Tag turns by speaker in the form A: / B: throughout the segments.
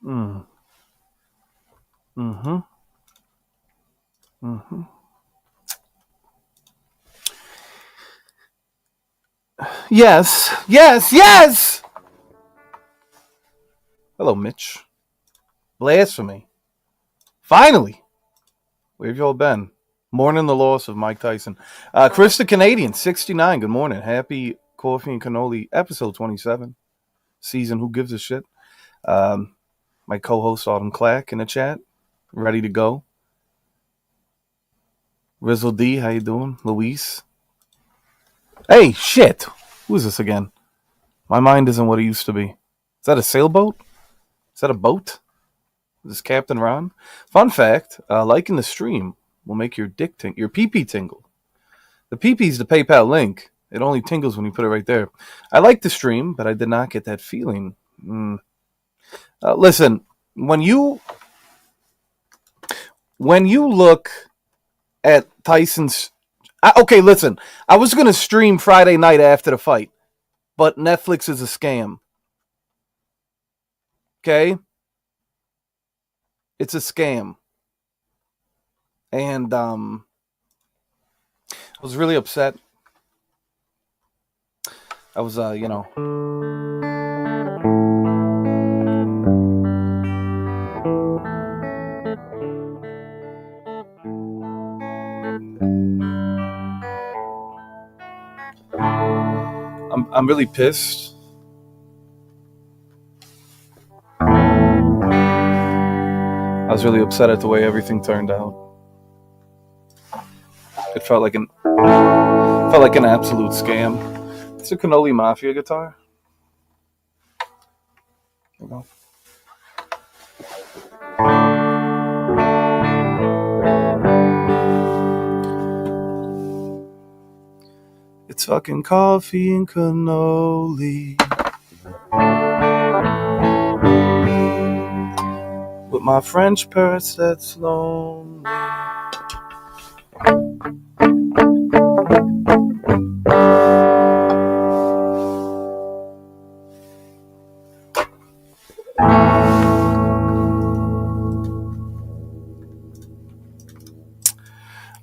A: Mm. Mm-hmm. Mm-hmm. Yes. Yes. Yes. Hello, Mitch. Blasphemy. Finally. Where have you all been? Mourning the loss of Mike Tyson. Chris the Canadian, 69. Good morning. Happy Coffee and Cannoli, episode 27. Season Who Gives a Shit. Um, my co-host Autumn Clack in the chat. Ready to go. Rizzle D, how you doing? Luis. Hey, shit. Who is this again? My mind isn't what it used to be. Is that a sailboat? Is that a boat? Is this Captain Ron? Fun fact, liking the stream will make your your pee-pee tingle. The pee-pee is the PayPal link. It only tingles when you put it right there. I like the stream, but I did not get that feeling. Listen, when you look at Tyson's, okay, listen, I was gonna stream Friday night after the fight, but Netflix is a scam. Okay, it's a scam, and I was really upset. I was, I'm really pissed. I was really upset at the way everything turned out. It felt like an absolute scam. It's a Cannoli Mafia guitar. You know. It's fucking coffee and cannoli with my French parrots that's lonely.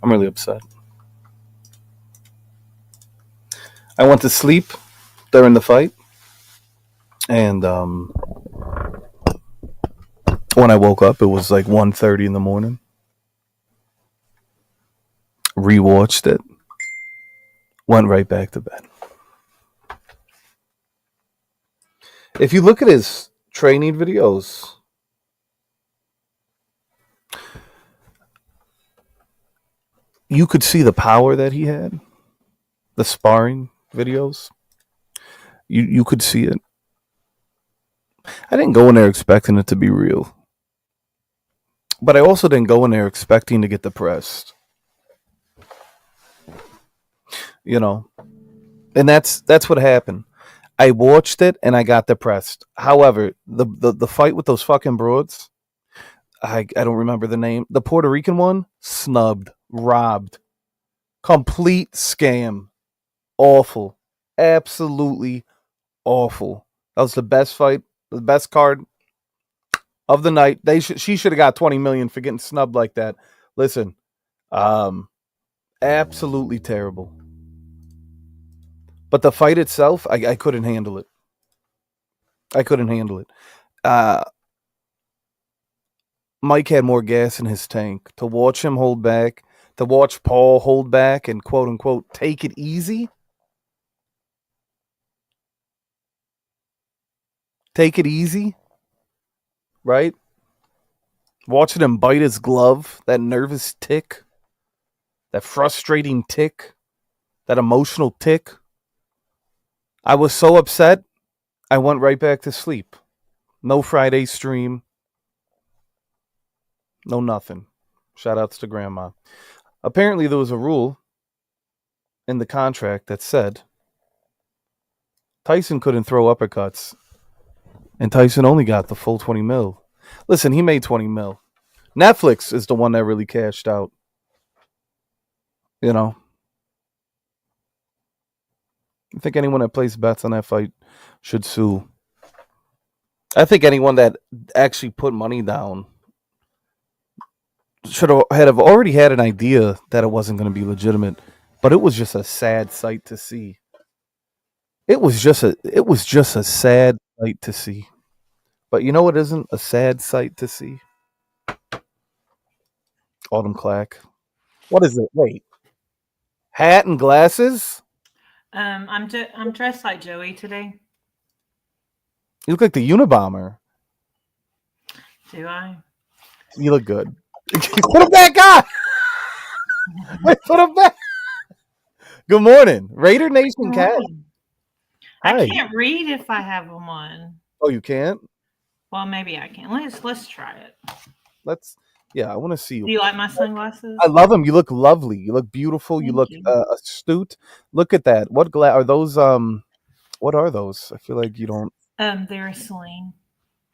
A: I'm really upset. I went to sleep during the fight, and when I woke up, it was like 1:30 in the morning. Rewatched it, went right back to bed. If you look at his training videos, you could see the power that he had. The sparring videos, you could see it. I didn't go in there expecting it to be real, but I also didn't go in there expecting to get depressed. You know, and that's what happened. I watched it and I got depressed. However, the fight with those fucking broads, I don't remember the name. The Puerto Rican one, snubbed, robbed, complete scam, awful, absolutely awful. That was the best fight, the best card of the night. She should have got 20 million for getting snubbed like that. Listen, um, absolutely terrible. But the fight itself, I couldn't handle it. I couldn't handle it. Uh, Mike had more gas in his tank. To watch him hold back, to watch Paul hold back and quote unquote take it easy. Take it easy, right? Watching him bite his glove, that nervous tick, that frustrating tick, that emotional tick. I was so upset, I went right back to sleep. No Friday stream, no nothing. Shout outs to grandma. Apparently, there was a rule in the contract that said Tyson couldn't throw uppercuts, and Tyson only got the full 20 mil. Listen, he made 20 mil. Netflix is the one that really cashed out. You know, I think anyone that places bets on that fight should sue. I think anyone that actually put money down should have already had an idea that it wasn't going to be legitimate, but it was just a sad sight to see. It was just a sad sight to see. But you know what isn't a sad sight to see? Autumn Clack. What is it? Wait, hat and glasses?
B: I'm dressed like Joey today.
A: You look like the Unabomber.
B: Do I?
A: You look good. Put him back on. Wait, put him back. Good morning, Raider Nation Cat.
B: I
A: Hi.
B: can't read if I have them on.
A: Oh, you can't?
B: Well, maybe I can. Let's try it.
A: Let's. Yeah, I want to see you.
B: Do you like my sunglasses?
A: I love them. You look lovely. You look beautiful. You
B: Thank
A: look
B: you.
A: astute. Look at that. What are those? What are those? I feel like you don't.
B: They're Celine.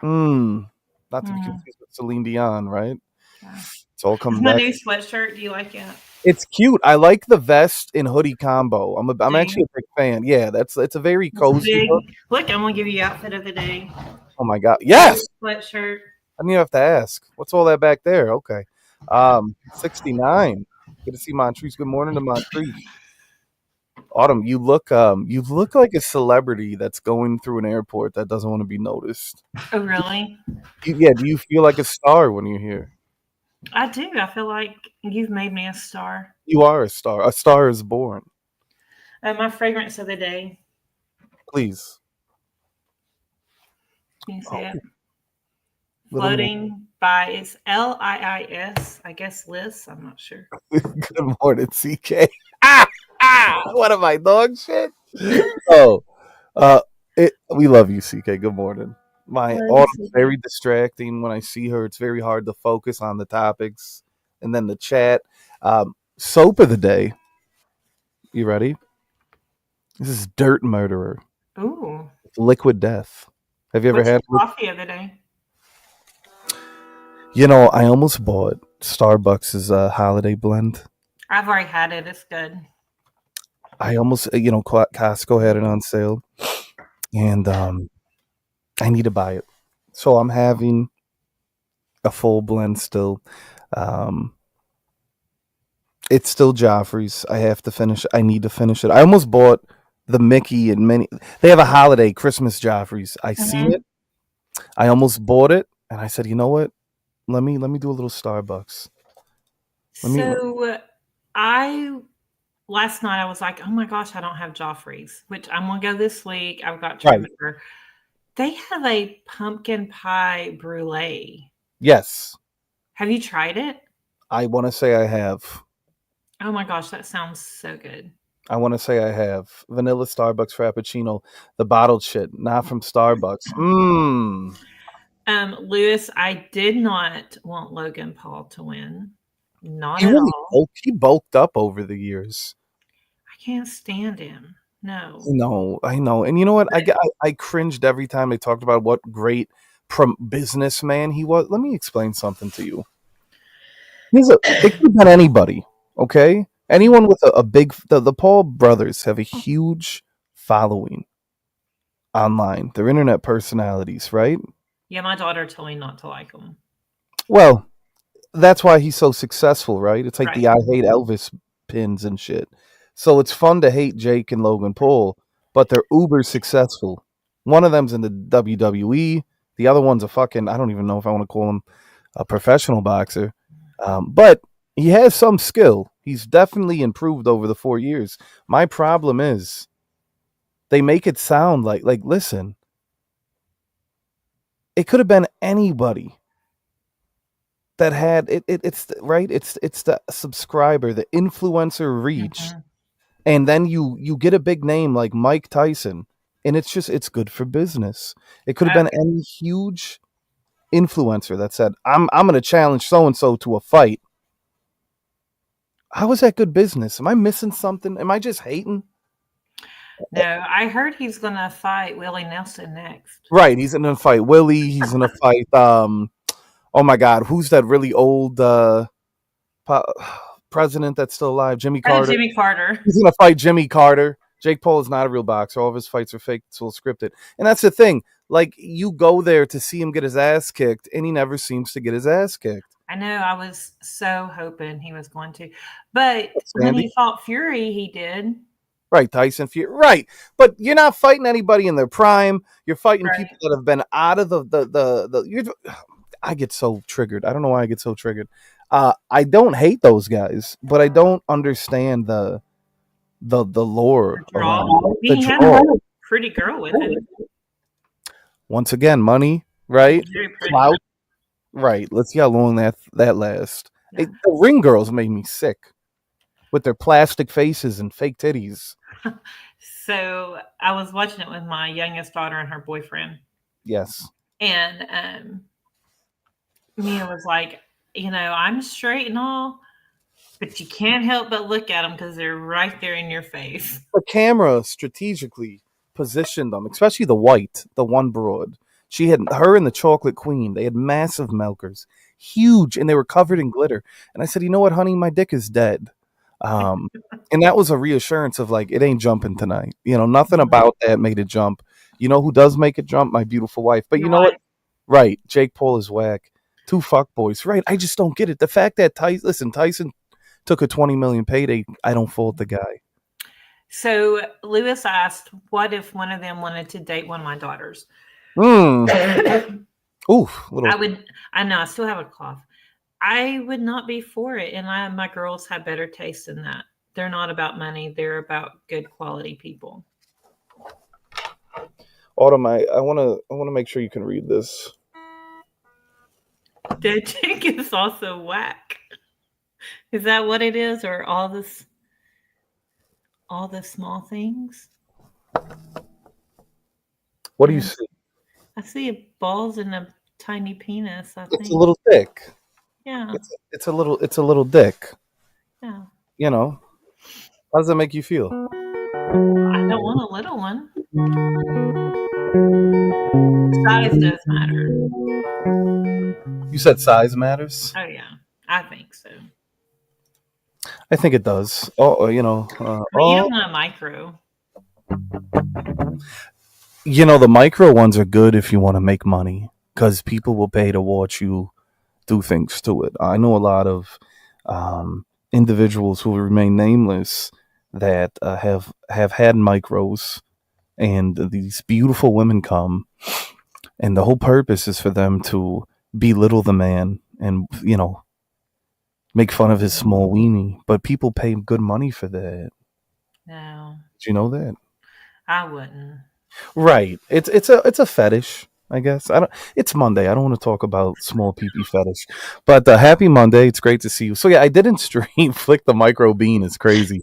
A: Not to be
B: Mhm.
A: confused with Celine Dion, right?
B: Yeah.
A: It's all
B: It's
A: coming
B: my
A: back.
B: new sweatshirt. Do you like it?
A: It's cute. I like the vest and hoodie combo. I'm
B: Do
A: actually
B: you?
A: a big fan. Yeah, it's a very
B: It's
A: cozy
B: big.
A: look.
B: Look, I'm gonna give you outfit of the day.
A: Oh my god. Yes.
B: Sweatshirt.
A: I didn't even have to ask. What's all that back there? Okay. 69. Good to see Montrese. Good morning to Montrese. Autumn, you look like a celebrity that's going through an airport that doesn't want to be noticed.
B: Oh, really?
A: Yeah, do you feel like a star when you're here?
B: I do. I feel like you've made me a star.
A: You are a star. A star is born.
B: My fragrance of the day.
A: Please.
B: Can you see
A: Oh,
B: it?
A: little more.
B: Floating by, it's Liis. I guess Liz. I'm not sure.
A: Good morning, CK. What am I, dog shit? Oh, uh, we love you, CK. Good morning. My
B: Love you,
A: Autumn's
B: CK.
A: very distracting when I see her. It's very hard to focus on the topics and then the chat. Soap of the day. You ready? This is Dirt Murderer.
B: Ooh.
A: Liquid Death. Have you ever
B: What's your
A: had?
B: coffee of the day?
A: I almost bought Starbucks' holiday blend.
B: I've already had it. It's good.
A: I almost, Costco had it on sale, and I need to buy it. So I'm having a full blend still. Um, it's still Joffrey's. I have to finish. I need to finish it. I almost bought the Mickey and Minnie. They have a holiday Christmas Joffrey's. I seen
B: Mhm.
A: it. I almost bought it, and I said, you know what? Let me do a little Starbucks. Let me.
B: So I last night I was like, oh my gosh, I don't have Joffrey's, which I'm gonna go this week. I've got
A: Right.
B: Trevor. They have a pumpkin pie brulee.
A: Yes,
B: Have you tried it?
A: I want to say I have.
B: Oh my gosh, that sounds so good.
A: I want to say I have vanilla Starbucks Frappuccino, the bottled shit, not from Starbucks. Mmm.
B: Lewis, I did not want Logan Paul to win. Not
A: He
B: at
A: really
B: all.
A: he bulked up over the years.
B: I can't stand him. No.
A: No, I know. And you know what? I cringed every time they talked about what great businessman he was. Let me explain something to you. It could have been anybody, okay? Anyone with a big. The Paul brothers have a huge following online. They're internet personalities, right?
B: Yeah, my daughter told me not to like him.
A: Well, that's why he's so successful, right? It's like
B: Right.
A: the I hate Elvis pins and shit. So it's fun to hate Jake and Logan Paul, but they're uber successful. One of them's in the WWE. The other one's a fucking, I don't even know if I want to call him a professional boxer. But he has some skill. He's definitely improved over the 4 years. My problem is they make it sound like listen, it could have been anybody that had right. It's the subscriber, the influencer reach,
B: Mhm.
A: and then you get a big name like Mike Tyson, and it's good for business. It could have been
B: Okay.
A: any huge influencer that said, I'm gonna challenge so and so to a fight. How is that good business? Am I missing something? Am I just hating?
B: No, I heard he's gonna fight Willie Nelson next.
A: Right, he's gonna fight Willie. He's gonna fight. Oh my God, who's that really old po- president that's still alive? Jimmy
B: Oh,
A: Carter.
B: Jimmy Carter.
A: He's gonna fight Jimmy Carter. Jake Paul is not a real boxer. All of his fights are fake. It's all scripted. And that's the thing. Like, you go there to see him get his ass kicked, and he never seems to get his ass kicked.
B: I know. I was so hoping he was going to, but when
A: Sandy,
B: he fought Fury, he did.
A: right? Tyson Fury, right? But you're not fighting anybody in their prime. You're fighting people
B: Right.
A: that have been out of the. I get so triggered. I don't know why I get so triggered. I don't hate those guys, but I don't understand the
B: The
A: lore
B: draw.
A: around it. The
B: He had
A: draw.
B: a pretty girl with him.
A: Once again, money, right?
B: Very pretty.
A: Clout, right? Let's see how long that lasts.
B: Yeah.
A: The ring girls made me sick with their plastic faces and fake titties.
B: So I was watching it with my youngest daughter and her boyfriend,
A: Yes.
B: and Mia was like, I'm straight and all, but you can't help but look at them because they're right there in your face.
A: The camera strategically positioned them, especially the one broad. She had her and the chocolate queen. They had massive milkers, huge, and they were covered in glitter. And I said, you know what, honey, my dick is dead. Um, and that was a reassurance of like, it ain't jumping tonight. Nothing about that made it jump. You know who does make it jump? My beautiful wife. But
B: Your
A: you know what?
B: wife.
A: Right, Jake Paul is whack. Two fuck boys. Right, I just don't get it. The fact that Tyson took a 20 million payday. I don't fault the guy.
B: So Lewis asked, "What if one of them wanted to date one of my daughters?"
A: Hmm.
B: I
A: Oof. Little.
B: would. I know. I still have a cough. I would not be for it, and my girls have better taste than that. They're not about money. They're about good quality people.
A: Autumn, I wanna make sure you can read this.
B: The chick is also whack. Is that what it is, or all the small things?
A: What do you
B: Yeah,
A: see?
B: I see balls and a tiny penis. I
A: It's a
B: think.
A: little thick.
B: Yeah,
A: It's a little dick.
B: yeah.
A: You know. How does that make you feel?
B: I don't want a little one. Size does matter.
A: You said size matters.
B: Oh yeah, I think so.
A: I think it does. Oh,
B: But you don't want a micro.
A: the micro ones are good if you want to make money because people will pay to watch you do things to it. I know a lot of individuals who remain nameless that have had micros, and these beautiful women come, and the whole purpose is for them to belittle the man and make fun of his small weenie. But people pay good money for that.
B: No,
A: Do you know that?
B: I wouldn't.
A: Right. It's a fetish, I guess. I don't. It's Monday. I don't want to talk about small PP fetish, but happy Monday. It's great to see you. So yeah, I didn't stream. Flick the micro bean is crazy.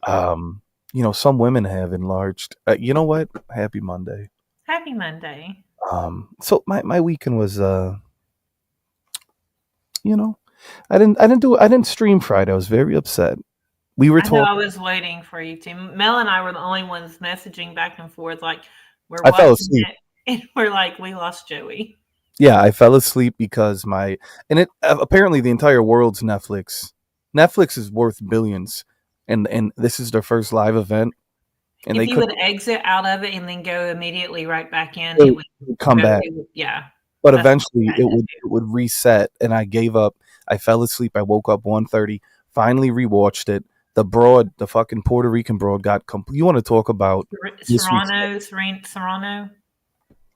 A: Um, some women have enlarged. You know what? Happy Monday.
B: Happy Monday.
A: So my weekend was you know, I didn't stream Friday. I was very upset. We were
B: I know I
A: talking.
B: was waiting for you to. Mel and I were the only ones messaging back and forth, like we're
A: I fell
B: watching
A: asleep.
B: it, and we're like, we lost Joey.
A: Yeah, I fell asleep because and it apparently the entire world's Netflix. Netflix is worth billions, and this is their first live event, and
B: If
A: they
B: you
A: could
B: would exit out of it and then go immediately right back in, it
A: they
B: would
A: would come
B: go.
A: back,
B: Yeah,
A: but
B: that's
A: eventually
B: what I
A: it
B: had to
A: would
B: do.
A: it would reset, and I gave up. I fell asleep. I woke up 1:30. Finally rewatched it. The fucking Puerto Rican broad got complete. You want to talk about disrespect?
B: Serena.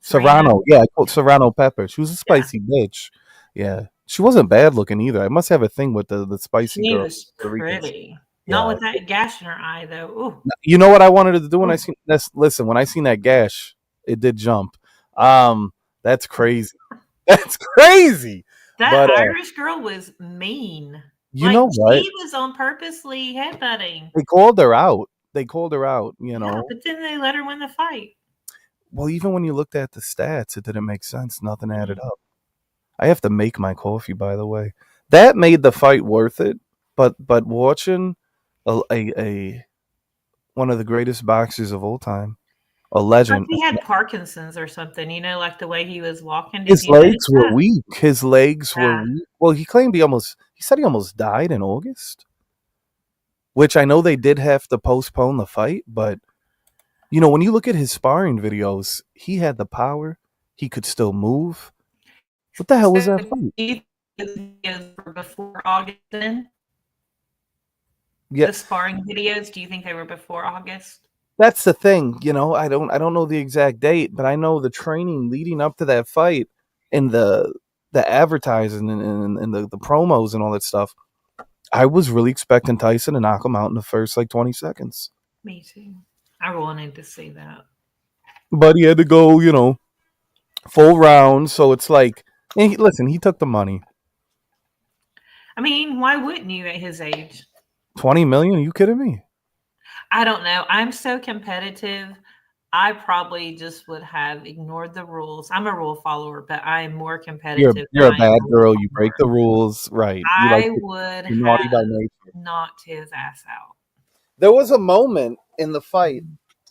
A: Serrano, yeah, I called Serrano Pepper. She was a
B: Yeah,
A: spicy bitch. Yeah, she wasn't bad looking either. I must have a thing with the spicy
B: she
A: girl,
B: was
A: Puerto Ricans.
B: pretty. Not
A: Yeah,
B: with that gash in her eye, though. Ooh,
A: you know what I wanted to do when I
B: ooh.
A: seen this? Listen, when I seen that gash, it did jump. Um, that's crazy. That's crazy.
B: That
A: But
B: Irish girl was mean.
A: you
B: Like
A: know what?
B: she was on purposely headbutting.
A: They called her out. They called her out.
B: Yeah, but then they let her win the fight.
A: Well, even when you looked at the stats, it didn't make sense. Nothing added
B: Mm.
A: up. I have to make my coffee, by the way. That made the fight worth it. But watching a one of the greatest boxers of all time, a
B: Like
A: legend.
B: he had Parkinson's or something, like the way he was walking. Did
A: His
B: you notice
A: legs were
B: that?
A: weak. His legs were
B: Yeah.
A: weak. Well, he said he almost died in August, which I know they did have to postpone the fight, but when you look at his sparring videos, he had the power. He could still move. What the hell was
B: So
A: that
B: do
A: fight?
B: you think those videos were before August then?
A: Yeah,
B: The sparring videos, do you think they were before August?
A: that's the thing. I don't know the exact date, but I know the training leading up to that fight and the advertising and the promos and all that stuff. I was really expecting Tyson to knock him out in the first like 20 seconds.
B: Me too. I wanted to see that.
A: But he had to go, full round. So it's like, listen, he took the money.
B: I mean, why wouldn't you at his age?
A: 20 million? Are you kidding me?
B: I don't know. I'm so competitive. I probably just would have ignored the rules. I'm a rule follower, but I am more
A: You're
B: competitive than
A: you're a
B: I am
A: bad
B: a rule
A: girl. You break
B: follower.
A: the rules, right?
B: I would
A: You're
B: have
A: naughty by nature.
B: knocked his ass out.
A: There was a moment in the fight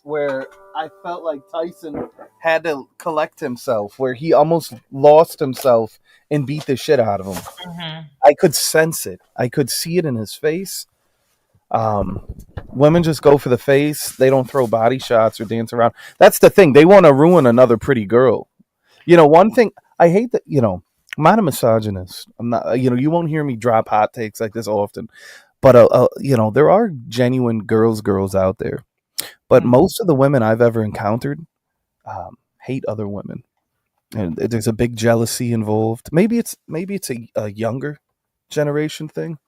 A: where I felt like Tyson had to collect himself, where he almost lost himself and beat the shit out of him.
B: Mhm.
A: I could sense it. I could see it in his face. Um, Women just go for the face. They don't throw body shots or dance around. That's the thing. They want to ruin another pretty girl. One thing I hate that, I'm not a misogynist. I'm not, you won't hear me drop hot takes like this often. But, there are genuine girls out there. But
B: Mhm.
A: most of the women I've ever encountered hate other women. And there's a big jealousy involved. Maybe it's a younger generation thing.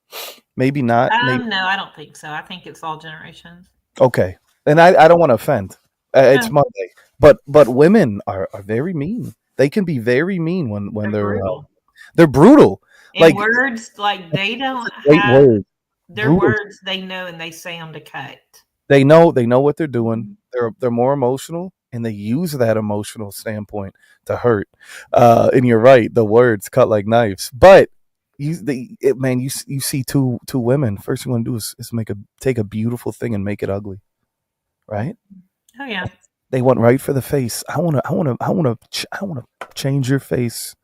A: Maybe not. Maybe
B: No, I don't think so. I think it's all generations.
A: okay. And I don't want to offend. It's
B: No,
A: Monday, but women are very mean. They can be very mean when
B: they're brutal.
A: they're brutal.
B: And
A: Like
B: words, like, they don't
A: great
B: have
A: word,
B: their
A: brutal.
B: words they know and they say them to cut.
A: They know what they're doing.
B: Mhm.
A: They're more emotional and they use that emotional standpoint to hurt. And you're right, the words cut like knives. But you see two women. First thing you want to do is take a beautiful thing and make it ugly, right?
B: Oh, yeah.
A: They went right for the face. I want to change your face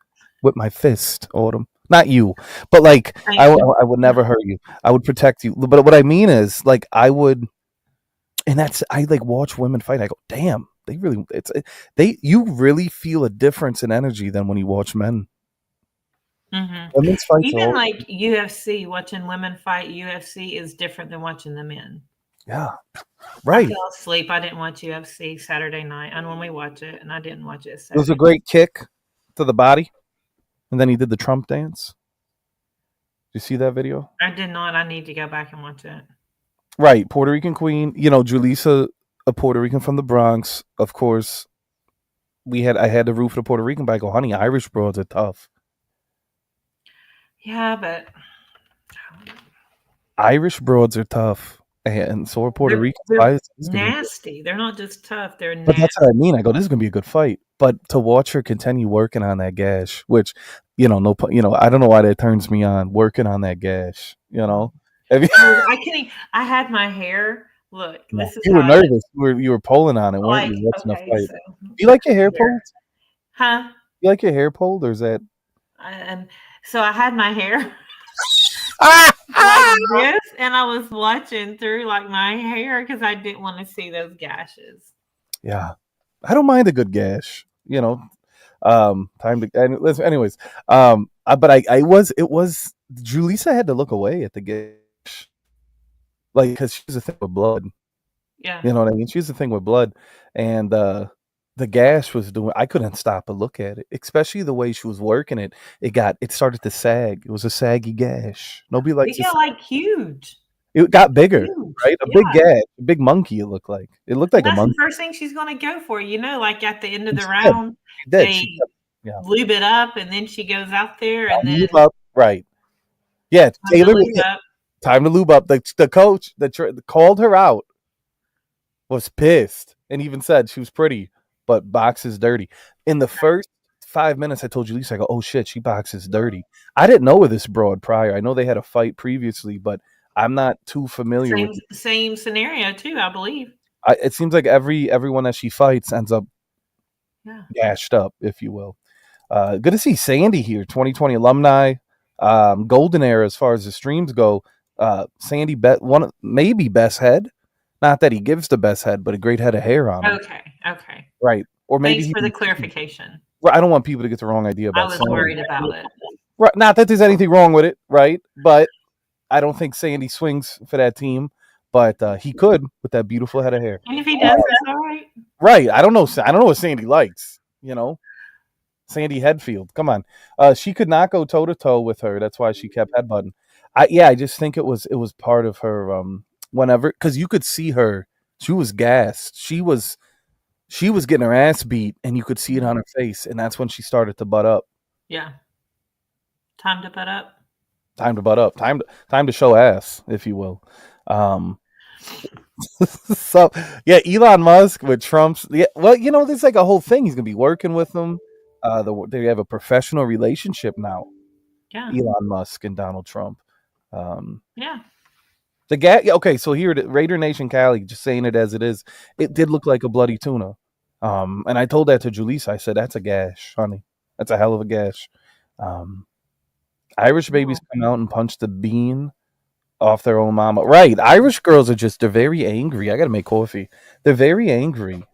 A: with my fist, Autumn. Not you, but like
B: Thank you.
A: I would never hurt you. I would protect you. But what I mean is, like, I would, and that's I like watch women fight. I go, damn, they really. You really feel a difference in energy than when you watch men.
B: Mhm.
A: Women's fights are
B: Even,
A: all,
B: like, UFC, watching women fight UFC is different than watching the men.
A: yeah,
B: I
A: right.
B: fell asleep. I didn't watch UFC Saturday night. I normally watch it, and I didn't watch it
A: It was a
B: Saturday.
A: great kick to the body, and then he did the Trump dance. Did you see that video?
B: I did not. I need to go back and watch it.
A: Right, Puerto Rican queen. Julissa, a Puerto Rican from the Bronx. Of course, I had the root for the Puerto Rican, but I go, honey, Irish broads are tough.
B: Yeah, but
A: Irish broads are tough, and so are Puerto Ricans. Why
B: they're
A: is this gonna be good?
B: nasty. They're not just tough, they're
A: But that's what I
B: nasty.
A: mean. I go, this is gonna be a good fight. But to watch her continue working on that gash, which, no, I don't know why that turns me on. Working on that gash, Have you,
B: I had my hair look, this is
A: you were
B: how I look
A: nervous. You were pulling on it, weren't
B: like,
A: you? Watching a
B: okay,
A: fight.
B: so
A: Do you like your hair
B: here.
A: pulled?
B: Huh?
A: You like your hair pulled, or is that?
B: And so I had my hair
A: Ah!
B: like this, and I was watching through, like, my hair because I didn't wanna see those gashes.
A: Yeah, I don't mind a good gash. Time to. Listen, anyways, but I was it was Julissa had to look away at the gash, like because she's a thing with blood.
B: Yeah.
A: You know what I mean? She's the thing with blood, and the gash was doing. I couldn't stop but look at it, especially the way she was working it. It started to sag. It was a saggy gash. Nobody
B: They
A: likes to
B: get,
A: see.
B: like, huge.
A: It got bigger,
B: Huge.
A: right? A big
B: Yeah.
A: gash, a big monkey. It looked like. It looked
B: And
A: like a
B: that's the
A: monkey.
B: first thing she's gonna go for, like, at the end of
A: And
B: the
A: she did.
B: round,
A: She did. She
B: they
A: kept. Yeah.
B: lube it up, and then she goes out there, and
A: Lube
B: then
A: up. Right. Yeah.
B: time to
A: Taylor.
B: lube up.
A: Time to lube up. The coach that called her out was pissed and even said she was pretty, but boxes dirty. In the first 5 minutes, I told you, Lisa, I go, oh shit, she boxes dirty. I didn't know of this broad prior. I know they had a fight previously, but I'm not too familiar with it.
B: Same scenario too, I believe.
A: It seems like everyone that she fights ends up
B: Yeah.
A: gashed up, if you will. Good to see Sandy here, 2020 alumni, golden era as far as the streams go. Sandy one maybe best head. Not that he gives the best head, but a great head of hair on him.
B: Okay, okay.
A: Right. Or maybe
B: Thanks
A: he
B: for the clarification.
A: Well, I don't want people to get the wrong idea
B: I
A: about
B: was
A: Sandy.
B: worried about it.
A: Right, not that there's anything wrong with it, right? But I don't think Sandy swings for that team. But he could with that beautiful head of hair.
B: And if he does, it's all right.
A: Right. I don't know. I don't know what Sandy likes. Sandy Headfield. Come on. She could not go toe to toe with her. That's why she kept headbutting. I just think it was part of her. Whenever, because you could see her, she was gassed. She was getting her ass beat, and you could see it on her face, and that's when she started to butt up.
B: Yeah. Time to put up.
A: Time to butt up. Time to show ass, if you will. Um, so yeah, Elon Musk with Trump's. Yeah, well, there's like a whole thing. He's gonna be working with them. They have a professional relationship now.
B: Yeah.
A: Elon Musk and Donald Trump. Um,
B: Yeah.
A: the guy. Okay, so here, Raider Nation Cali, just saying it as it is. It did look like a bloody tuna. And I told that to Julissa. I said, "That's a gash, honey. That's a hell of a gash." Um, Irish babies come out and punch the bean off their own mama. Right. Irish girls they're very angry. I gotta make coffee. They're very angry.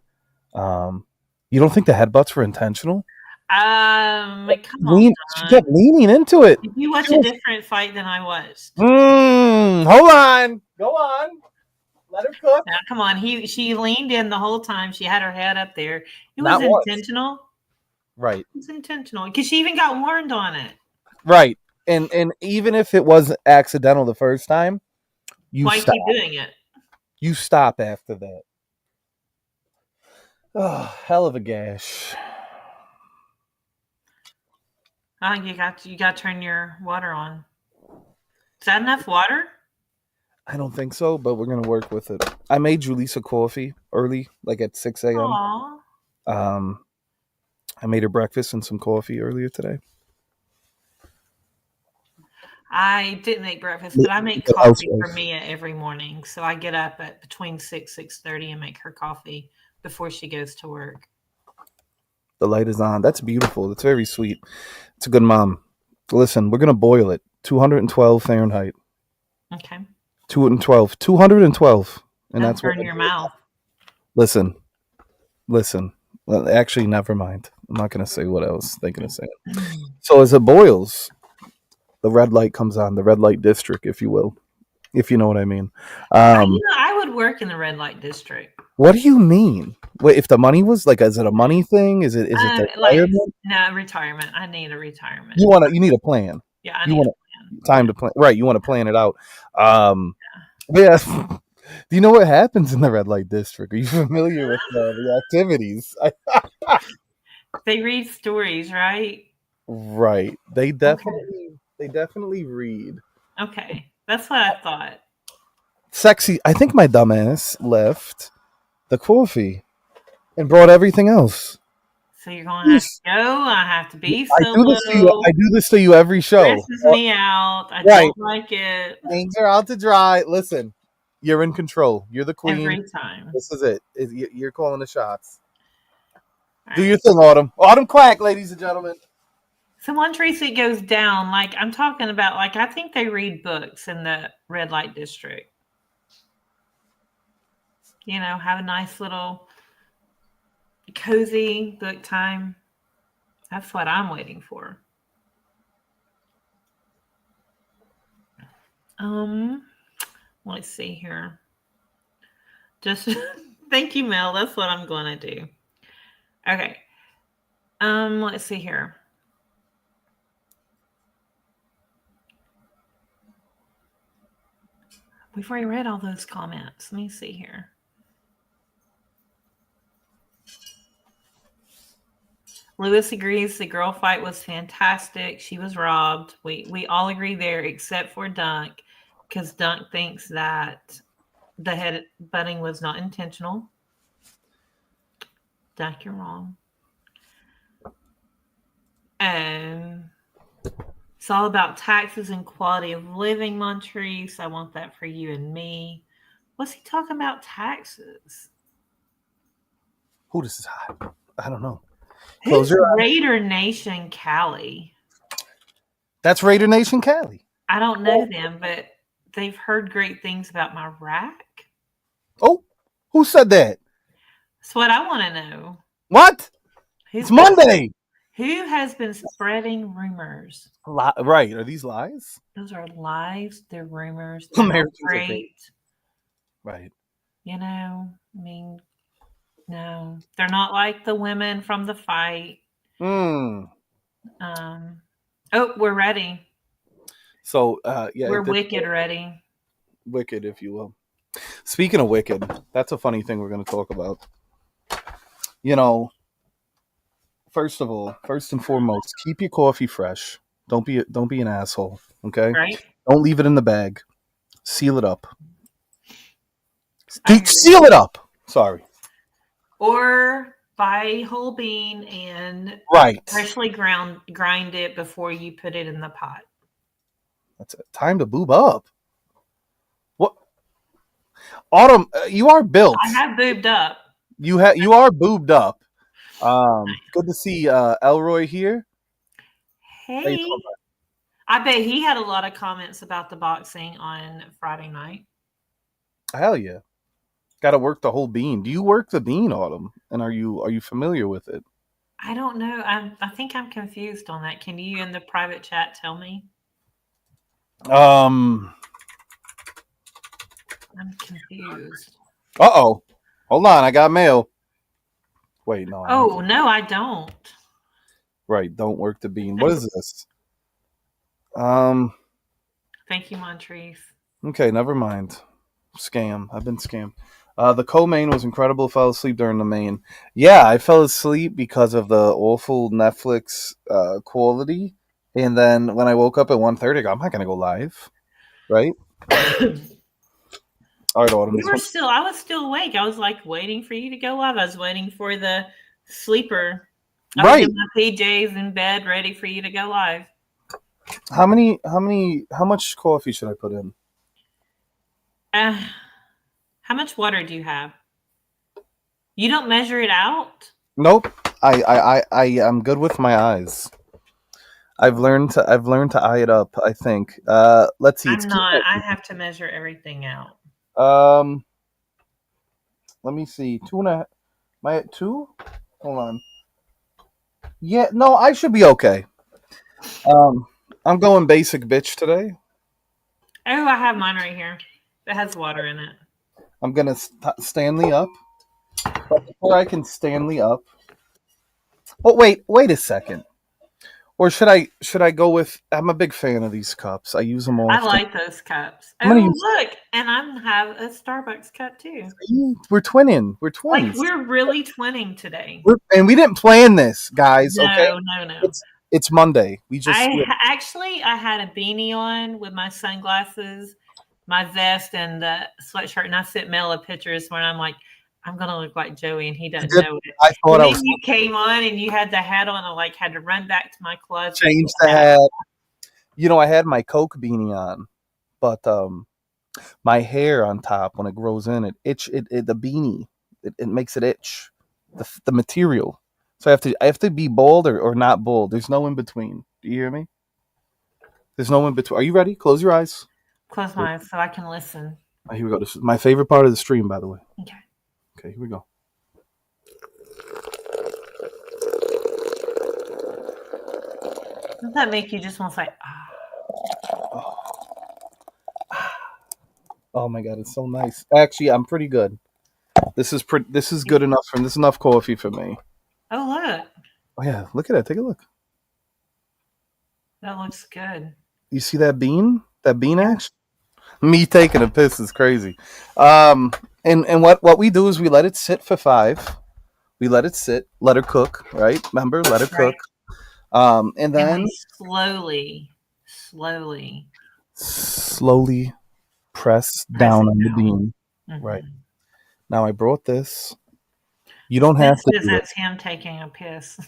A: You don't think the headbutts were intentional?
B: Come
A: She
B: on.
A: kept leaning into it.
B: Did you watch a different fight than I watched?
A: Hold on. Go on. Let her cook.
B: Now, come on. She leaned in the whole time. She had her head up there. It was
A: Not once.
B: intentional.
A: Right.
B: It was intentional because she even got warned on it.
A: Right. And even if it was accidental the first time,
B: Why keep doing it?
A: You stop after that. Oh, hell of a gash.
B: Oh, you got to turn your water on. Is that enough water?
A: I don't think so, but we're gonna work with it. I made Julissa coffee early, like at 6 a.m.
B: Aww.
A: I made her breakfast and some coffee earlier today.
B: I didn't make breakfast, but I make coffee for Mia every morning. So I get up at between 6:30 and make her coffee before she goes to work.
A: The light is on. That's beautiful. That's very sweet. It's a good mom. Listen, we're gonna boil it. 212 Fahrenheit.
B: Okay.
A: 212. And that's
B: burn your mouth.
A: Listen. Well, actually, never mind. I'm not gonna say what I was thinking of saying. So as it boils, the red light comes on, the red light district, if you will, if you know what I mean.
B: I would work in the red light district.
A: What do you mean? Wait, if the money was like, is it a money thing? Is it retirement?
B: No, retirement. I need a retirement.
A: You need a plan.
B: Yeah, I need a plan.
A: Time to plan. Right, you want to plan it out. Yeah. Do you know what happens in the red light district? Are you familiar with the activities?
B: They read stories, right?
A: Right. They definitely read.
B: Okay, that's what I thought.
A: Sexy. I think my dumbass left the coffee and brought everything else.
B: So you're gonna have to go. I have to be solo.
A: I do this to you every show.
B: Stresses me out. I don't like it.
A: Things are out to dry. Listen, you're in control. You're the queen.
B: Every time.
A: This is it. You're calling the shots. Do your thing, Autumn. Autumn Quack, ladies and gentlemen.
B: So once Tracy goes down, like I'm talking about, like I think they read books in the red light district. Have a nice little cozy book time. That's what I'm waiting for. Let's see here. Just thank you, Mel. That's what I'm going to do. Okay. Let's see here. We've already read all those comments. Let me see here. Lewis agrees the girl fight was fantastic. She was robbed. We all agree there except for Dunk, because Dunk thinks that the head butting was not intentional. Dunk, you're wrong. It's all about taxes and quality of living, Montrese. I want that for you and me. What's he talking about taxes?
A: Who this is hot? I don't know.
B: Who's Raider Nation Cali? That's
A: Raider Nation Cali.
B: I don't know them, but they've heard great things about my rack.
A: Oh, who said that?
B: That's what I want to know.
A: What? It's Monday.
B: Who has been spreading rumors?
A: Right? Are these lies?
B: Those are lies. They're rumors. They're not
A: Americans are crazy.
B: great.
A: Right.
B: You know, I mean, no, they're not like the women from the fight.
A: Hmm.
B: Um, oh, we're ready.
A: So, yeah,
B: We're
A: it did
B: wicked ready.
A: wicked, if you will. Speaking of wicked, that's a funny thing we're going to talk about. You know, first of all, first and foremost, keep your coffee fresh. Don't be an asshole. Okay.
B: Right?
A: Don't leave it in the bag. Seal it up.
B: I agree.
A: Seal it up. Sorry.
B: Or buy whole bean and
A: Right.
B: freshly grind it before you put it in the pot.
A: That's it. Time to boob up. What? Autumn, you are built.
B: I have boobed up.
A: You are boobed up. Good to see Elroy here. How you
B: Hey,
A: doing,
B: I bet he had a lot of comments about the boxing on Friday night.
A: bud? Hell yeah. Got to work the whole bean. Do you work the bean, Autumn? And are you familiar with it?
B: I don't know. I think I'm confused on that. Can you in the private chat tell me?
A: Um.
B: I'm confused.
A: Oh. Hold on. I got mail. Wait, no, I don't.
B: Oh, no, I don't.
A: Right. Don't work the bean. What is this? Um.
B: Thank you, Montrese.
A: Okay. Never mind. Scam. I've been scammed. The co-main was incredible. Fell asleep during the main. Yeah, I fell asleep because of the awful Netflix quality. And then when I woke up at 1:30, I go, I'm not gonna go live, right? All right, Autumn. This one,
B: I was still awake. I was like waiting for you to go live. I was waiting for the sleeper. I was
A: right?
B: in my PJs in bed ready for you to go live.
A: How much coffee should I put in?
B: Uh, how much water do you have? You don't measure it out?
A: Nope. I am good with my eyes. I've learned to eye it up. I think. Let's see. It's
B: I'm not. I
A: keto.
B: have to measure everything out.
A: Um, let me see. Two and a. Am I at two? Hold on. Yeah, no, I should be okay. Um, I'm going basic bitch today.
B: Oh, I have mine right here. It has water in it.
A: I'm gonna Stanley up. But before I can Stanley up. Oh wait a second. Or should I go with? I'm a big fan of these cups. I use them
B: I
A: often.
B: like those cups.
A: I'm gonna
B: Oh,
A: use.
B: look, and I have a Starbucks cup too.
A: We're twinning. We're
B: Like
A: twins.
B: we're really twinning today.
A: And we didn't plan this, guys. Okay,
B: No, no, no.
A: it's Monday. We just
B: Actually I had a beanie on with my sunglasses, my vest, and the sweatshirt, and I sent Mel a picture this morning. I'm like, I'm gonna look like Joey, and he
A: you
B: doesn't
A: did.
B: know it.
A: I thought
B: And
A: I
B: then
A: was
B: you came on, and you had the hat on. I like had to run back to my closet and
A: change
B: get
A: the
B: the hat.
A: hat. I had my Coke beanie on, but my hair on top when it grows in, it the beanie it makes it itch. The material. So I have to be bold or not bold. There's no in between. Do you hear me? There's no in between. Are you ready? Close your eyes.
B: Close my eyes so I can listen.
A: Here we go. This is my favorite part of the stream, by the way.
B: Okay.
A: Okay, here we go.
B: Does that make you just want to say, ah?
A: Oh my god, it's so nice. Actually, I'm pretty good. This is good enough for this is enough coffee for me.
B: Oh, look.
A: Oh yeah, look at that. Take a look.
B: That looks good.
A: You see that bean? That bean
B: Yeah.
A: action? Me taking a piss is crazy. Um, and what we do is we let it sit for 5. We let it sit, let her cook, right? Remember, let her
B: Right.
A: cook. And
B: And
A: then
B: we slowly
A: slowly press
B: press
A: down
B: it
A: on the
B: down.
A: bean. Right.
B: Hmm.
A: Now I brought this. You don't have
B: This
A: to do it.
B: presents him taking a piss.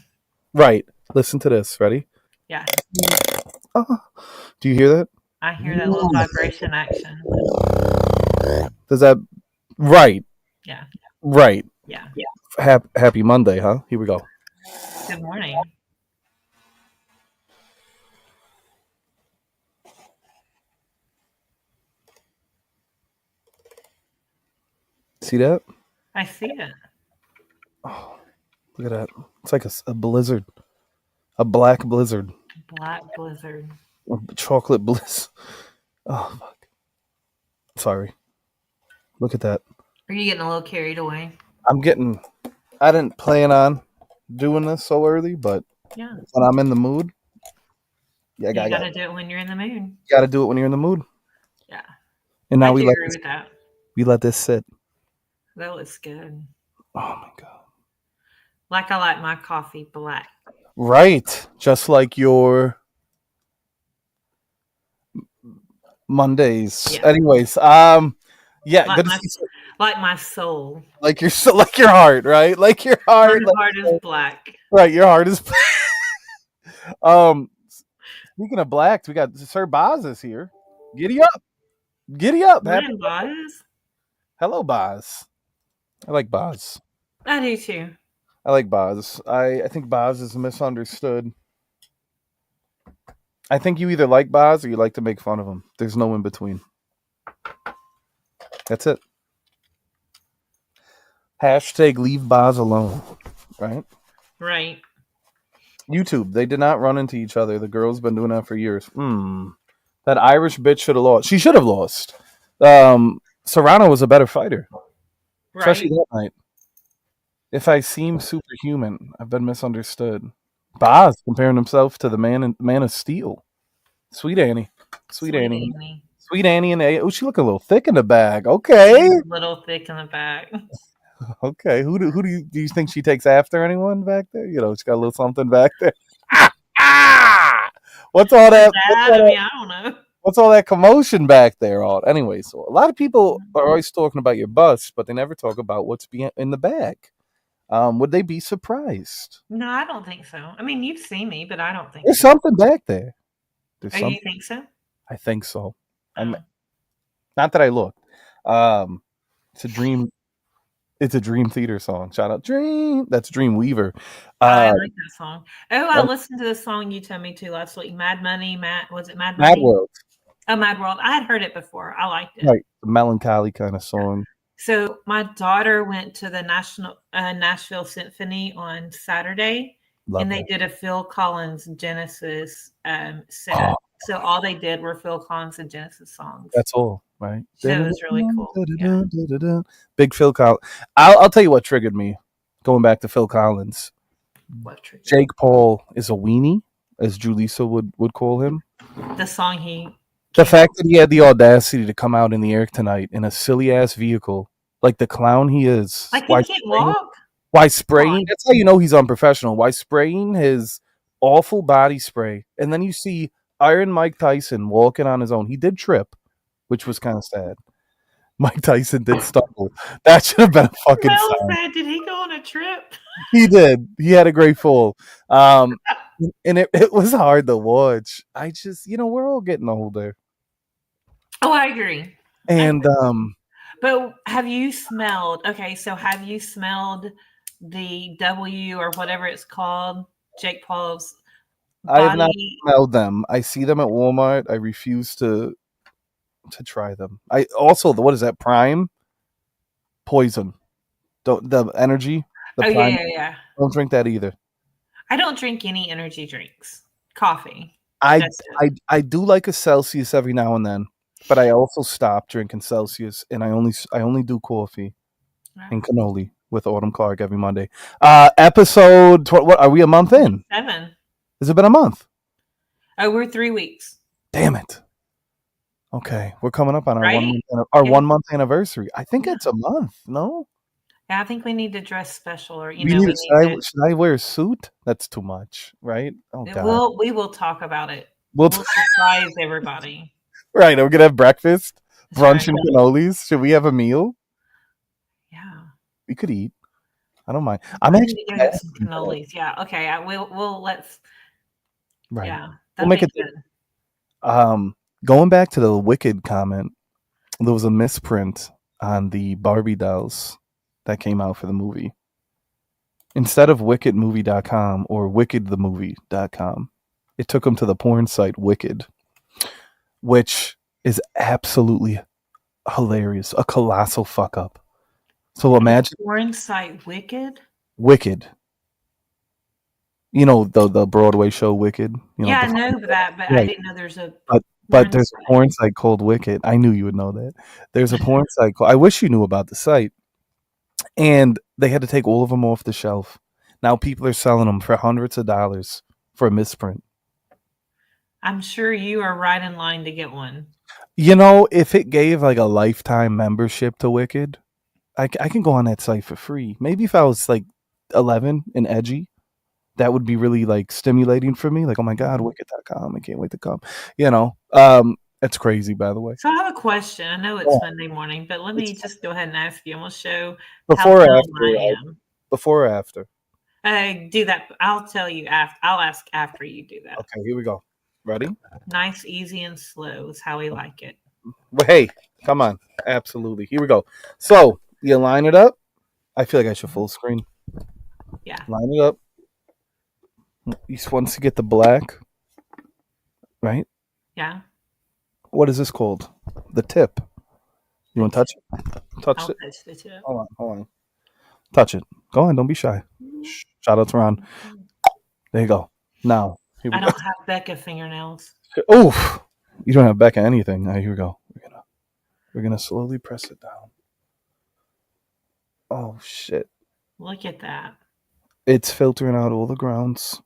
A: Right. Listen to this. Ready?
B: Yeah.
A: Ah. Do you hear that?
B: I hear that little vibration action.
A: Does that right?
B: Yeah.
A: Right.
B: Yeah.
A: Happy Monday, huh? Here we go.
B: Good morning.
A: See that?
B: I see it.
A: Oh, look at that. It's like a blizzard. A black blizzard.
B: Black blizzard.
A: A chocolate bliss. Oh, fuck. Sorry. Look at that.
B: Are you getting a little carried away?
A: I'm getting. I didn't plan on doing this so early, but
B: Yeah.
A: when I'm in the mood, yeah,
B: You
A: I
B: got
A: got.
B: to do it when you're in the mood.
A: Got to do it when you're in the mood.
B: Yeah.
A: And
B: I
A: now
B: do agree with that.
A: we let this sit.
B: That looks good.
A: Oh my god.
B: Like I like my coffee black.
A: Right. Just like your Mondays.
B: Yeah.
A: Anyways, yeah,
B: Like
A: good to
B: my
A: see.
B: like my soul.
A: Like your like your heart, right? Like your heart.
B: My heart is black.
A: Right, your heart is. um, Speaking of blacks, we got Sir Boz is here. Giddy up, giddy up. Happy.
B: Morning, boys.
A: Hello, Boz. I like Boz.
B: I do too.
A: I like Boz. I think Boz is misunderstood. I think you either like Boz or you like to make fun of him. There's no in between. That's it. Hashtag leave Boz alone. Right?
B: Right.
A: YouTube, they did not run into each other. The girl's been doing that for years. That Irish bitch should have lost. She should have lost. Serrano was a better fighter, especially
B: Right.
A: that night. If I seem superhuman, I've been misunderstood. Boz comparing himself to the man of steel. Sweet Annie. Sweet Annie.
B: Annie.
A: Sweet Annie and A. Oh, she look a little thick in the bag. Okay.
B: She's a little thick in the back.
A: Okay. Who do you think she takes after anyone back there? You know, she got a little something back there. What's all that?
B: I don't know.
A: What's all that commotion back there on? Anyway, so a lot of people are always talking about your bust, but they never talk about what's in the bag. Would they be surprised?
B: No, I don't think so. I mean, you've seen me, but I don't think
A: There's
B: so.
A: something back there. There's
B: Oh,
A: something.
B: you think so?
A: I think so.
B: Oh.
A: Not that I looked. It's a dream. It's a Dream Theater song. Shout out Dream. That's Dream Weaver.
B: I like that song. Oh, I listened to the song you told me to last week. Mad Money. Was it Mad Money?
A: Mad World.
B: Oh, Mad World. I had heard it before. I liked it.
A: Right. The melancholy kind of song.
B: So my daughter went to the Nashville Symphony on Saturday,
A: Love
B: and they
A: that.
B: did a Phil Collins Genesis set. So all they did were Phil Collins and Genesis songs.
A: That's all, right?
B: So it was really cool. Yeah.
A: Big Phil Collins. I'll tell you what triggered me. Going back to Phil Collins.
B: What triggered?
A: Jake Paul is a weenie, as Julissa would call him.
B: The song he.
A: The fact that he had the audacity to come out in the air tonight in a silly ass vehicle, like the clown he is.
B: Like he can't walk.
A: Why spraying? That's how you know he's unprofessional. Why spraying his awful body spray, and then you see Iron Mike Tyson walking on his own. He did trip, which was kind of sad. Mike Tyson did stumble. That should have been a fucking
B: Well said. Did he go on a trip?
A: He did. He had a great fall. And it was hard to watch. I just, we're all getting older.
B: Oh, I agree.
A: And
B: but have you smelled? Okay, so have you smelled the W or whatever it's called? Jake Paul's body?
A: I have not smelled them. I see them at Walmart. I refuse to try them. I also, what is that? Prime poison. The energy. The Prime,
B: yeah.
A: Don't drink that either.
B: I don't drink any energy drinks. Coffee.
A: I do like a Celsius every now and then, but I also stopped drinking Celsius, and I only do coffee and cannoli with Autumn Clark every Monday. Episode what are we a month in?
B: 7.
A: Has it been a month?
B: Oh, we're 3 weeks.
A: Damn it. Okay, we're coming up on our
B: Right?
A: 1 month anniversary. I think it's a month. No.
B: Yeah, I think we need to dress special, or
A: should I wear a suit? That's too much, right? Oh God.
B: We will talk about it.
A: We'll
B: surprise everybody.
A: Right, are we gonna have breakfast, brunch, and cannolis? Should we have a meal?
B: Yeah,
A: we could eat. I don't mind.
B: I'm actually gonna have some cannolis. Yeah, okay. We'll let's.
A: Right.
B: Yeah,
A: we'll make it good. Going back to the Wicked comment, there was a misprint on the Barbie dolls that came out for the movie. Instead of wickedmovie.com or wickedthemovie.com, it took them to the porn site Wicked, which is absolutely hilarious. A colossal fuck up. So imagine
B: porn site Wicked.
A: Wicked. You know the Broadway show Wicked. You know
B: Yeah,
A: the
B: I know that, but I
A: right.
B: didn't know there's a
A: But
B: porn
A: there's a
B: site.
A: porn site called Wicked. I knew you would know that. There's a porn site called. I wish you knew about the site. And they had to take all of them off the shelf. Now people are selling them for hundreds of dollars for a misprint.
B: I'm sure you are right in line to get one.
A: You know, if it gave like a lifetime membership to Wicked, I can go on that site for free. Maybe if I was like 11 and edgy, that would be really like stimulating for me. Like, oh my God, wicked.com. I can't wait to come. You know, that's crazy, by the way.
B: So I have a question. I know it's
A: Oh,
B: Monday morning, but let me
A: it's
B: just go ahead and ask you, and we'll show how
A: before or
B: dumb
A: after.
B: I am.
A: Before or after.
B: Do that. I'll tell you after. I'll ask after you do that.
A: Okay, here we go. Ready?
B: Nice, easy, and slow is how we like it.
A: Well, hey, come on. Absolutely. Here we go. So you line it up. I feel like I should full screen.
B: Yeah,
A: Line it up. Once you get the black, right?
B: yeah.
A: What is this called? The tip. You
B: The
A: want to
B: tip.
A: touch it? Touch
B: I'll
A: it.
B: touch the tip.
A: Hold on. Touch it. Go on. Don't be shy. Shout out to Ron. There you go. Now, here we
B: I
A: go.
B: don't have Becca fingernails.
A: Oof. You don't have back of anything. Now, here we go. We're gonna slowly press it down. Oh shit.
B: Look at that.
A: It's filtering out all the grounds.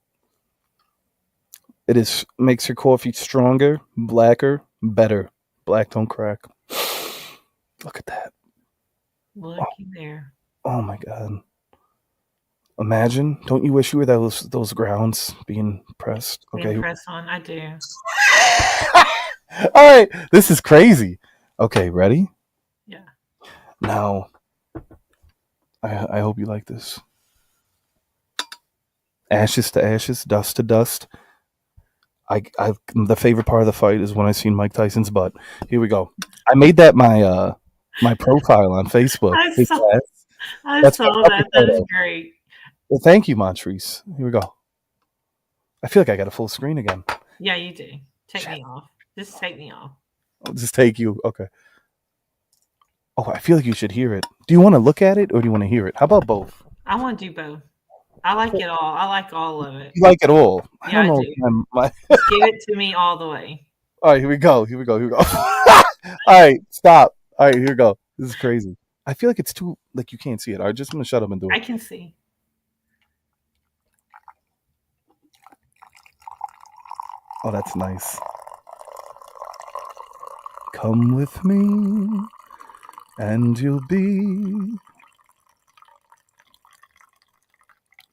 A: It is makes your coffee stronger, blacker, better. Black don't crack. Look at that.
B: Looky there.
A: Oh my god. Imagine. Don't you wish you were those grounds being pressed?
B: Being
A: Okay.
B: pressed on. I do.
A: All right. This is crazy. Okay, ready?
B: Yeah.
A: Now I hope you like this. Ashes to ashes, dust to dust. The favorite part of the fight is when I seen Mike Tyson's butt. Here we go. I made that my profile on Facebook.
B: I saw. I
A: That's my
B: saw
A: cover
B: that. That is
A: photo.
B: great.
A: Well, thank you, Montrese. Here we go. I feel like I got a full screen again.
B: Yeah, you do. Take
A: Shit.
B: me off. Just take me off.
A: I'll just take you. Okay. Oh, I feel like you should hear it. Do you want to look at it or do you want to hear it? How about both?
B: I want to do both. I like it all. I like all of it.
A: You like it all? I
B: Yeah,
A: don't
B: I
A: know.
B: do.
A: My
B: Just give it to me all the way.
A: All right, here we go. All right, stop. All right, here we go. This is crazy. I feel like it's too like you can't see it. All right, just gonna shut up and do
B: I
A: it.
B: can see.
A: Oh, that's nice. Come with me, and you'll be.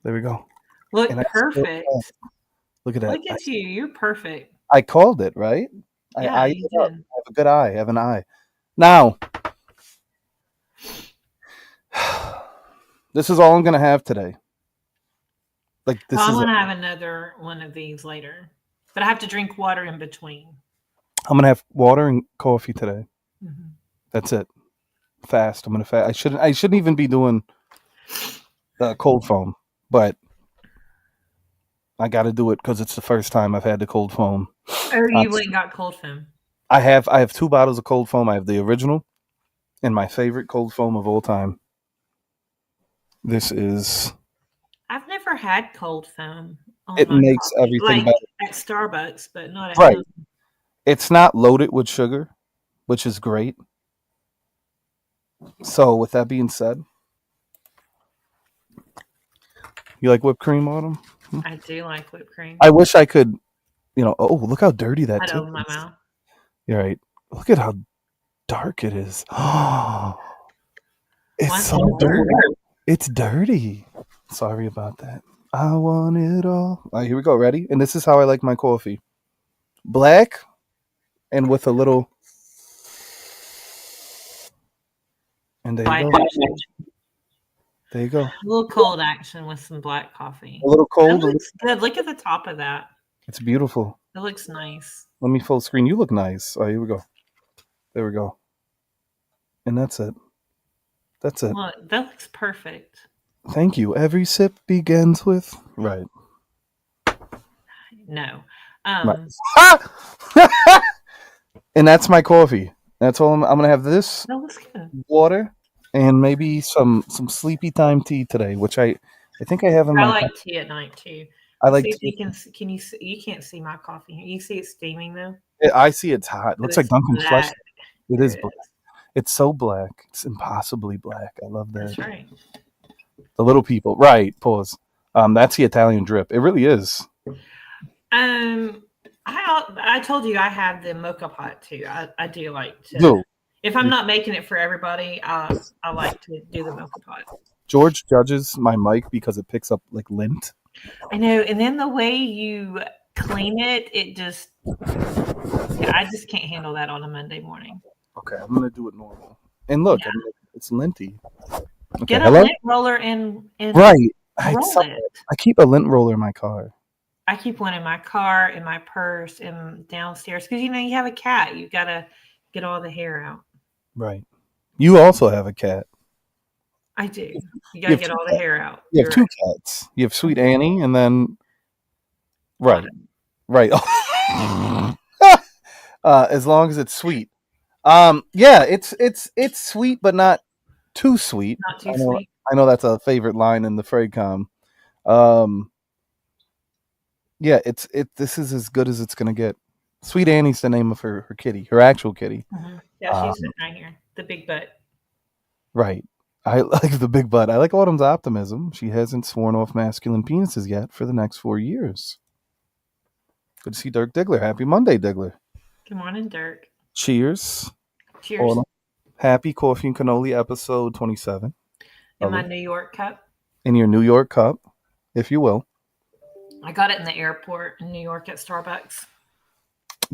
A: There we go.
B: Look
A: And I still,
B: perfect.
A: look at that.
B: Look at you. You're perfect.
A: I called it right. I
B: Yeah,
A: eyed
B: you
A: it up.
B: did.
A: I have a good eye. I have an eye. Now, this is all I'm gonna have today. Like
B: Oh,
A: this
B: I'm
A: is.
B: gonna have another one of these later, but I have to drink water in between.
A: I'm gonna have water and coffee today.
B: Mhm.
A: That's it. Fast. I'm gonna fast. I shouldn't even be doing the cold foam, but I got to do it because it's the first time I've had the cold foam.
B: Oh, you went and got cold foam.
A: I have 2 bottles of cold foam. I have the original and my favorite cold foam of all time. This is.
B: I've never had cold foam on
A: It
B: my
A: makes
B: coffee,
A: everything
B: like
A: better.
B: at Starbucks, but not at
A: Right.
B: home.
A: It's not loaded with sugar, which is great. So with that being said, you like whipped cream, Autumn?
B: I do like whipped cream.
A: I wish I could. Oh, look how dirty that
B: I'd
A: tip
B: open my
A: is.
B: mouth.
A: You're right. Look at how dark it is. It's
B: Once
A: so
B: it's
A: dirty.
B: dirty.
A: It's dirty. Sorry about that. I want it all. All right, here we go. Ready? And this is how I like my coffee. Black and with a little. And there you
B: Black
A: go.
B: action.
A: There you go.
B: A little cold action with some black coffee.
A: A little
B: That
A: cold.
B: looks good. Look at the top of that.
A: It's beautiful.
B: It looks nice.
A: Let me full screen. You look nice. All right, here we go. There we go. And that's it. That's it.
B: Look, that looks perfect.
A: Thank you. Every sip begins with. Right.
B: No.
A: Right. And that's my coffee. That's all. I'm gonna have this
B: That looks good.
A: water and maybe some sleepy time tea today, which I think I have in
B: I
A: my.
B: like tea at night too.
A: I
B: See
A: like
B: if
A: tea.
B: you can you see, you can't see my coffee here. You see it steaming though?
A: I see it's hot. It
B: But
A: looks like
B: it's
A: Dunkin's flesh.
B: black.
A: It
B: There
A: is
B: it
A: black.
B: is.
A: It's so black. It's impossibly black. I love that.
B: That's right.
A: The little people. Right. Pause. That's the Italian drip. It really is.
B: Um, I told you I have the mocha pot too. I do like to
A: Do
B: if I'm not making it for everybody, I like to do the mocha pot.
A: George judges my mic because it picks up like lint.
B: I know, and then the way you clean it, it just yeah, I just can't handle that on a Monday morning.
A: Okay, I'm gonna do it normal. And look, I
B: Yeah.
A: mean, it's linty. Okay,
B: Get a
A: hello.
B: lint roller and
A: Right.
B: roll it.
A: I keep a lint roller in my car.
B: I keep one in my car, in my purse, and downstairs because you have a cat. You gotta get all the hair out.
A: Right. You also have a cat.
B: I do. You
A: You
B: gotta
A: have
B: get
A: two
B: all the
A: cats.
B: hair out.
A: You have
B: You're
A: two
B: right.
A: cats. You have Sweet Annie, and then right,
B: Autumn.
A: right. As long as it's sweet. Yeah, it's sweet, but not too sweet.
B: Not too
A: I know.
B: sweet.
A: I know that's a favorite line in the Fraycom. Um, yeah, this is as good as it's gonna get. Sweet Annie's the name of her kitty, her actual kitty.
B: Yeah, she's
A: Um,
B: sitting right here. The big butt.
A: right. I like the big butt. I like Autumn's optimism. She hasn't sworn off masculine penises yet for the next 4 years. Good to see Dirk Diggler. Happy Monday, Diggler.
B: Good morning, Dirk.
A: Cheers.
B: Cheers.
A: Autumn. Happy Coffee and Cannoli episode 27.
B: In
A: Love
B: my
A: it.
B: New York cup.
A: In your New York cup, if you will.
B: I got it in the airport in New York at Starbucks.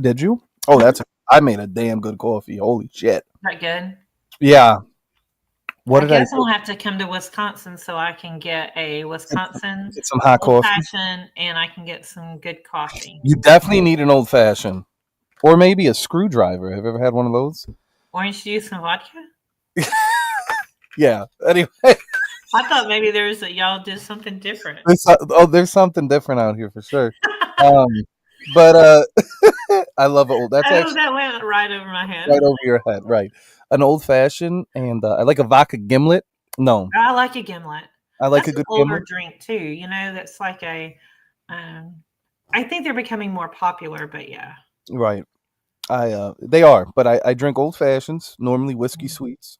A: Did you? Oh, I made a damn good coffee. Holy shit.
B: That good?
A: Yeah. What
B: I
A: did I
B: guess
A: do?
B: I'll have to come to Wisconsin so I can get a Wisconsin
A: Get some hot
B: old
A: coffee?
B: fashioned and I can get some good coffee.
A: You definitely need an old fashioned. Or maybe a screwdriver. Have you ever had one of those?
B: Orange juice and vodka?
A: Yeah. Anyway,
B: I thought maybe y'all did something different.
A: there's something different out here for sure. Um, but I love old. That's
B: Oh,
A: actually
B: that went right over my head.
A: right over your head. Right. An old fashioned, and I like a vodka gimlet. No,
B: I like a gimlet.
A: I like
B: That's
A: a
B: an
A: good
B: older
A: gimlet.
B: drink too. That's like um, I think they're becoming more popular, but yeah.
A: Right. They are, but I drink old fashions, normally whiskey sweets.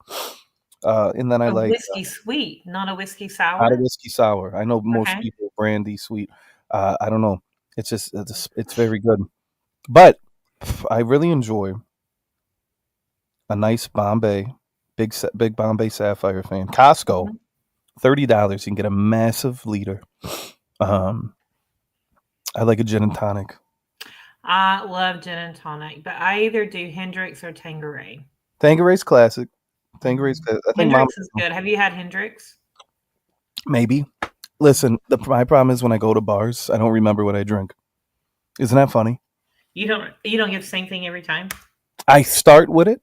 A: And then I
B: A
A: like
B: whiskey sweet, not a whiskey
A: not a
B: sour.
A: whiskey sour. I know most
B: Okay.
A: people brandy sweet. I don't know. It's just it's very good. But I really enjoy a nice Bombay, big Bombay Sapphire fan. Costco,
B: Mhm.
A: $30. You can get a massive liter. Um, I like a gin and tonic.
B: I love gin and tonic, but I either do Hendrix or Tanqueray.
A: Tanqueray's classic. Tanqueray's.
B: Mhm.
A: I think mom
B: Hendrix is good. Have you had Hendrix?
A: maybe. Listen, my problem is when I go to bars, I don't remember what I drink. Isn't that funny?
B: You don't get the same thing every time?
A: I start with it,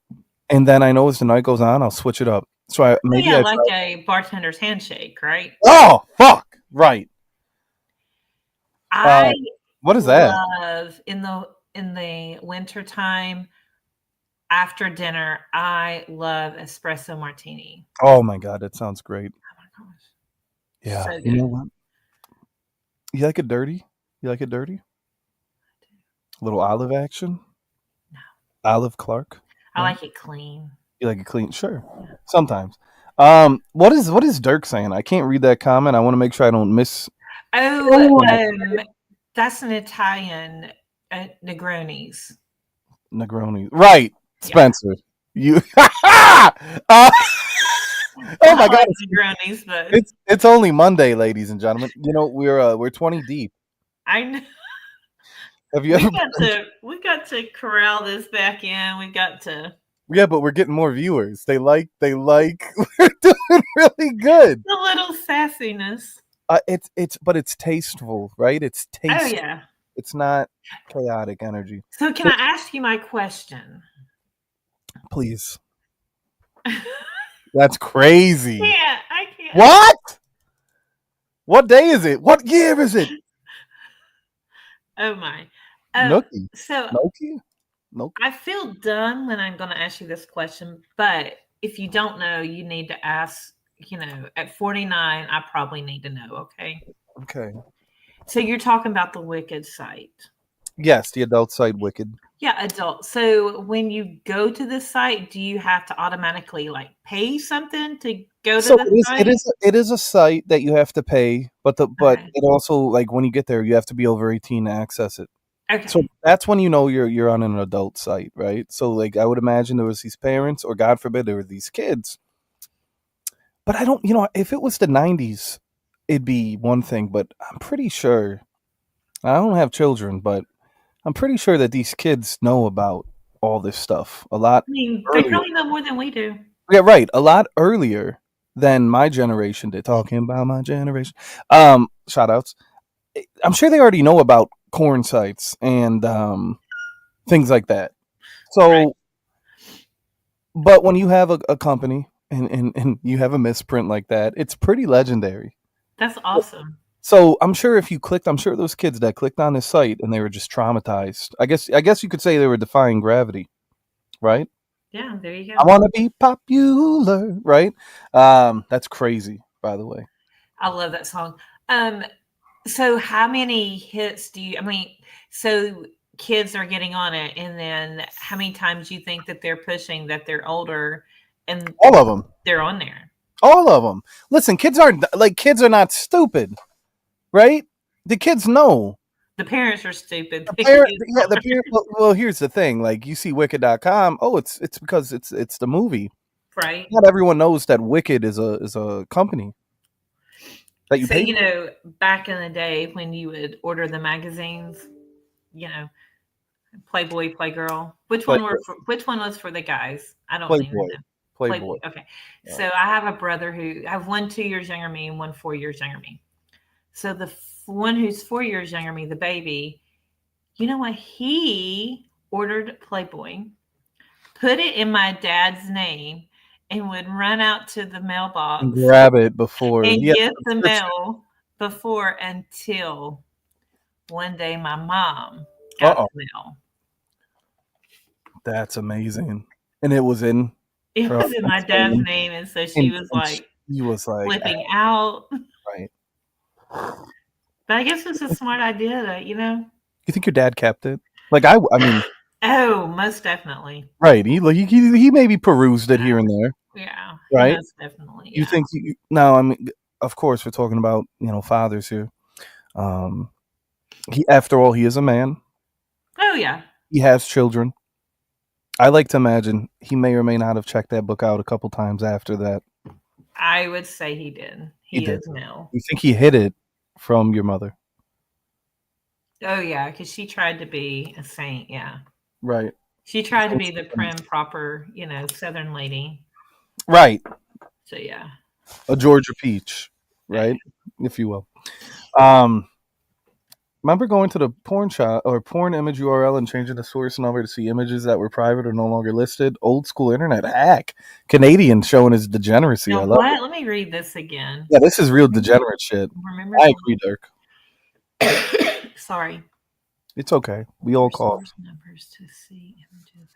A: and then I know as the night goes on, I'll switch it up. So
B: Oh
A: maybe
B: yeah,
A: I
B: like
A: try.
B: a bartender's handshake, right?
A: Oh fuck! Right. Uh,
B: I
A: what is that?
B: love in the winter time after dinner, I love espresso martini.
A: Oh my god, that sounds great.
B: Oh my gosh.
A: Yeah.
B: So
A: You know
B: good.
A: what? You like it dirty? You like it dirty? A little olive action?
B: No.
A: Olive Clark?
B: I
A: No?
B: like it clean.
A: You like it clean? Sure.
B: Yeah.
A: Sometimes. What is Dirk saying? I can't read that comment. I want to make sure I don't miss.
B: Oh,
A: Oh,
B: that's an Italian Negronis.
A: Negroni. Right,
B: Yeah.
A: Spencer. You. uh, oh
B: I
A: my God!
B: like Negronis, but
A: It's only Monday, ladies and gentlemen. You know we're 20 deep.
B: I know
A: Have you ever?
B: we got to corral this back in. We got to
A: Yeah, but we're getting more viewers. They like. We're doing really good.
B: the little sassiness.
A: But it's tasteful, right? It's
B: Oh
A: taste.
B: yeah.
A: It's not chaotic energy.
B: So can I ask you my question?
A: Please. That's crazy.
B: I can't.
A: What? What day is it? What year is it?
B: Oh my.
A: Nookie.
B: So
A: Noki? Noki.
B: I feel dumb when I'm going to ask you this question, but if you don't know, you need to ask. At 49, I probably need to know. Okay.
A: Okay.
B: So you're talking about the Wicked site.
A: Yes, the adult site Wicked.
B: Yeah, adult. So when you go to this site, do you have to automatically like pay something to go to
A: So
B: the
A: it
B: site?
A: is it is a site that you have to pay, but
B: Okay.
A: it also, like, when you get there, you have to be over 18 to access it. So
B: Okay.
A: that's when you know you're on an adult site, right? So, like, I would imagine there was these parents, or God forbid there were these kids. But I don't, if it was the 90s, it'd be one thing, but I'm pretty sure, I don't have children, but I'm pretty sure that these kids know about all this stuff a lot
B: I mean, they
A: earlier.
B: probably know more than we do.
A: Yeah, right. A lot earlier than my generation did. Talking about my generation. Shout outs. I'm sure they already know about corn sites and things like that.
B: Right.
A: So, but when you have a company and you have a misprint like that, it's pretty legendary.
B: That's awesome.
A: So I'm sure if you clicked, I'm sure those kids that clicked on this site and they were just traumatized. I guess you could say they were defying gravity, right?
B: Yeah, there you
A: I
B: go.
A: want to be popular, right? That's crazy, by the way.
B: I love that song. Um, so how many hits do you, I mean, so kids are getting on it, and then how many times do you think that they're pushing that they're older and
A: All of them.
B: they're on there?
A: All of them. Listen, kids are not stupid, right? The kids know.
B: The parents are stupid.
A: The
B: The
A: parent,
B: kids
A: yeah, the parent. Well, here's the thing. Like, you see Wicked.com. Oh, it's because it's the movie.
B: right?
A: Not everyone knows that Wicked is a company that you
B: So,
A: pay for.
B: back in the day when you would order the magazines, you know, Playboy, Playgirl.
A: Playboy,
B: Which one was for the guys? I don't even
A: Playboy,
B: know.
A: Playboy.
B: Playboy. Okay.
A: Right.
B: So I have a brother I have one 2 years younger than me and one 4 years younger than me. So the one who's 4 years younger than me, the baby, you know what? He ordered Playboy, put it in my dad's name, and would run out to the
A: And
B: mailbox
A: grab it before he
B: and
A: had
B: get the
A: subscription.
B: mail before until one day my mom
A: Uh
B: got
A: oh,
B: the mail.
A: that's amazing. And it was in
B: It
A: her
B: was in my
A: husband's
B: dad's
A: name,
B: name, and so she was
A: and
B: like
A: she was like, "Ah,
B: flipping out.
A: right."
B: But I guess it's a smart idea
A: You think your dad kept it? Like, I mean,
B: Oh, most definitely.
A: right? He maybe perused it here and there,
B: Yeah, he
A: right?
B: most definitely,
A: You
B: yeah.
A: think now? I mean, of course, we're talking about fathers here. Um, after all, he is a man.
B: Oh, yeah.
A: He has children. I like to imagine he may or may not have checked that book out a couple times after that.
B: I would say he did.
A: He
B: He
A: did.
B: is male.
A: You think he hid it from your mother?
B: Oh, yeah, because she tried to be a saint, yeah.
A: Right.
B: She tried to be the prim, proper, Southern lady.
A: Right.
B: So, yeah.
A: A Georgia peach,
B: Oh,
A: right? If you will. Um, Remember going to the porn shop or porn image URL and changing the source number to see images that were private or no longer listed? Old school internet hack. Canadian showing his degeneracy. I
B: now,
A: love it.
B: what? Let me read this again.
A: Yeah, this is real degenerate shit.
B: Remembers
A: I
B: when
A: agree, Dirk.
B: sorry.
A: It's okay. We all cough.
B: Source numbers to see images.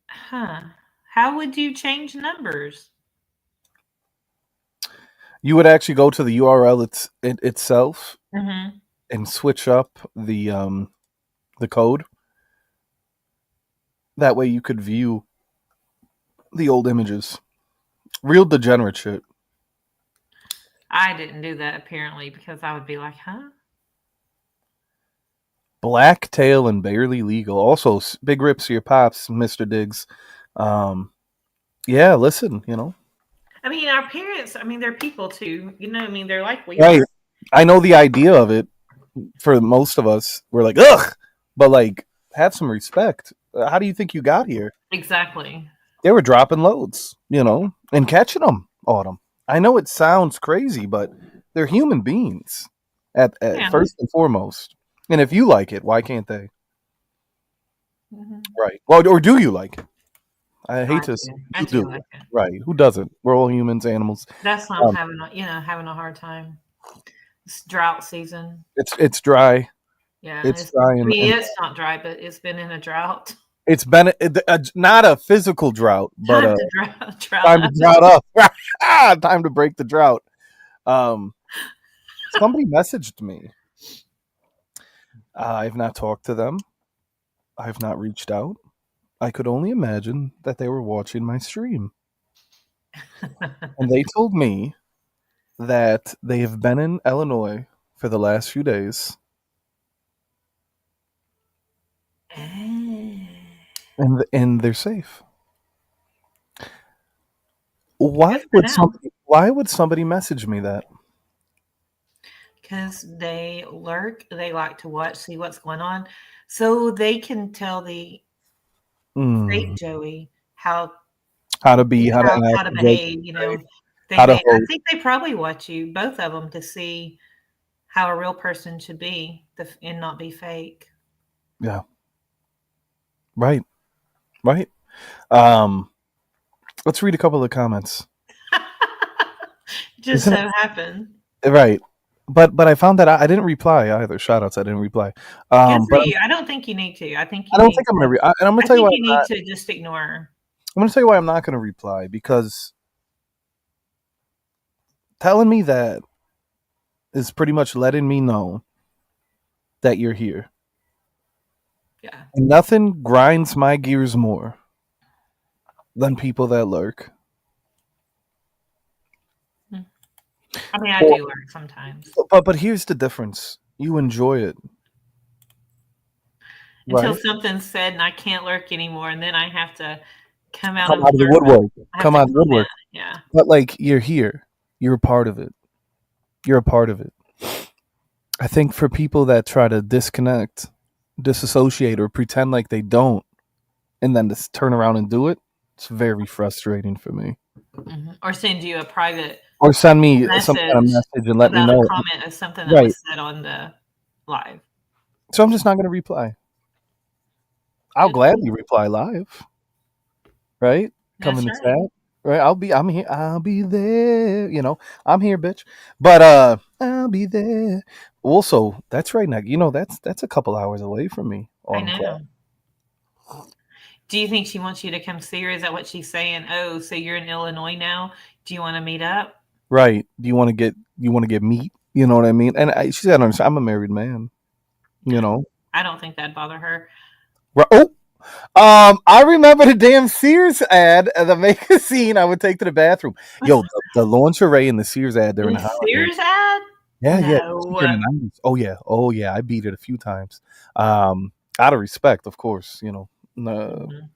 B: Huh. How would you change numbers?
A: You would actually go to the URL itself
B: Mm-hmm.
A: and switch up the code. That way you could view the old images. Real degenerate shit.
B: I didn't do that apparently because I would be like, huh?
A: Blacktail and barely legal. Also, big rips to your pops, Mr. Diggs. Um, yeah, listen,
B: I mean, our parents, I mean, they're people too. I mean, they're like we
A: Right.
B: are.
A: I know the idea of it for most of us. We're like, ugh, but like, have some respect. How do you think you got here?
B: Exactly.
A: They were dropping loads, and catching them, Autumn. I know it sounds crazy, but they're human beings at
B: Yeah.
A: first and foremost. And if you like it, why can't they?
B: Mm-hmm.
A: Right. Well, or do you like it? I
B: I
A: hate to.
B: do. I
A: You
B: do
A: do.
B: like it.
A: Right. Who doesn't? We're all humans, animals.
B: That's why I'm
A: Um,
B: having a hard time. It's drought season.
A: it's dry.
B: Yeah.
A: It's dry
B: I
A: and
B: mean, it's not dry, but it's been in a drought.
A: It's been not a physical drought, but
B: Time to drought
A: time to
B: up.
A: drought up. Time to break the drought. Um, Somebody messaged me. I've not talked to them. I've not reached out. I could only imagine that they were watching my stream. And they told me that they have been in Illinois for the last few days and they're safe.
B: Good for them.
A: Why would somebody message me that?
B: Because they lurk, they like to watch, see what's going on, so they can tell the fake
A: Mm,
B: Joey how
A: how to
B: how
A: act,
B: to
A: right?
B: behave. You know, they
A: How to
B: may. I
A: host.
B: think they probably watch you, both of them, to see how a real person should be, and not be fake.
A: Yeah, right, right. Um, let's read a couple of comments.
B: Just
A: Isn't
B: so happened.
A: it right? But I found that I didn't reply either. Shout outs, I didn't reply.
B: Good for
A: But
B: you. I don't think you need to. I think
A: I
B: you
A: don't
B: need
A: think I'm gonna.
B: to.
A: And I'm gonna
B: I
A: tell you
B: think
A: why.
B: you need to just ignore.
A: I'm gonna tell you why I'm not gonna reply because telling me that is pretty much letting me know that you're here.
B: Yeah.
A: And nothing grinds my gears more than people that lurk.
B: Hmm. I mean, I
A: Or,
B: do learn sometimes.
A: but here's the difference. You enjoy it,
B: Until
A: right?
B: something's said and I can't lurk anymore, and then I have to come out
A: Come
B: of
A: out of the
B: lurk mode.
A: woodwork.
B: I have
A: Come
B: to
A: out of the
B: comment.
A: woodwork.
B: Yeah.
A: But like you're here. You're a part of it. You're a part of it. I think for people that try to disconnect, disassociate, or pretend like they don't, and then just turn around and do it, it's very frustrating for me.
B: Or send you a private
A: Or send me some kind of
B: message
A: message and let me
B: about a
A: know.
B: comment of something that
A: Right.
B: was said on the live.
A: So I'm just not going to reply. I'll
B: Good for you.
A: gladly reply live. Right. Come in
B: That's
A: the
B: right.
A: chat. Right. I'm here. I'll be there. I'm here, bitch. But I'll be there. Also, that's right now. That's a couple hours away from me.
B: I
A: Autumn Club.
B: know. Do you think she wants you to come see her? Is that what she's saying? Oh, so you're in Illinois now? Do you want to meet up?
A: Right. Do you want to get meat? You know what I mean? And she said, I'm a married man. You
B: Yeah.
A: know.
B: I don't think that'd bother her.
A: Right. Oh, I remember the damn Sears ad, the magazine I would take to the bathroom. Yo, the lingerie in the Sears ad during
B: The
A: the holidays.
B: Sears ad?
A: Yeah, yeah, especially during
B: No.
A: the 90s. Oh yeah, I beat it a few times. Out of respect, of course.
B: Mhm.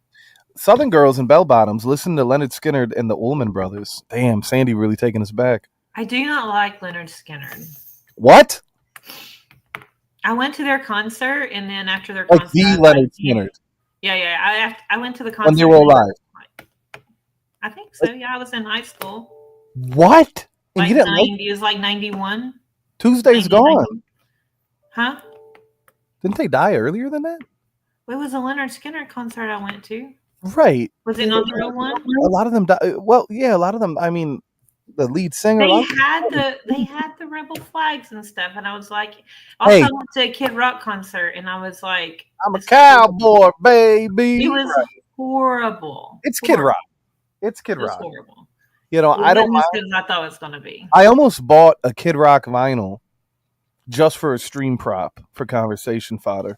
A: Southern girls and bell bottoms listen to Leonard Skinner and the Ullman brothers. Damn, Sandy really taking us back.
B: I do not like Leonard Skinner.
A: What?
B: I went to their concert, and then after their
A: Like
B: concert, I
A: the
B: was like,
A: Leonard
B: "Yeah,
A: Skinner
B: yeah, yeah." I went to the
A: when they
B: concert,
A: were
B: and they
A: alive.
B: were I think so.
A: Like
B: Yeah, I was in high school,
A: what? And
B: like
A: you didn't like
B: 90. It was like 91,
A: Tuesday's
B: 90,
A: Gone?
B: 90. Huh?
A: Didn't they die earlier than that?
B: It was a Leonard Skinner concert I went to.
A: Right.
B: Was it not the real one?
A: A lot of them died. Well, yeah, a lot of them. I mean, the lead singer. A lot of them.
B: They had the rebel flags and stuff, and I was like, also
A: Hey,
B: I went to a Kid Rock concert, and I was like,
A: I'm a
B: this is horrible.
A: cowboy,
B: It
A: baby.
B: was horrible.
A: It's Kid
B: Horrible.
A: Rock. It's Kid
B: It was
A: Rock.
B: horrible. It
A: I don't
B: wasn't as
A: mind.
B: good as I thought it was going to be.
A: I almost bought a Kid Rock vinyl just for a stream prop for conversation fodder.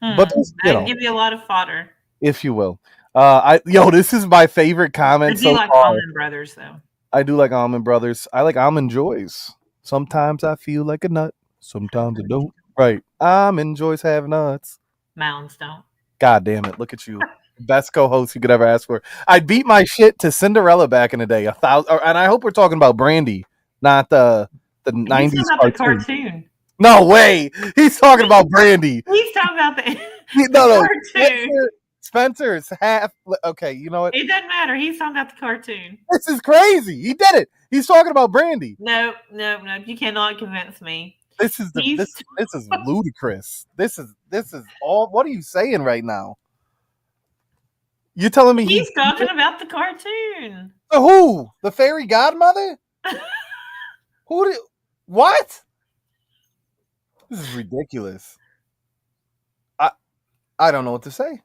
A: But
B: That'd give you a lot of fodder.
A: if you will, this is my favorite
B: I
A: comment
B: do
A: so
B: like
A: far.
B: Allman Brothers, though.
A: I do like Almond Brothers. I like Almond Joys. Sometimes I feel like a nut. Sometimes I don't. Right. Almond Joys have nuts.
B: Mounds don't.
A: God damn it! Look at you, best co-host you could ever ask for. I beat my shit to Cinderella back in the day. And I hope we're talking about Brandy, not the
B: He's talking
A: '90s
B: about the
A: cartoon.
B: cartoon.
A: No way, he's talking about Brandy.
B: He's talking about the
A: No,
B: cartoon.
A: Spencer's half. Okay, you know what?
B: It doesn't matter. He's talking about the cartoon.
A: This is crazy. He did it. He's talking about Brandy.
B: No. You cannot convince me.
A: This is
B: He's
A: this is ludicrous. This is all. What are you saying right now? You telling me
B: he's talking about the cartoon.
A: who? The fairy godmother? Who did what? This is ridiculous. I don't know what to say.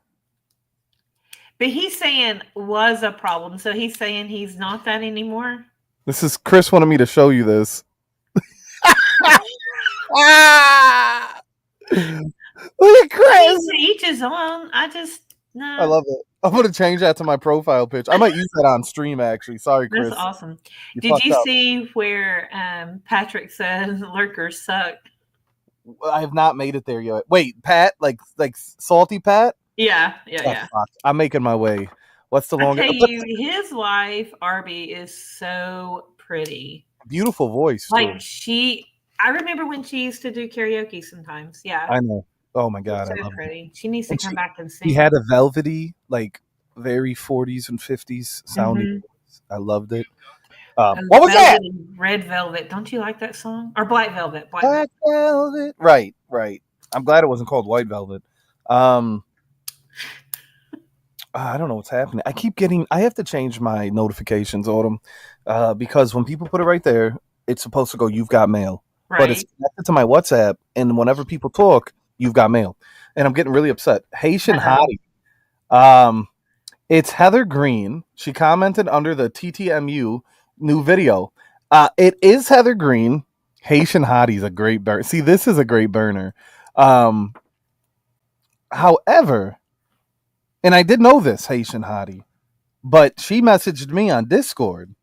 B: But he's saying was a problem, so he's saying he's not that anymore.
A: This is Chris wanted me to show you this. Ah! Look at
B: I mean,
A: Chris.
B: to each his own. I just
A: I
B: no.
A: love it. I'm gonna change that to my profile pitch. I might use that on stream actually. Sorry,
B: That's
A: Chris.
B: awesome.
A: You
B: Did
A: fucked
B: you
A: up.
B: see where Patrick said lurkers suck?
A: I have not made it there yet. Wait, Pat, like salty Pat?
B: Yeah, yeah,
A: Oh,
B: yeah.
A: fuck. I'm making my way. What's the
B: I
A: longest?
B: tell
A: But
B: you, his wife Arby is so pretty.
A: beautiful voice too.
B: Like I remember when she used to do karaoke sometimes. Yeah,
A: I know. Oh my
B: she's
A: god, I
B: so
A: love it.
B: pretty. She needs to
A: And
B: come back and
A: she
B: sing.
A: had a velvety, like very 40s and 50s sounding
B: Mm-hmm.
A: voice. I loved it.
B: Oh,
A: What was that?
B: Velvet, Red Velvet. Don't you like that song? Or Black Velvet? Black
A: Black
B: Velvet.
A: velvet. Right, right. I'm glad it wasn't called white velvet. Um, I don't know what's happening. I keep getting. I have to change my notifications, Autumn, because when people put it right there, it's supposed to go. You've got mail, but it's
B: Right.
A: connected to my WhatsApp, and whenever people talk, you've got mail, and I'm getting really upset. Haitian
B: Uh-oh.
A: Hottie. Um, it's Heather Green. She commented under the TTMU new video. It is Heather Green. Haitian Hottie's a great burner. See, this is a great burner. Um, however, and I did know this Haitian Hottie, but she messaged me on Discord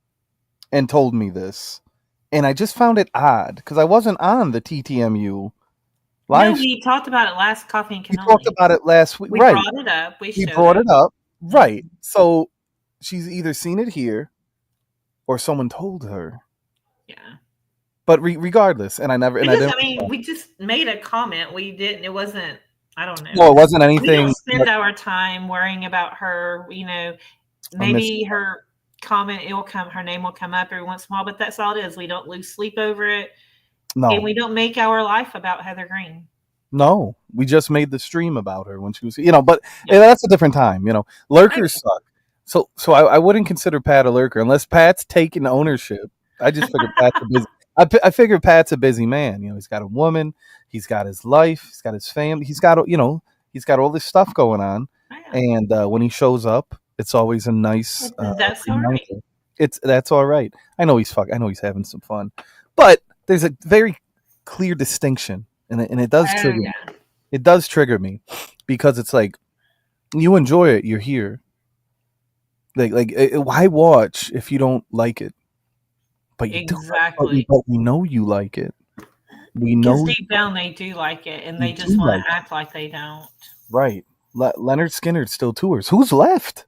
A: and told me this, and I just found it odd because I wasn't on the TTMU
B: No,
A: live.
B: we talked about it last Coffee and
A: We talked
B: Cannoli.
A: about it last week,
B: We
A: right?
B: brought it up. We
A: We
B: showed
A: brought
B: it.
A: it up, right?
B: Mhm.
A: So she's either seen it here or someone told her.
B: Yeah.
A: But regardless, and I didn't.
B: I mean, we just made a comment. We didn't. It wasn't. I don't know.
A: No, it wasn't
B: We don't
A: anything.
B: spend our time worrying about her.
A: Or missing.
B: Maybe her comment. It will come. Her name will come up every once in a while. But that's all it is. We don't lose sleep over it, and
A: No,
B: we don't make our life about Heather Green.
A: no, we just made the stream about her when she was, but
B: Yeah.
A: that's a different time. Lurkers
B: Okay.
A: suck. So I wouldn't consider Pat a lurker unless Pat's taking ownership. I just figured Pat's a busy. I figured Pat's a busy man. He's got a woman, he's got his life, he's got his family, he's got all this stuff going on.
B: Yeah.
A: And when he shows up, it's always a nice
B: That's all right.
A: reminder. That's all right. I know I know he's having some fun, but there's a very clear distinction, and it does
B: Oh
A: trigger.
B: yeah.
A: It does trigger me because it's like you enjoy it, you're here. Why watch if you don't like it? But you do.
B: Exactly.
A: But we know you like it. We
B: Because
A: know
B: deep down they do like it, and
A: you
B: they
A: do
B: just want
A: like
B: to
A: it.
B: act like they don't.
A: Right. Leonard Skinner still tours. Who's left?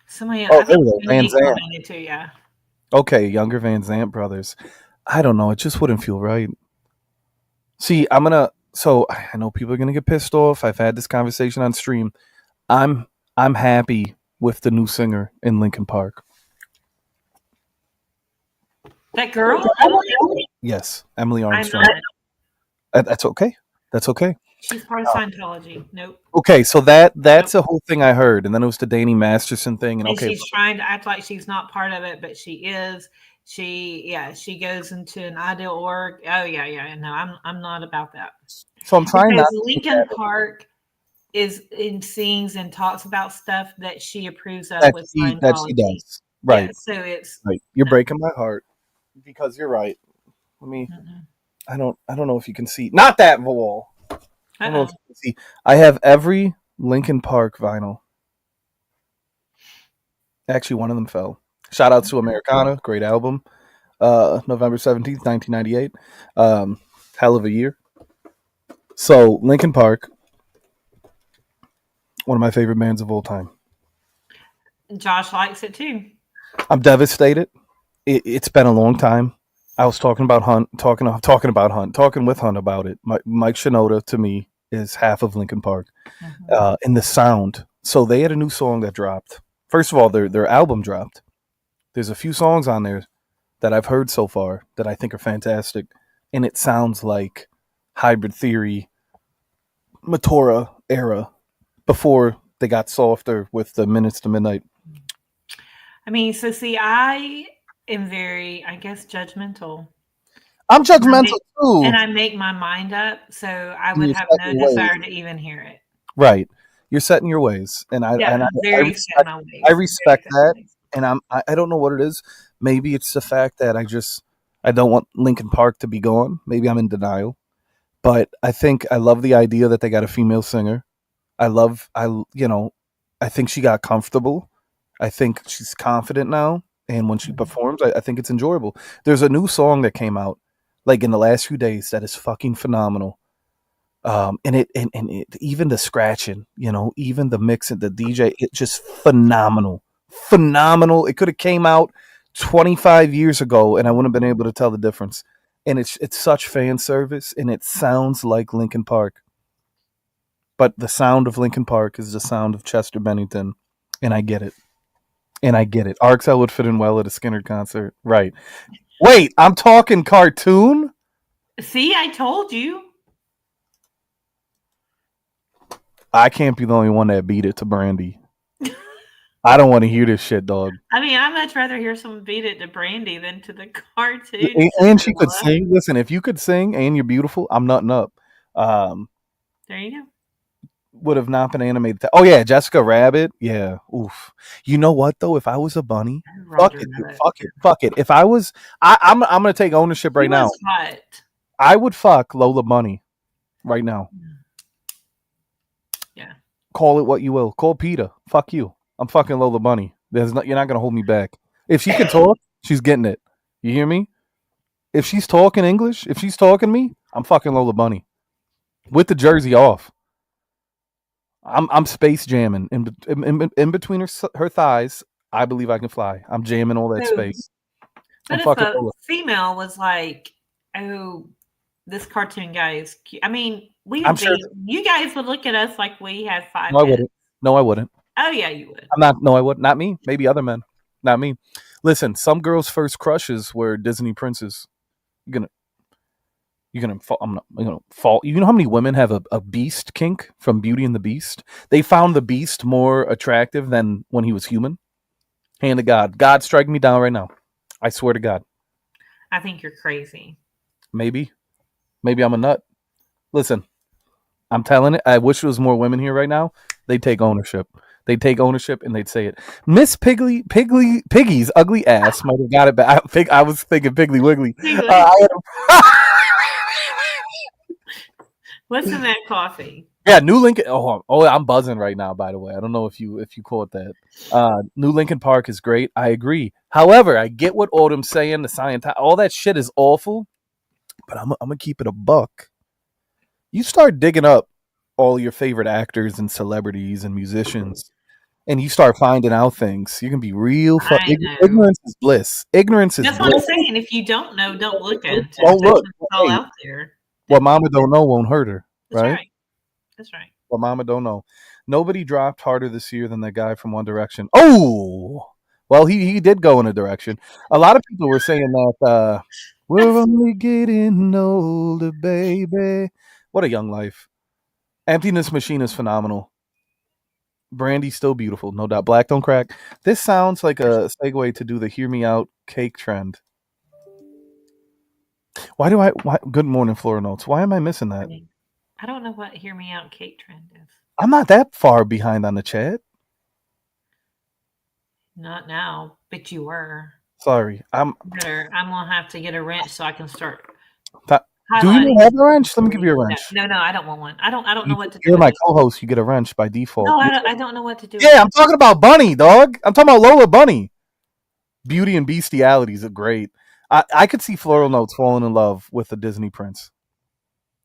B: Somebody,
A: Oh,
B: I
A: there
B: think
A: we go. Van
B: somebody
A: Zandt.
B: commented too. Yeah.
A: Okay, younger Van Zandt brothers. I don't know. It just wouldn't feel right. See, So I know people are gonna get pissed off. I've had this conversation on stream. I'm happy with the new singer in Linkin Park.
B: That girl, Emily.
A: Yes, Emily
B: I'm
A: Armstrong.
B: not.
A: That's okay. That's okay.
B: She's part of Scientology. Nope.
A: Okay, so that's
B: Nope.
A: a whole thing I heard, and then it was the Danny Masterson thing, and
B: And
A: okay,
B: she's trying to act like she's not part of it, but she is. She goes into an ideal org. Oh yeah, yeah. No, I'm not about that.
A: so I'm trying not
B: Because
A: to look
B: Lincoln
A: at it.
B: Park is in sings and talks about stuff that she approves of
A: that
B: with
A: she
B: Scientology.
A: does.
B: Yeah,
A: Right,
B: so it's
A: right. You're
B: no.
A: breaking my heart because you're right. Let me.
B: Mm-mm.
A: I don't know if you can see. Not that wall. I don't know if
B: Uh-oh.
A: you can see. I have every Linkin Park vinyl. Actually, one of them fell. Shout out to Americana, great album. November 17th, 1998. Hell of a year. So Linkin Park, one of my favorite bands of all time.
B: Josh likes it too.
A: I'm devastated. It's been a long time. I was talking about Hunt, talking with Hunt about it. Mike Shinoda to me is half of Linkin Park,
B: Mm-hmm.
A: in the sound. So they had a new song that dropped. First of all, their album dropped. There's a few songs on there that I've heard so far that I think are fantastic, and it sounds like Hybrid Theory, Matora era before they got softer with the Minutes to Midnight.
B: I mean, so see, I am very, I guess, judgmental.
A: I'm
B: and I
A: judgmental
B: make
A: too.
B: and I make my mind up, so I
A: And
B: would
A: you're
B: have
A: set in
B: no
A: your ways.
B: desire to even hear it.
A: Right. You're set in your ways.
B: Yeah,
A: I
B: very set in
A: respect
B: my
A: I
B: ways. Very
A: respect
B: set in
A: that.
B: my ways.
A: And I don't know what it is. Maybe it's the fact that I don't want Lincoln Park to be gone. Maybe I'm in denial. But I think I love the idea that they got a female singer. I love I you know, I think she got comfortable. I think she's confident now. And when she
B: Mhm.
A: performs, I think it's enjoyable. There's a new song that came out like in the last few days that is fucking phenomenal. And it, even the scratching, even the mixing, the DJ, it just phenomenal, phenomenal. It could have came out 25 years ago, and I wouldn't have been able to tell the difference. And it's such fan service, and it sounds like Linkin Park, but the sound of Linkin Park is the sound of Chester Bennington, and I get it, and I get it. Arxel would fit in well at a Skinner concert, right? Wait, I'm talking cartoon.
B: See, I told you.
A: I can't be the only one that beat it to Brandy. I don't want to hear this shit, dog.
B: I mean, I'd much rather hear someone beat it to Brandy than to the cartoon
A: And
B: sister
A: she could
B: love.
A: sing. Listen, if you could sing and you're beautiful, I'm nutting up. Um,
B: There you go.
A: would have not been animated. Oh yeah, Jessica Rabbit. Yeah. Oof. You know what though? If I was a bunny, fuck
B: Roger
A: it, dude.
B: Rabbit.
A: Fuck it. Fuck it. If I was, I'm gonna take ownership
B: She
A: right now.
B: was hot.
A: I would fuck Lola Bunny right now.
B: Yeah.
A: Call it what you will. Call PETA. Fuck you. I'm fucking Lola Bunny. You're not gonna hold me back. If she can talk, she's getting it. You hear me? If she's talking English, if she's talking to me, I'm fucking Lola Bunny with the jersey off. I'm space jamming in between her thighs. I believe I can fly. I'm jamming all that
B: So,
A: space. I'm
B: but if
A: fucking
B: a
A: Lola.
B: female was like, "Oh, this cartoon guy is cute," I mean, we
A: I'm
B: would
A: sure.
B: be. You guys would look at us like we had five
A: No, I
B: heads.
A: wouldn't. No, I wouldn't.
B: Oh yeah, you would.
A: I'm not. No, I would not. Me. Maybe other men. Not me. Listen, some girls' first crushes were Disney princes. You're gonna. You're gonna fall. I'm gonna fall. You know how many women have a beast kink from Beauty and the Beast? They found the beast more attractive than when he was human. Hand to God. God, strike me down right now. I swear to God.
B: I think you're crazy.
A: Maybe. Maybe I'm a nut. Listen, I'm telling it. I wish there was more women here right now. They'd take ownership. They'd take ownership and they'd say it. Miss Piggy's ugly ass might have got it back. I was thinking Piggly Wiggly.
B: Anyway,
A: I
B: what's in that coffee?
A: Yeah, New Lincoln. Oh, I'm buzzing right now. By the way, I don't know if you caught that. New Lincoln Park is great. I agree. However, I get what Autumn's saying. The science, all that shit is awful. But I'm gonna keep it a buck. You start digging up all your favorite actors and celebrities and musicians, and you start finding out things. You can be real.
B: I know.
A: Ignorance is bliss. Ignorance is
B: That's what I'm
A: bliss.
B: saying. If you don't know, don't look into it.
A: Don't
B: That's
A: look.
B: what's all
A: Hey,
B: out there.
A: what Mama don't know won't hurt her.
B: That's
A: Right?
B: right. That's right.
A: What Mama don't know. Nobody dropped harder this year than that guy from One Direction. Oh, well, he did go in a direction. A lot of people were saying that we're only getting older, baby. What a young life. Emptiness Machine is phenomenal. Brandy's still beautiful, no doubt. Black don't crack. This sounds like a segue to do the "Hear Me Out" cake trend. Why do I? Why, good morning, Flora Notes. Why am I missing
B: I
A: that?
B: mean, I don't know what "Hear Me Out" cake trend is.
A: I'm not that far behind on the chat.
B: Not now, but you were.
A: Sorry.
B: Better. I'm gonna have to get a wrench so I can start
A: Do you
B: highlighting.
A: not have a wrench? Let me give you a
B: No,
A: wrench.
B: no, no, I don't want one. I don't know what to do
A: You're
B: with
A: my
B: this.
A: co-host. You get a wrench by default.
B: No, I don't know what to do with
A: Yeah,
B: this.
A: I'm talking about Bunny, dog. I'm talking about Lola Bunny. Beauty and bestialities are great. I could see Floral Notes falling in love with a Disney prince.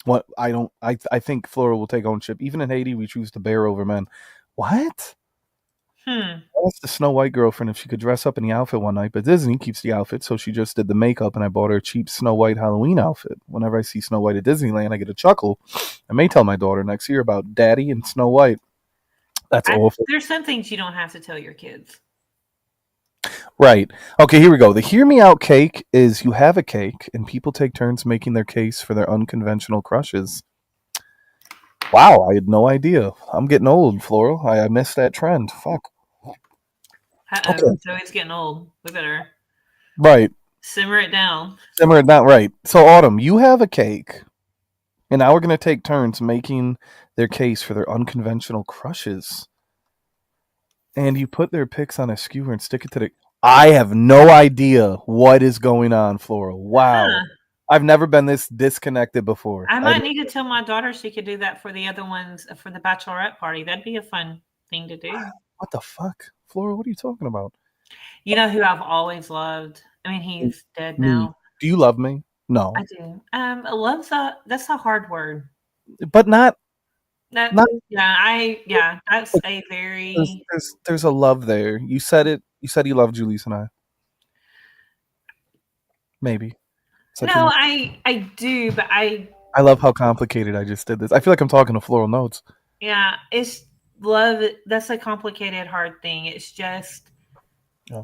A: What I don't I think Floral will take ownership. Even in Haiti, we choose to bear over men. What?
B: Hmm.
A: I asked the Snow White girlfriend if she could dress up in the outfit one night, but Disney keeps the outfit, so she just did the makeup, and I bought her a cheap Snow White Halloween outfit. Whenever I see Snow White at Disneyland, I get a chuckle. I may tell my daughter next year about Daddy and Snow White. That's awful.
B: There's some things you don't have to tell your kids.
A: Right. Okay, here we go. The Hear Me Out cake is you have a cake, and people take turns making their case for their unconventional crushes. Wow, I had no idea. I'm getting old, Floral. I missed that trend. Fuck.
B: Uh oh,
A: Okay.
B: Zoe's getting old. We better.
A: Right.
B: Simmer it down.
A: Simmer it down. Right. So, Autumn, you have a cake, and now we're going to take turns making their case for their unconventional crushes. And you put their pics on a skewer and stick it to the. I have no idea what is going on, Floral. Wow.
B: Huh.
A: I've never been this disconnected before.
B: I might need to tell my daughter she could do that for the other ones for the bachelorette party. That'd be a fun thing to do.
A: What the fuck? Floral, what are you talking about?
B: You know who I've always loved? I mean, he's dead
A: Me.
B: now.
A: Do you love me?
B: I
A: No.
B: do. Love's that's a hard word.
A: But not
B: That
A: not
B: yeah, that's a
A: there's,
B: very
A: there's a love there. You said it. You said you love Julius and I. Maybe. Is that too
B: no,
A: much?
B: I do, but
A: I love how complicated I just did this. I feel like I'm talking to Floral Notes.
B: yeah, it's love. That's a complicated, hard thing. It's just
A: Yeah.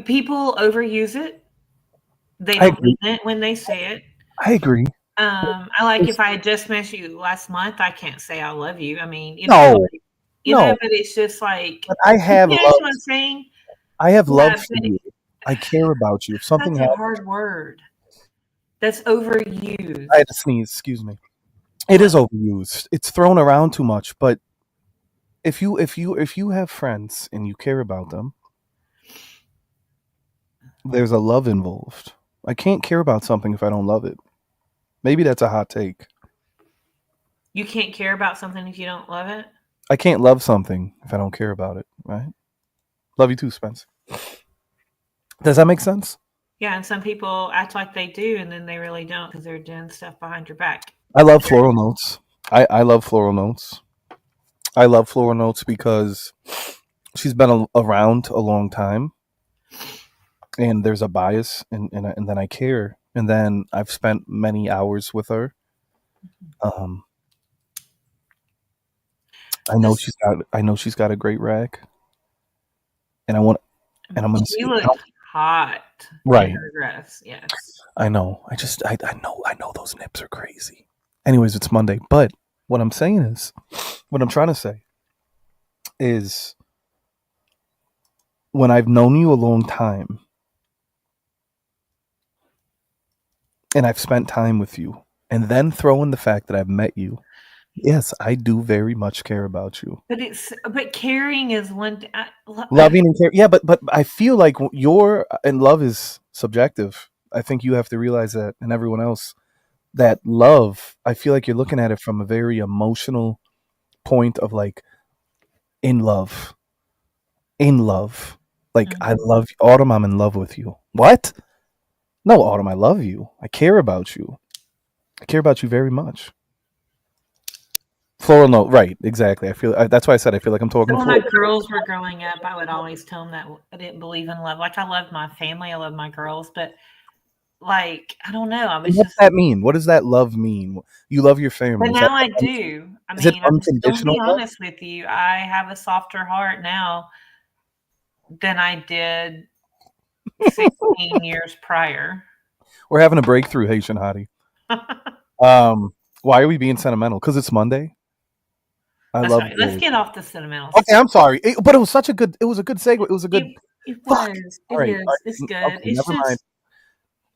B: people overuse it. They
A: I
B: don't
A: agree.
B: mean it when they say it.
A: I agree.
B: I like
A: There's-
B: if I had just met you last month, I can't say I love you. I mean,
A: No, no.
B: but it's just like
A: But I
B: you
A: have
B: catch
A: love.
B: what I'm saying?
A: I have love
B: Yeah,
A: for
B: but
A: you. I care about you. If something
B: that's a
A: happens,
B: hard word. That's
A: I had
B: overused.
A: to sneeze. Excuse me. It is
B: What?
A: overused. It's thrown around too much. But if you have friends and you care about them, there's a love involved. I can't care about something if I don't love it. Maybe that's a hot take.
B: You can't care about something if you don't love it?
A: I can't love something if I don't care about it. Right? Love you too, Spence. Does that make sense?
B: Yeah, and some people act like they do, and then they really don't because they're doing stuff behind your back.
A: I love floral notes. I love floral notes. I love floral notes because she's been around a long time, and there's a bias, and then I care, and then I've spent many hours with her. Um,
B: This
A: I know she's got a great rack, and I want and I'm gonna
B: she
A: see.
B: looked hot in
A: Right,
B: her dress. Yes.
A: I know. I know those nips are crazy. Anyways, it's Monday, but what I'm saying is, what I'm trying to say is, when I've known you a long time, and I've spent time with you, and then throw in the fact that I've met you. Yes, I do very much care about you.
B: But caring is one.
A: Loving and care, yeah, but I feel like your and love is subjective. I think you have to realize that, and everyone else, that love. I feel like you're looking at it from a very emotional point of like in love, in love. Like I
B: Mhm.
A: love you. Autumn. I'm in love with you. What? No, Autumn. I love you. I care about you. I care about you very much. Floral note, right? Exactly. That's why I said I feel like I'm talking
B: So
A: to
B: when
A: floral.
B: my girls were growing up, I would always tell them that I didn't believe in love. Like I loved my family, I love my girls, but like I don't know, I was
A: What's
B: just.
A: that mean? What does that love mean? You love your
B: But
A: family.
B: now I do. I
A: Is it
B: mean, I'm just gonna
A: unconditional
B: be
A: love?
B: honest with you. I have a softer heart now than I did 16 years prior.
A: We're having a breakthrough, Haitian hottie. Why are we being sentimental? Because it's Monday. I
B: That's
A: love
B: right. Let's
A: gold.
B: get off the sentimental
A: Okay,
B: stuff.
A: I'm sorry, but it was such a good. It was a good segue. It was a good.
B: It
A: Fuck.
B: was.
A: All
B: It
A: right. All
B: is. It's
A: right.
B: good.
A: Okay.
B: It's
A: Never mind.
B: just.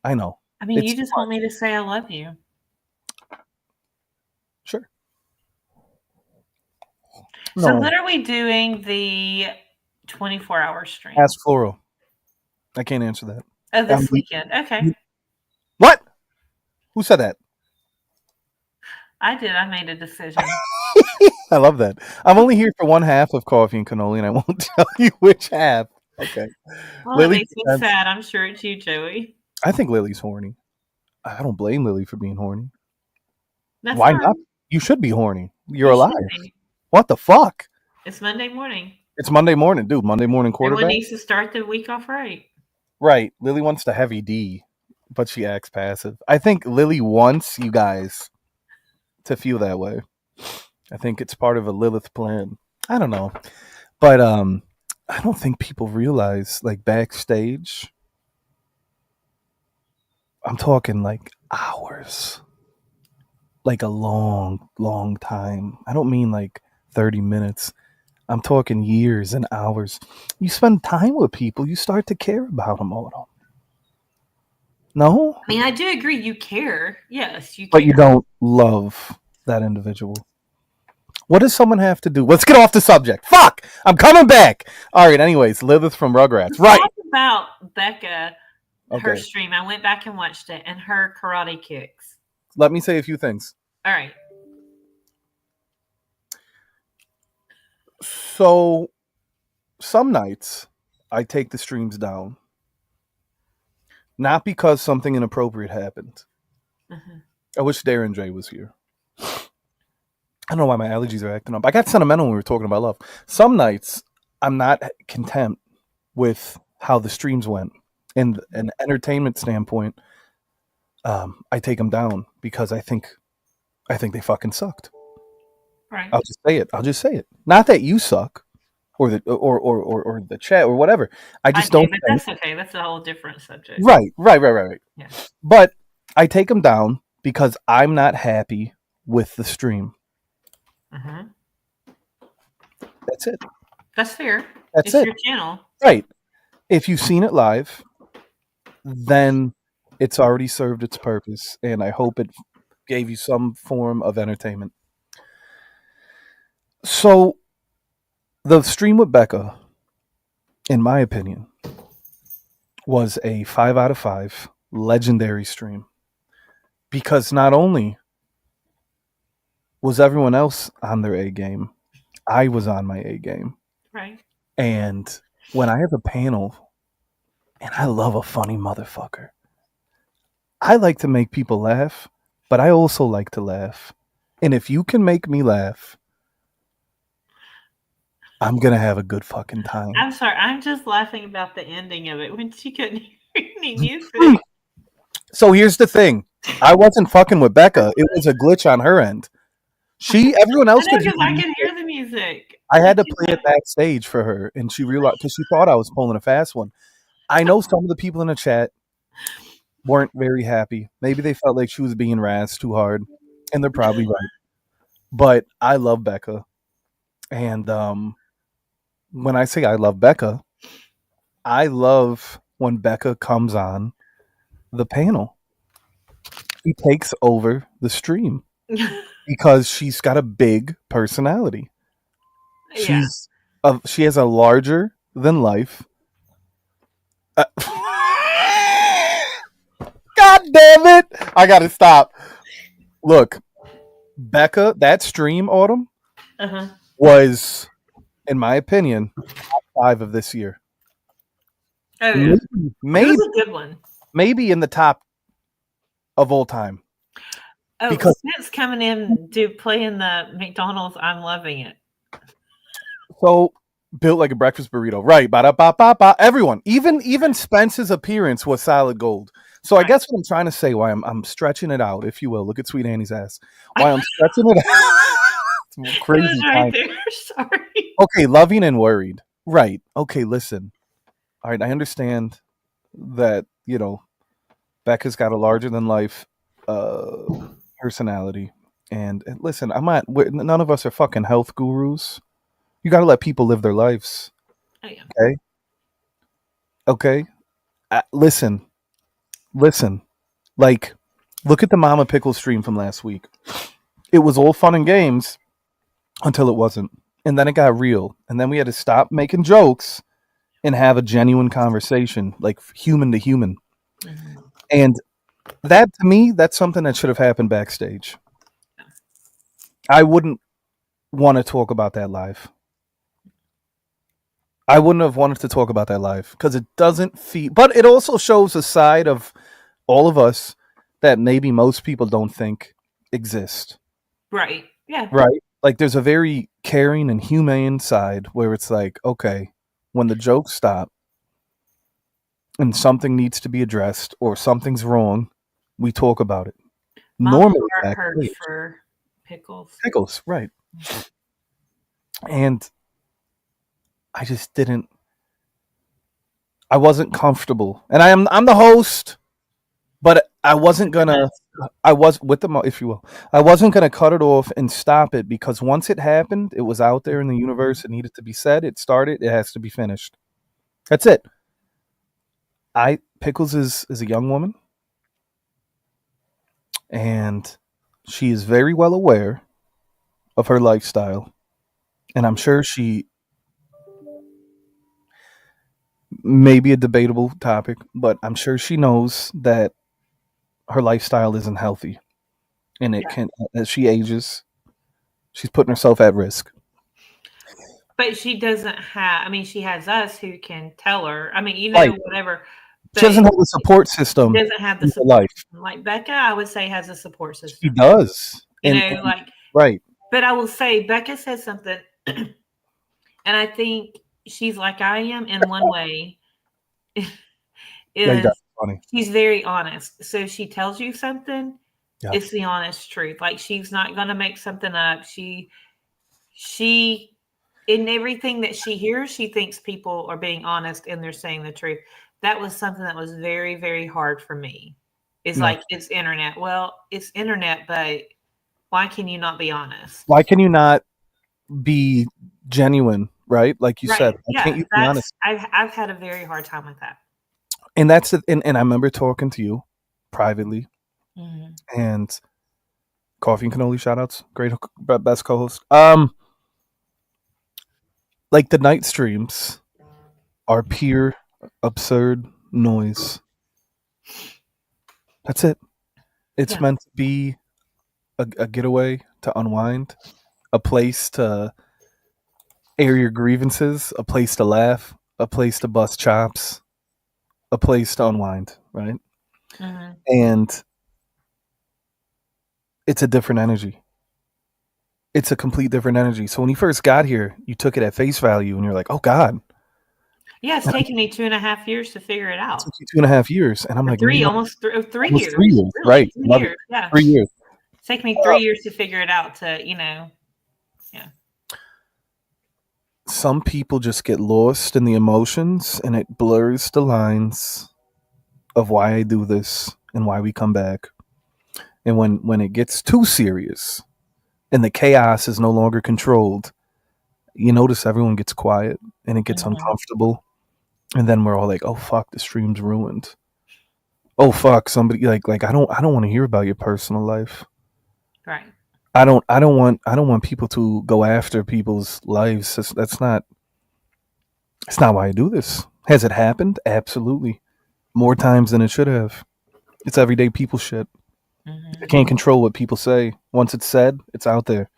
A: I know.
B: I mean,
A: It's
B: you
A: too
B: just want me
A: much.
B: to say I love you.
A: Sure.
B: So
A: No.
B: when are we doing the 24-hour
A: Ask
B: stream?
A: floral. I can't answer that.
B: Oh,
A: Um,
B: this weekend. Okay.
A: what? Who said that?
B: I did. I made a decision.
A: I love that. I'm only here for one half of coffee and cannoli, and I won't tell you which half. Okay.
B: Well, it
A: Lily
B: makes me
A: presents.
B: sad. I'm sure it's you, Joey.
A: I think Lily's horny. I don't blame Lily for being horny.
B: That's
A: Why
B: all right.
A: not? You should be horny. You're
B: You
A: alive.
B: should be.
A: What the fuck?
B: It's Monday morning.
A: It's Monday morning, dude. Monday morning
B: Everyone
A: quarterback.
B: needs to start the week off right.
A: Right. Lily wants the heavy D, but she acts passive. I think Lily wants you guys to feel that way. I think it's part of a Lilith plan. I don't know. But I don't think people realize, like, backstage, I'm talking like hours. Like a long, long time. I don't mean like 30 minutes. I'm talking years and hours. You spend time with people, you start to care about them all. No,
B: I mean, I do agree you care. Yes, you
A: but you
B: care.
A: don't love that individual. What does someone have to do? Let's get off the subject. Fuck! I'm coming back. All right. Anyways, Lilith from Rugrats.
B: Let's
A: Right.
B: talk about Becca, her
A: Okay.
B: stream. I went back and watched it, and her karate kicks.
A: Let me say a few things.
B: All right.
A: So some nights I take the streams down, not because something inappropriate happened.
B: Uh-huh.
A: I wish Darren J was here. I don't know why my allergies are acting up. I got sentimental when we were talking about love. Some nights I'm not content with how the streams went. And an entertainment standpoint, I take them down because I think they fucking sucked.
B: Right.
A: I'll just say it. I'll just say it. Not that you suck, or or the chat or whatever. I just
B: Okay,
A: don't
B: but
A: think.
B: that's okay. That's a whole different subject.
A: Right.
B: Yeah.
A: But I take them down because I'm not happy with the stream.
B: Uh-huh.
A: That's it.
B: That's fair.
A: That's
B: It's
A: it.
B: your channel.
A: Right. If you've seen it live, then it's already served its purpose, and I hope it gave you some form of entertainment. So, the stream with Becca, in my opinion, was a 5 out of 5 legendary stream. Because not only was everyone else on their A game, I was on my A game.
B: Right.
A: And when I have a panel, and I love a funny motherfucker, I like to make people laugh, but I also like to laugh. And if you can make me laugh, I'm going to have a good fucking time.
B: I'm sorry. I'm just laughing about the ending of it when she couldn't hear any music.
A: So here's the thing. I wasn't fucking with Becca. It was a glitch on her end. Everyone
B: I
A: else
B: know
A: could hear
B: because
A: the
B: I
A: music.
B: could hear the music.
A: I had
B: And
A: to
B: she's
A: play
B: like,
A: it backstage for her, and she realized because she thought I was pulling a fast one. I know some of the people in the chat weren't very happy. Maybe they felt like she was being razzed too hard, and they're probably right. But I love Becca, and when I say I love Becca, I love when Becca comes on the panel. She takes over the stream because she's got a big personality.
B: yeah.
A: She has a larger than life. God damn it! I gotta stop. Look, Becca, that stream, Autumn,
B: Uh-huh.
A: was, in my opinion, top 5 of this year.
B: Oh, yeah.
A: Maybe,
B: It
A: maybe,
B: was a good one.
A: maybe in the top of all time.
B: Oh,
A: Because
B: Smith's coming in to play in the McDonald's. I'm loving it.
A: so built like a breakfast burrito, right? Ba-da-ba-ba-ba. Everyone, even Spence's appearance was solid gold. So I
B: Right.
A: guess what I'm trying to say, why I'm stretching it out, if you will. Look at Sweet Annie's ass. Why I'm stretching it out.
B: It
A: Crazy
B: was right
A: time.
B: there. Sorry.
A: Okay, loving and worried. Right. Okay, listen. All right, I understand that, Becca's got a larger than life personality. And listen, none of us are fucking health gurus. You got to let people live their lives.
B: Oh, yeah.
A: Okay? Okay? Listen. Like, look at the Mama Pickle stream from last week. It was all fun and games until it wasn't. And then it got real. And then we had to stop making jokes and have a genuine conversation, like human to human.
B: Mm-hmm.
A: And that, to me, that's something that should have happened backstage. I wouldn't want to talk about that live. I wouldn't have wanted to talk about that live because it doesn't feel, but it also shows a side of all of us that maybe most people don't think exist.
B: Right. Yeah.
A: Right? Like there's a very caring and humane side where it's like, okay, when the jokes stop and something needs to be addressed or something's wrong, we talk about it.
B: Mom's
A: Normally,
B: heart hurts
A: backstage.
B: for pickles.
A: Pickles, right. And I just didn't. I wasn't comfortable, and I'm the host, but I wasn't gonna. I was with the, if you will. I wasn't gonna cut it off and stop it because once it happened, it was out there in the universe. It needed to be said. It started. It has to be finished. That's it. Pickles is a young woman. and she is very well aware of her lifestyle. And I'm sure she may be a debatable topic, but I'm sure she knows that her lifestyle isn't healthy, and it
B: Yeah.
A: can, as she ages, she's putting herself at risk.
B: But she doesn't have, I mean, she has us who can tell her. I mean,
A: Right.
B: whatever.
A: She
B: But
A: doesn't have a support
B: she
A: system
B: doesn't have the
A: in her
B: support
A: life.
B: system. Like Becca, I would say, has a support
A: She
B: system.
A: does. And
B: Like,
A: right.
B: but I will say, Becca said something, and I think she's like I am in one way,
A: Yeah, you got
B: is
A: funny.
B: she's very honest. So if she tells you something,
A: Yeah.
B: it's the honest truth. Like she's not going to make something up. She in everything that she hears, she thinks people are being honest and they're saying the truth. That was something that was very, very hard for me. It's
A: Yeah.
B: like it's internet. Well, it's internet, but why can you not be honest?
A: Why can you not be genuine, right? Like you
B: Right.
A: said, why can't
B: Yeah.
A: you be honest?
B: I've had a very hard time with that.
A: And that's it. And I remember talking to you privately,
B: Mhm.
A: and Coffee and Cannoli shout outs. Great, best co host. Like the night streams are pure, absurd noise. That's it. It's
B: Yeah.
A: meant to be a getaway to unwind, a place to air your grievances, a place to laugh, a place to bust chops, a place to unwind, right?
B: Mhm.
A: And it's a different energy. It's a complete different energy. So when you first got here, you took it at face value and you're like, oh God.
B: Yeah, it's
A: And
B: taken me 2.5 years to figure it
A: it
B: out.
A: took you 2.5 years. And I'm
B: Or
A: like, man,
B: almost 3
A: almost
B: years.
A: 3 years.
B: Really,
A: Right.
B: 3
A: Love it.
B: years. Yeah.
A: 3 years.
B: It's taken me
A: Uh,
B: 3 years to figure it out to, yeah.
A: some people just get lost in the emotions and it blurs the lines of why I do this and why we come back. And when it gets too serious and the chaos is no longer controlled, you notice everyone gets quiet and it gets
B: Mhm.
A: uncomfortable. And then we're all like, "Oh fuck, the stream's ruined. Oh fuck, somebody I don't want to hear about your personal life.
B: Right.
A: I don't want people to go after people's lives. That's not it's not why I do this. Has it happened? Absolutely. More times than it should have. It's everyday people shit. I
B: Mhm.
A: can't control what people say. Once it's said, it's out there.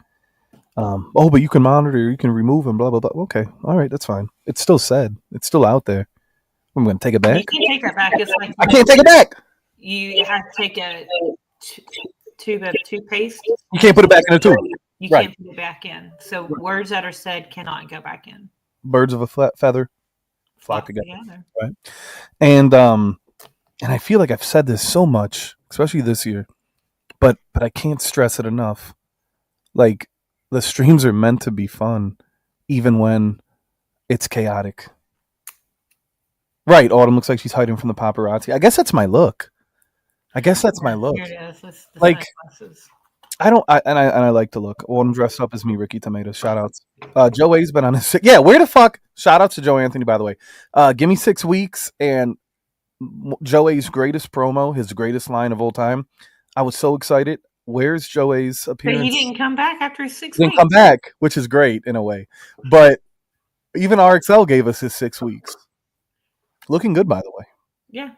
A: Oh, but you can monitor, you can remove them, blah blah blah. Okay, all right, that's fine. It's still said. It's still out there. I'm going to take it
B: You
A: back.
B: can't take that back. It's like
A: I can't take it back.
B: you have to take a tube of toothpaste
A: You
B: and
A: can't put it back in a tube.
B: you
A: Right.
B: can't put it back in. So words that are said cannot go back in.
A: Birds of a feather flock
B: Flock
A: together.
B: together.
A: Right. And I feel like I've said this so much, especially this year, but I can't stress it enough. Like the streams are meant to be fun, even when it's chaotic. Right, Autumn looks like she's hiding from the paparazzi. I guess that's my look. I guess that's my look.
B: Here it is. It's the
A: Like
B: sunglasses.
A: I like to look. Autumn dressed up as me, Ricky Tomatoes. Shout outs. Joe A's been on his yeah. Where the fuck? Shout outs to Joe Anthony, by the way. Give me 6 weeks and Joe A's greatest promo, his greatest line of all time. I was so excited. Where's Joe A's
B: But he
A: appearance?
B: didn't come back after 6
A: Didn't
B: weeks.
A: come back, which is great in a way. But even RXL gave us his 6 weeks. Looking good, by the way.
B: Yeah.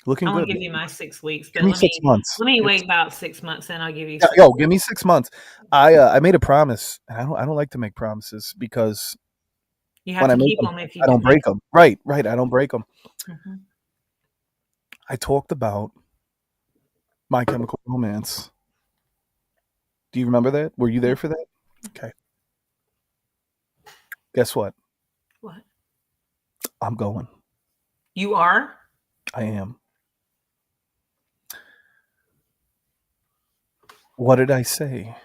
A: Looking
B: I'm gonna
A: good.
B: give you my 6 weeks,
A: Give
B: but
A: me 6 months.
B: let me wait about 6 months, and I'll give you.
A: Yo, give me 6 months. I made a promise, and I don't like to make promises because
B: You have
A: when I
B: to
A: make
B: keep
A: them,
B: them if you
A: I
B: do
A: don't break them. Right. I don't break them.
B: Mhm.
A: I talked about My Chemical Romance. Do you remember that? Were you there for that? Okay. Guess what?
B: What?
A: I'm going.
B: You are?
A: I am. What did I say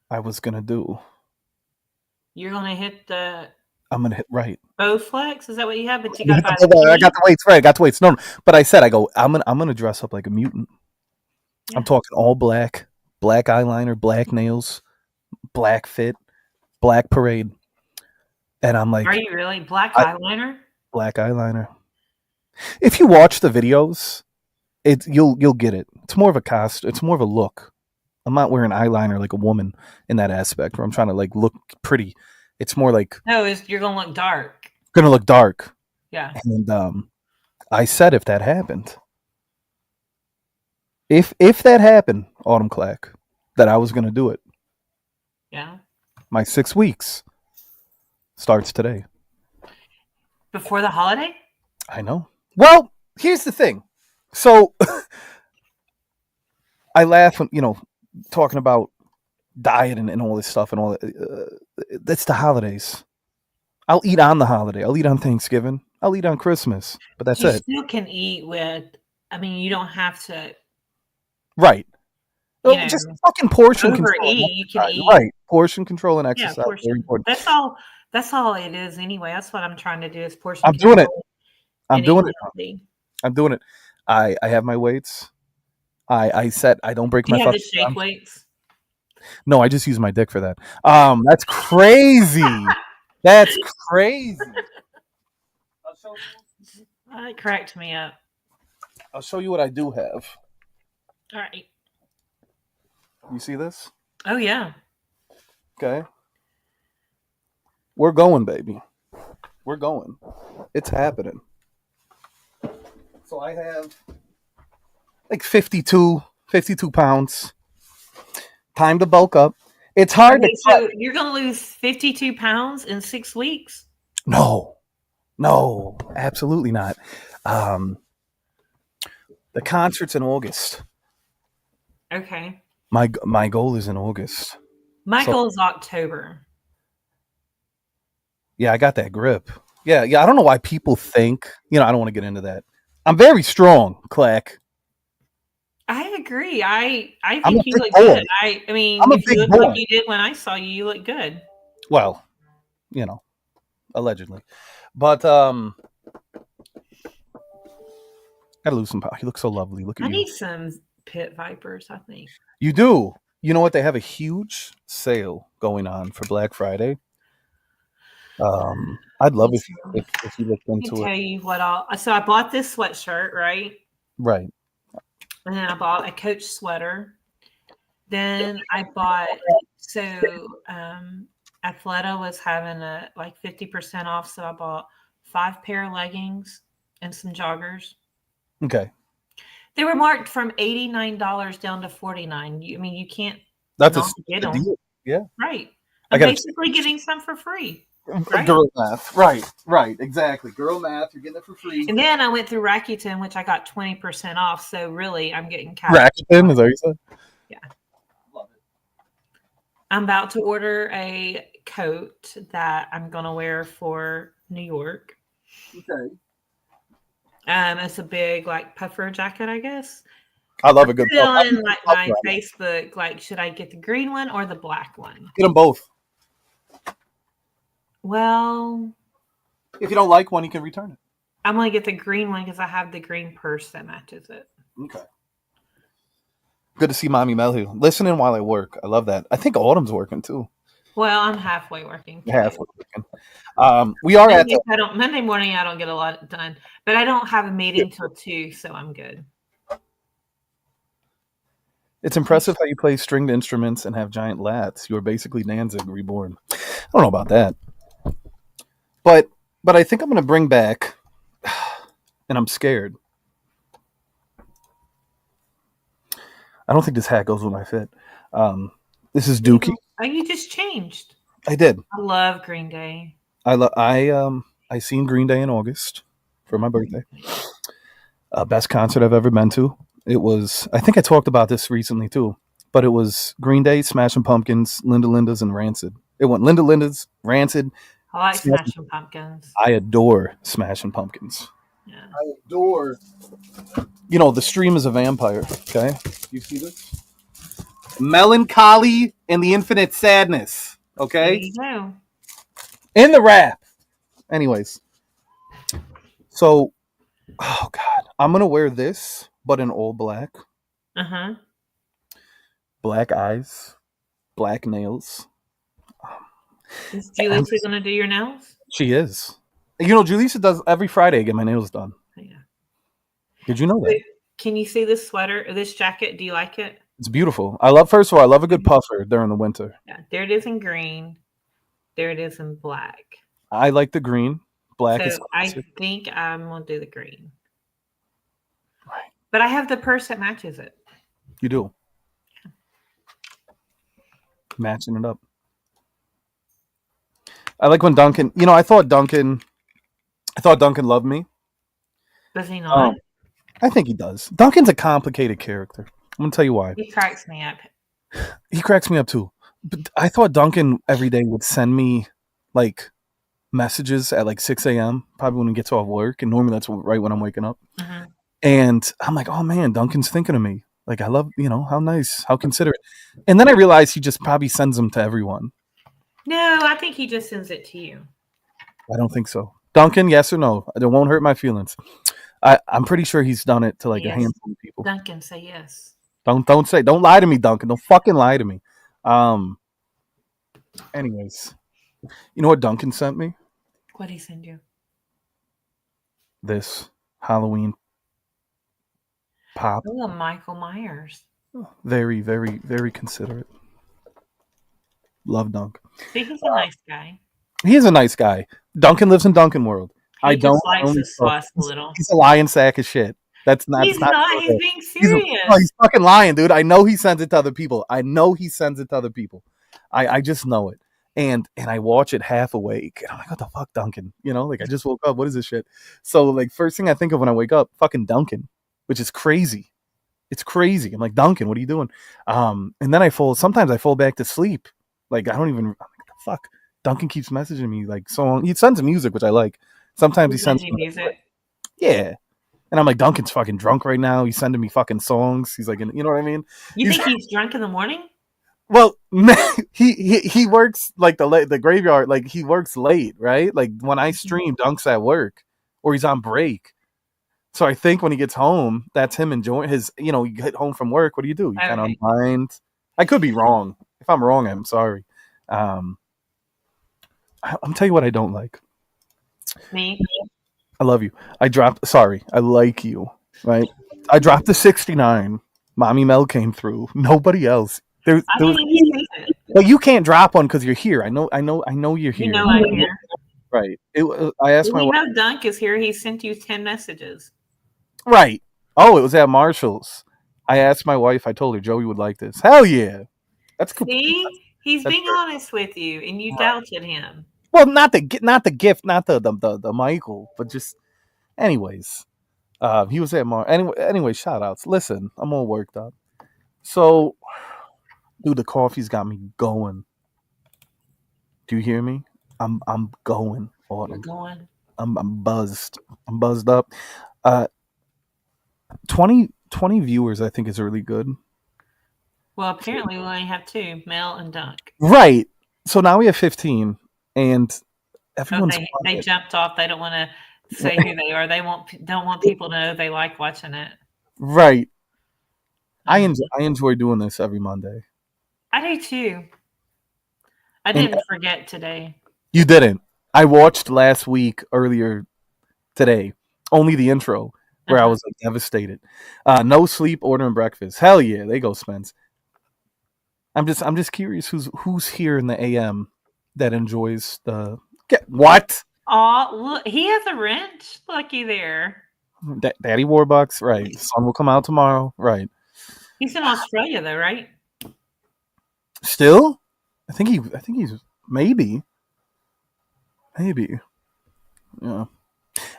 A: I was gonna do?
B: You're gonna hit the
A: I'm gonna hit right.
B: Bowflex? Is that what you have? But you
A: I
B: got that.
A: got the weights right. I got the weights. No, no. But I said I'm gonna dress up like a mutant.
B: Yeah.
A: I'm talking all black, black eyeliner, black nails, black fit, black parade, and I'm
B: Are
A: like,
B: you really black
A: I,
B: eyeliner?
A: black eyeliner. If you watch the videos, you'll get it. It's more of a cost. It's more of a look. I'm not wearing eyeliner like a woman in that aspect where I'm trying to like look pretty. It's more like
B: No, you're gonna look dark.
A: gonna look dark.
B: Yeah.
A: And I said if that happened, if that happened, Autumn Clack, that I was gonna do it.
B: Yeah.
A: My 6 weeks starts today.
B: Before the holiday?
A: I know. Well, here's the thing. So I laugh when talking about diet and all this stuff and all that. That's the holidays. I'll eat on the holiday. I'll eat on Thanksgiving. I'll eat on Christmas. But that's
B: You
A: it.
B: still can eat with. I mean, you don't have to.
A: Right.
B: You
A: Oh,
B: know,
A: just fucking portion control.
B: overeat. You can eat.
A: Right. Portion control and
B: Yeah,
A: exercise. Very
B: portion.
A: important.
B: That's all. That's all it is anyway. That's what I'm trying to do is portion
A: I'm doing it.
B: control
A: I'm
B: and eat
A: doing it.
B: healthy.
A: I'm doing it. I have my weights. I set. I don't break
B: Do
A: my
B: you have the
A: fucking
B: shake
A: arms.
B: weights?
A: No, I just use my dick for that. That's crazy. That's crazy.
B: It cracked me up.
A: I'll show you what I do have.
B: All right.
A: You see this?
B: Oh yeah.
A: Okay. We're going, baby. We're going. It's happening. So I have like 52 pounds. Time to bulk up. It's hard
B: Okay,
A: to cut.
B: so you're gonna lose 52 pounds in 6 weeks?
A: No, absolutely not. The concert's in August.
B: Okay.
A: My goal is in August.
B: My
A: So-
B: goal is October.
A: Yeah, I got that grip. Yeah. I don't know why people think. I don't want to get into that. I'm very strong, Clack.
B: I agree. I
A: I'm
B: think
A: a
B: you
A: big
B: look
A: boy.
B: good. I mean,
A: I'm a
B: if you
A: big
B: look
A: boy.
B: like you did when I saw you, you look good.
A: Well, allegedly, but gotta lose some power. You look so lovely. Look at
B: I
A: you.
B: need some pit vipers, I think.
A: You do. You know what? They have a huge sale going on for Black Friday. I'd love if you looked
B: Let me
A: into
B: tell
A: it.
B: you what I bought this sweatshirt, right?
A: Right.
B: And then I bought a Coach sweater. Then I bought Athleta was having a like 50% off, so I bought 5 pair of leggings and some joggers.
A: Okay.
B: They were marked from $89 down to $49. You can't
A: That's
B: not
A: a
B: get
A: good
B: them.
A: deal. Yeah.
B: Right.
A: I
B: I'm
A: gotta
B: basically getting some for free. Right.
A: Girl math. Right. Exactly. Girl math. You're getting it for free.
B: And then I went through Rakuten, which I got 20% off. So really, I'm getting cash.
A: Rakuten, is that what you said?
B: Yeah.
A: Love it.
B: I'm about to order a coat that I'm gonna wear for New York.
A: Okay.
B: It's a big like puffer jacket, I guess.
A: I love a good
B: Put it on like my
A: puff.
B: Facebook. Like, should I get the green one or the black one?
A: Get them both.
B: Well,
A: If you don't like one, you can return it.
B: I'm gonna get the green one because I have the green purse that matches it.
A: Okay. Good to see Mommy Mel here. Listening while I work. I love that. I think Autumn's working too.
B: Well, I'm halfway working.
A: Halfway working. We are at the
B: Monday morning. I don't get a lot done, but I don't have a meeting till 2, so I'm good.
A: It's impressive how you play stringed instruments and have giant lats. You are basically Danzig reborn. I don't know about that. But I think I'm going to bring back, and I'm scared. I don't think this hat goes with my fit. This is Dookie.
B: Oh, you just changed.
A: I did.
B: I love Green Day.
A: I seen Green Day in August for my birthday. Best concert I've ever been to. It was, I think I talked about this recently too, but it was Green Day, Smashing Pumpkins, Linda Linda's, and Rancid. It went Linda Linda's, Rancid.
B: I like Smashing Pumpkins.
A: I adore Smashing Pumpkins.
B: Yeah.
A: I adore. The stream is a vampire. Okay, you see this? Melancholy and the infinite sadness. Okay,
B: There you go.
A: in the rap. Anyways, so, oh god, I'm gonna wear this, but in all black.
B: Uh-huh.
A: Black eyes, black nails.
B: Is Julissa gonna do your nails?
A: She is. Julissa does every Friday. I get my nails done.
B: Yeah.
A: Did you know that?
B: Can you see this sweater, this jacket? Do you like it?
A: It's beautiful. I love. First of all, I love a good puffer during the winter.
B: Yeah, there it is in green. There it is in black.
A: I like the green. Black is
B: So I
A: classic.
B: think I'm gonna do the green.
A: Right.
B: But I have the purse that matches it.
A: You do. Matching it up. I like when Duncan. I thought Duncan loved me.
B: Does he
A: Um,
B: not?
A: I think he does. Duncan's a complicated character. I'm gonna tell you why.
B: He cracks me up.
A: He cracks me up too. But I thought Duncan every day would send me like messages at like 6 a.m. Probably when he gets off work, and normally that's right when I'm waking up.
B: Mhm.
A: And I'm like, oh man, Duncan's thinking of me. Like I love, how nice, how considerate. And then I realized he just probably sends them to everyone.
B: No, I think he just sends it to you.
A: I don't think so. Duncan, yes or no? It won't hurt my feelings. I'm pretty sure he's done it to like a
B: Yes.
A: handful of people.
B: Duncan, say yes.
A: Don't lie to me, Duncan. Don't fucking lie to me. Um. Anyways, you know what Duncan sent me?
B: What'd he send you?
A: This Halloween pop.
B: Oh, Michael Myers.
A: Very, very, very considerate. Love Dunk.
B: See, he's a nice guy.
A: He is a nice guy. Duncan lives in Duncan world.
B: He
A: I don't
B: just likes
A: only
B: to fuss a little.
A: He's a lying sack of shit. That's not.
B: He's
A: It's not
B: not. He's
A: true.
B: being
A: He's,
B: serious.
A: he's fucking lying, dude. I know he sends it to other people. I just know it. And I watch it half awake. And I'm like, what the fuck, Duncan? Like I just woke up. What is this shit? So like first thing I think of when I wake up, fucking Duncan, which is crazy. It's crazy. I'm like, Duncan, what are you doing? And then sometimes I fall back to sleep. Like I'm like, what the fuck? Duncan keeps messaging me like song. He sends music, which I like. Sometimes he sends
B: you music.
A: yeah. And I'm like, Duncan's fucking drunk right now. He's sending me fucking songs. He's like, you know what I mean?
B: You think he's drunk in the morning?
A: Well, he works like the graveyard. Like he works late, right? Like when I stream, Dunk's at work or he's on break. So I think when he gets home, that's him enjoying his. You get home from work. What do? You kind of unwind. I could be wrong. If I'm wrong, I'm sorry. I'm tell you what I don't like.
B: Me?
A: I love you. Sorry, I like you. Right? I dropped the 69. Mommy Mel came through. Nobody else. There was, but you can't drop one because you're here. I know you're here.
B: You know I'm here.
A: Right. I asked my wife.
B: You know Dunk is here. He sent you 10 messages.
A: Right. Oh, it was at Marshall's. I asked my wife. I told her Joey would like this. Hell yeah. That's cool.
B: See? He's being honest with you, and you doubted him.
A: Well, not the gift, not the Michael, but just anyways. He was at anyway, shout outs. Listen, I'm all worked up. So, dude, the coffee's got me going. Do you hear me? I'm going. Autumn.
B: You're going.
A: I'm buzzed. I'm buzzed up. 20 viewers, I think, is really good.
B: Well, apparently we only have 2, Mel and Dunk.
A: Right. So now we have 15, and everyone's
B: they jumped off. They don't want to say who they are. They don't want people to know they like watching it.
A: Right. I enjoy doing this every Monday.
B: I do too. I didn't forget today.
A: You didn't. I watched last week earlier today, only the intro, where I was like devastated. No sleep, ordering breakfast. Hell yeah, they go Spence. I'm just curious who's here in the AM that enjoys the what?
B: Oh, look, he has a wrench. Looky there.
A: Daddy Warbucks, right? Sun will come out tomorrow, right?
B: He's in Australia though, right?
A: Still, I think he's maybe. Yeah.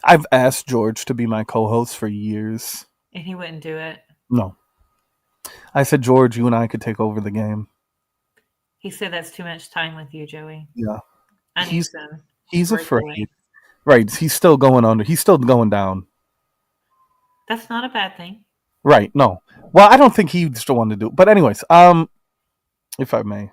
A: I've asked George to be my co-host for years,
B: and he wouldn't do it.
A: No. I said, George, you and I could take over the game.
B: He said that's too much time with you, Joey.
A: Yeah.
B: He's
A: afraid. Right. He's still going under. He's still going down.
B: That's not a bad thing.
A: Right. No. Well, I don't think he's the one to do it. But anyways, if I may,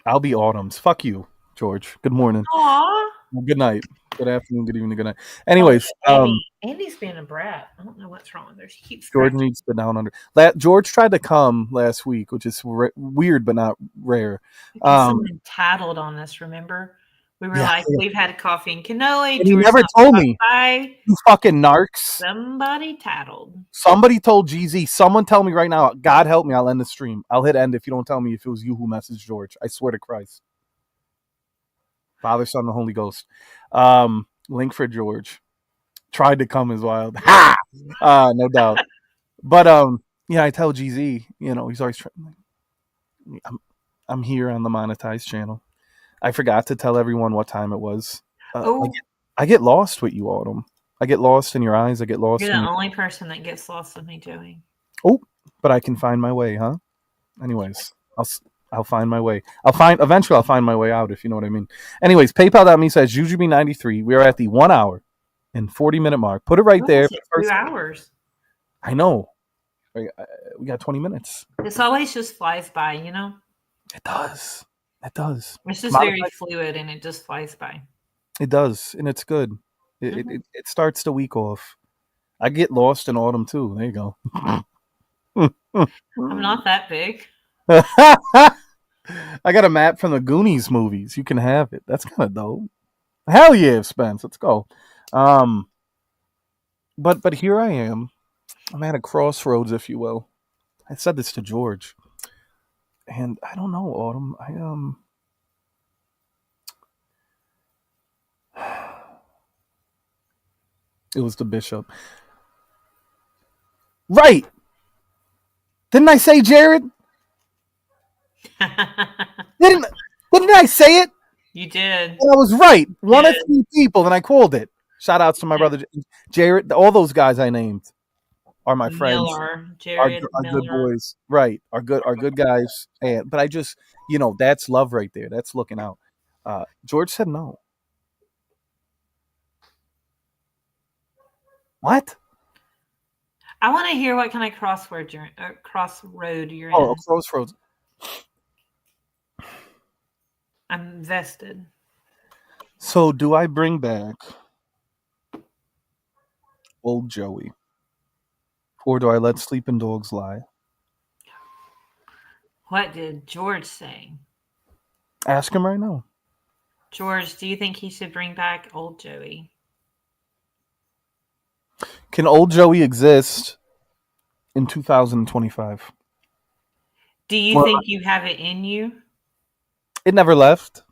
A: I'll be Autumn's. Fuck you, George. Good morning.
B: Aww.
A: Good night. Good afternoon. Good evening. Good night. Anyways,
B: Andy's being a brat. I don't know what's wrong with her. She keeps
A: George needs to down under. George tried to come last week, which is weird but not rare.
B: Someone tattled on us. Remember, We were
A: Yeah,
B: like,
A: yeah.
B: we've had coffee and cannoli.
A: And he
B: George
A: never
B: not
A: told
B: stopped
A: me.
B: by.
A: You fucking narcs.
B: Somebody tattled.
A: Somebody told GZ. Someone tell me right now. God help me. I'll end the stream. I'll hit end if you don't tell me if it was you who messaged George. I swear to Christ. Father, Son, the Holy Ghost. Link for George. Tried to come as wild. Ha! No doubt. But yeah, I tell GZ. He's always trying. I'm here on the monetized channel. I forgot to tell everyone what time it was.
B: Oh,
A: I get lost with you, Autumn. I get lost in your eyes. I get
B: you're
A: lost in
B: the
A: your.
B: only person that gets lost with me, Joey.
A: Oh, but I can find my way, huh? Anyways, I'll find my way. I'll find my way out if you know what I mean. Anyways, PayPal.me says Jujubee93. We are at the 1 hour and 40-minute mark. Put it right
B: What
A: there.
B: is it? 2 hours.
A: I know. We got 20 minutes.
B: This always just flies by, you know?
A: It does. It does.
B: It's
A: It's
B: just very
A: modified.
B: fluid and it just flies by.
A: It does, and it's good. It, it,
B: Mhm.
A: it it starts the week off. I get lost in autumn too. There you go.
B: I'm not that big.
A: I got a map from the Goonies movies. You can have it. That's kind of dope. Hell yeah, Spence. Let's go. Um, but here I am. I'm at a crossroads, if you will. I said this to George, and I don't know, Autumn. It was the bishop, right? Didn't I say Jared? Didn't didn't I say it?
B: You did.
A: And I was right. One of
B: Did.
A: three people, and I called it. Shout outs to my
B: Yeah.
A: brother Jared. All those guys I named are my friends.
B: Miller.
A: Are
B: Jared
A: are good
B: Miller.
A: boys, right? Are good guys. And but I just that's love right there. That's looking out. George said no. What?
B: I want to hear what kind of crossroad you're
A: Oh,
B: in.
A: crossroads.
B: I'm vested.
A: So do I bring back old Joey, or do I let sleeping dogs lie?
B: What did George say?
A: Ask him right now.
B: George, do you think he should bring back old Joey?
A: Can old Joey exist in 2025?
B: Do you
A: Well,
B: think you have it in you?
A: it never left.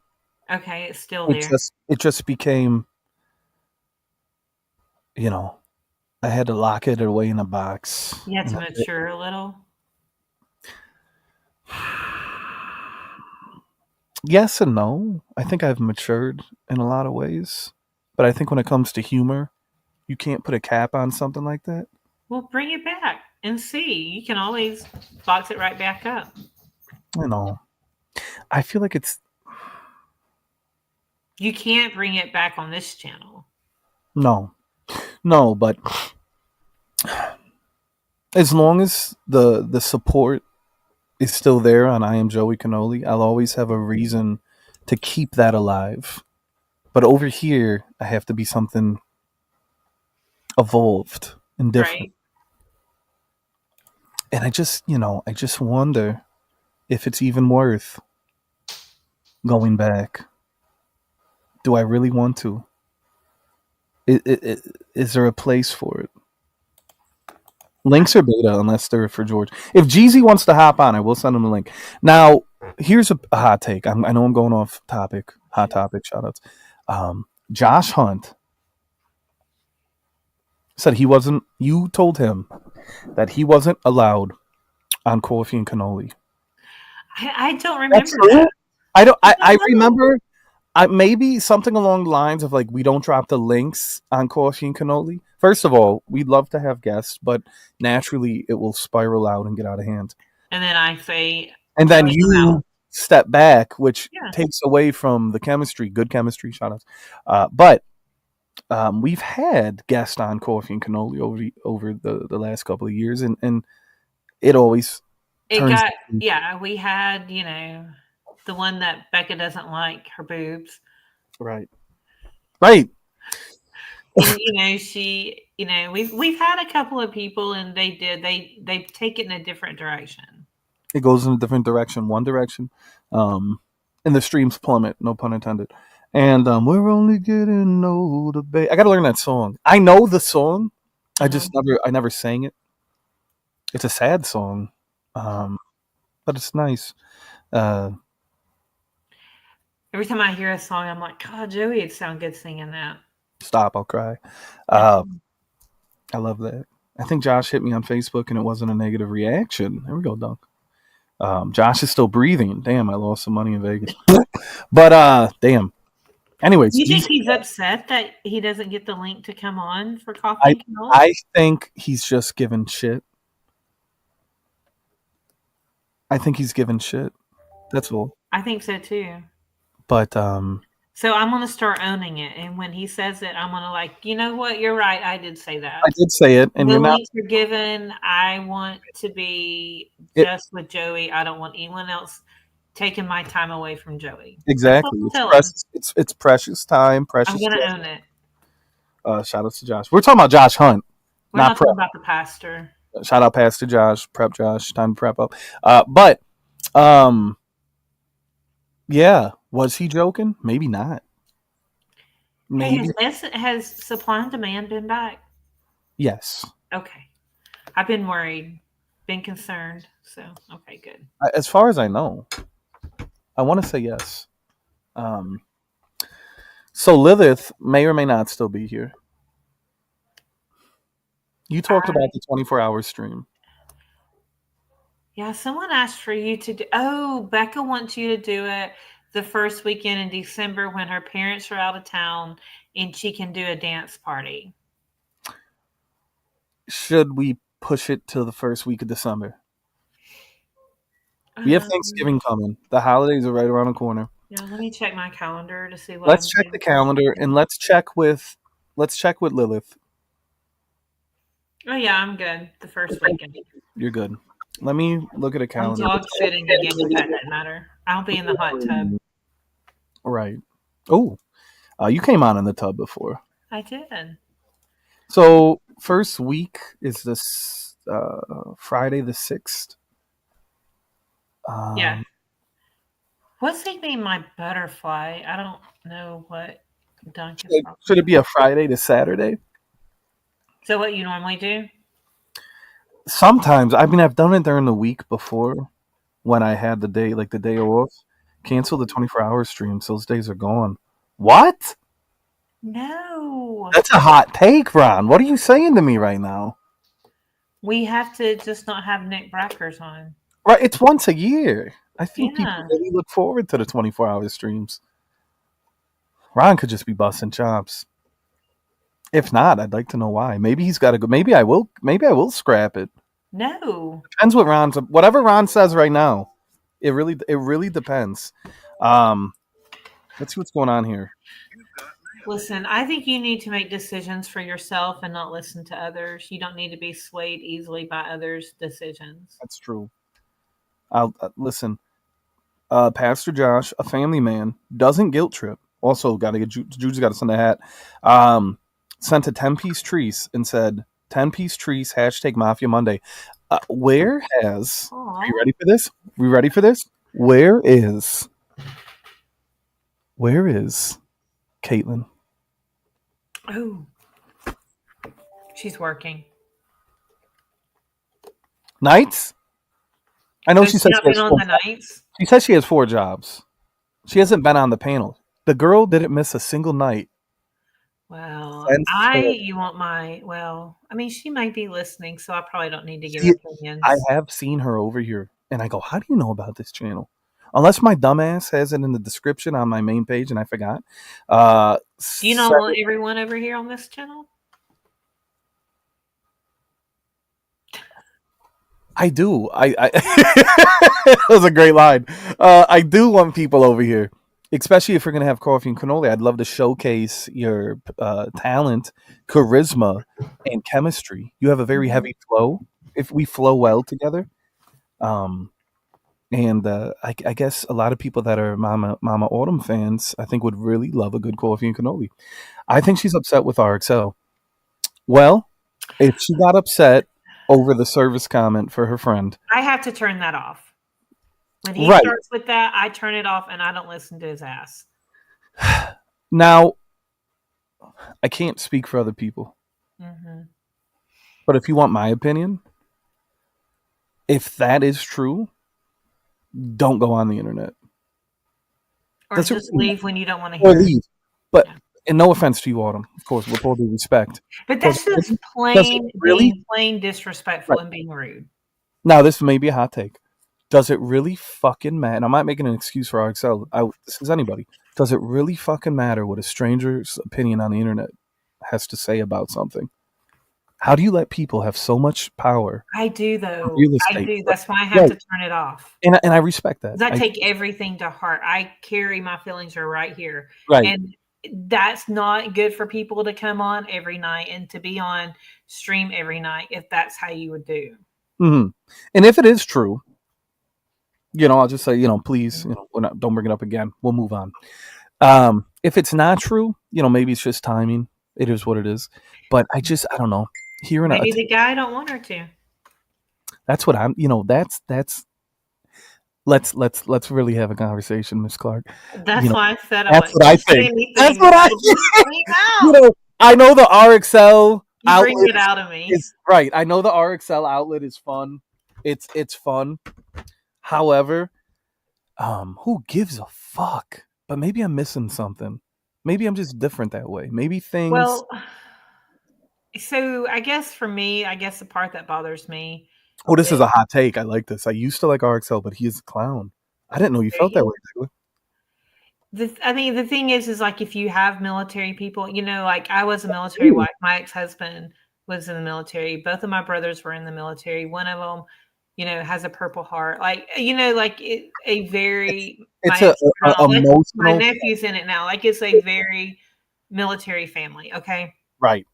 B: Okay, it's still
A: It
B: there.
A: just became, you know, I had to lock it away in a box.
B: You had
A: And
B: to
A: that's it.
B: mature a little.
A: Yes and no. I think I've matured in a lot of ways. But I think when it comes to humor, you can't put a cap on something like that.
B: Well, bring it back and see. You can always box it right back up.
A: You know, I feel like it's
B: You can't bring it back on this channel.
A: no, no, but as long as the support is still there on I Am Joey Cannoli, I'll always have a reason to keep that alive. But over here, I have to be something evolved and different.
B: Right.
A: And I just wonder if it's even worth going back. Do I really want to? Is there a place for it? Links are beta unless they're for George. If Jeezy wants to hop on, I will send him a link. Now, here's a hot take. I know I'm going off topic. Hot topic. Shout outs. Josh Hunt said he wasn't. You told him that he wasn't allowed on Coffee and Cannoli.
B: I don't
A: That's
B: remember
A: true.
B: that.
A: I don't.
B: I
A: I
B: don't know.
A: remember. Maybe something along the lines of like we don't drop the links on Coffee and Cannoli. First of all, we'd love to have guests, but naturally it will spiral out and get out of hand.
B: And then I say,
A: And then
B: throwing them out.
A: you step back, which
B: Yeah.
A: takes away from the chemistry, good chemistry, shout outs. But we've had guests on Coffee and Cannoli over the last couple of years, and it always
B: It
A: turns.
B: got, yeah, we had, the one that Becca doesn't like her boobs.
A: Right. Right.
B: And we've had a couple of people and they've taken a different direction.
A: It goes in a different direction, one direction, and the streams plummet. No pun intended. And we're only getting older, babe. I gotta learn that song. I know the song.
B: Uh-huh.
A: I never sang it. It's a sad song, um, but it's nice. Uh,
B: Every time I hear a song, I'm like, God, Joey would sound good singing that.
A: Stop, I'll cry. Uh,
B: Mhm.
A: I love that. I think Josh hit me on Facebook and it wasn't a negative reaction. There we go, Dunk. Josh is still breathing. Damn, I lost some money in Vegas. But damn. Anyways,
B: You think
A: he's
B: he's upset that he doesn't get the link to come on for Coffee
A: I
B: and Cannoli?
A: I think he's just giving shit. I think he's giving shit. That's all.
B: I think so too.
A: But
B: So I'm gonna start owning it, and when he says it, I'm gonna like, you know what? You're right. I did say
A: I
B: that.
A: did say it, and
B: The
A: you're not
B: links are given. I want to be
A: it
B: just with Joey. I don't want anyone else taking my time away from Joey. That's what
A: exactly.
B: I'm
A: It's
B: telling him.
A: precious. It's precious time,
B: I'm
A: precious
B: gonna
A: gift.
B: own it.
A: Shout out to Josh. We're talking about Josh Hunt,
B: We're
A: not
B: not talking
A: prep.
B: about the pastor.
A: Shout out Pastor Josh, prep Josh, time to prep up. But um, yeah, was he joking? Maybe not.
B: Hey,
A: Maybe
B: has supply and demand been back?
A: yes.
B: Okay. I've been worried, been concerned. So okay, good.
A: As far as I know, I want to say yes. Um, so Lilith may or may not still be here. You talked about
B: I
A: the 24-hour stream.
B: Yeah, someone asked for you to do. Oh, Becca wants you to do it the first weekend in December when her parents are out of town and she can do a dance party.
A: Should we push it to the first week of December? We have
B: Um,
A: Thanksgiving coming. The holidays are right around the corner.
B: yeah, let me check my calendar to see what
A: Let's
B: I'm
A: check
B: doing
A: the
B: the first
A: calendar and
B: weekend.
A: let's check with Lilith.
B: Oh yeah, I'm good. The first weekend.
A: You're good. Let me look at a
B: I'm
A: calendar.
B: dog sitting again, if that doesn't matter. I'll be in the hot tub.
A: Right. Oh, you came on in the tub before.
B: I did.
A: So first week is this Friday the 6th.
B: Yeah.
A: Um,
B: What's he named my butterfly? I don't know what Dunk is
A: should
B: talking
A: it be a
B: about.
A: Friday to Saturday?
B: So what you normally do?
A: Sometimes, I mean, I've done it during the week before when I had the day, like the day off. Cancel the 24-hour streams. Those days are gone. What?
B: No.
A: That's a hot take, Ron. What are you saying to me right now?
B: We have to just not have Nick Brackers on.
A: Right, it's once a year. I think people
B: Yeah.
A: really look forward to the 24-hour streams. Ron could just be busting chops. If not, I'd like to know why. Maybe he's got to go. Maybe I will. Maybe I will scrap it.
B: No.
A: Depends what whatever Ron says right now. It really depends. Um, let's see what's going on here.
B: Listen, I think you need to make decisions for yourself and not listen to others. You don't need to be swayed easily by others' decisions.
A: That's true. I'll listen. Pastor Josh, a family man, doesn't guilt trip. Also, got to get Jude's got to send a hat. Sent a 10-piece trees and said 10-piece trees hashtag Mafia Monday. Where has? Are you
B: Aw.
A: ready for this? We ready for this? Where is Caitlin?
B: Oh, she's working.
A: Nights? I know
B: Has
A: she
B: she
A: says
B: not been on the nights?
A: she says she has 4 jobs. She hasn't been on the panel. The girl didn't miss a single night
B: Well,
A: since her.
B: you want my, well, I mean, she might be listening, so I probably don't need to give
A: She, I
B: opinions.
A: have seen her over here, and I go, "How do you know about this channel?" Unless my dumbass has it in the description on my main page, and I forgot.
B: Do you know everyone over here on this channel?
A: I do. That was a great line. I do want people over here, especially if we're gonna have coffee and cannoli. I'd love to showcase your talent, charisma, and chemistry. You have a very
B: Mhm.
A: heavy flow. If we flow well together, um, and I guess a lot of people that are Mama Autumn fans, I think would really love a good coffee and cannoli. I think she's upset with RXO. Well, if she got upset over the service comment for her friend,
B: I have to turn that off. When he
A: right?
B: starts with that, I turn it off and I don't listen to his ass.
A: Now, I can't speak for other people,
B: Hmm.
A: but if you want my opinion, if that is true, don't go on the internet.
B: Or
A: Does it
B: just
A: really
B: leave when you don't want to
A: or
B: hear it.
A: leave? But
B: Yeah.
A: and no offense to you, Autumn, of course, with all due respect.
B: But
A: Does
B: that's
A: it
B: just
A: really? Does it
B: plain
A: really?
B: being plain
A: Right.
B: disrespectful and being rude.
A: Now, this may be a hot take. Does it really fucking matter? And I'm not making an excuse for RXL. This is anybody. Does it really fucking matter what a stranger's opinion on the internet has to say about something? How do you let people have so much power
B: I do
A: on
B: though.
A: real
B: I
A: estate?
B: do. That's why I have
A: Right.
B: to turn it off.
A: And I respect that.
B: 'Cause I take everything to heart. I carry my feelings are right here.
A: Right.
B: And that's not good for people to come on every night and to be on stream every night if that's how you would do.
A: Hmm. And if it is true, I'll just say, please, don't bring it up again. We'll move on. If it's not true, maybe it's just timing. It is what it is. But I don't know. Hearing
B: Maybe the guy don't want her to.
A: that's what I'm, that's let's really have a conversation, Miss Clark. You
B: That's
A: know,
B: why I said I
A: that's
B: wasn't
A: what I
B: gonna say
A: think. That's
B: anything,
A: what
B: but
A: I
B: I
A: think.
B: just came out.
A: I know the RXL
B: You bring
A: outlet
B: it out of me.
A: is right. I know the RXL outlet is fun. It's fun. However, who gives a fuck? But maybe I'm missing something. Maybe I'm just different that way. Maybe things.
B: Well, so I guess for me, I guess the part that bothers me
A: Oh, this is
B: is
A: a hot take. I like this. I used to like RXL, but he is a clown. I didn't know you felt that way, Taylor.
B: I think the thing is like if you have military people, like I was a military
A: Really?
B: wife. My ex-husband was in the military. Both of my brothers were in the military. One of them, has a Purple Heart. Like, a
A: It's
B: very
A: it's
B: my
A: a,
B: ex-brother, like my
A: emotional
B: nephew's in it now. Like it's a very military family. Okay.
A: right.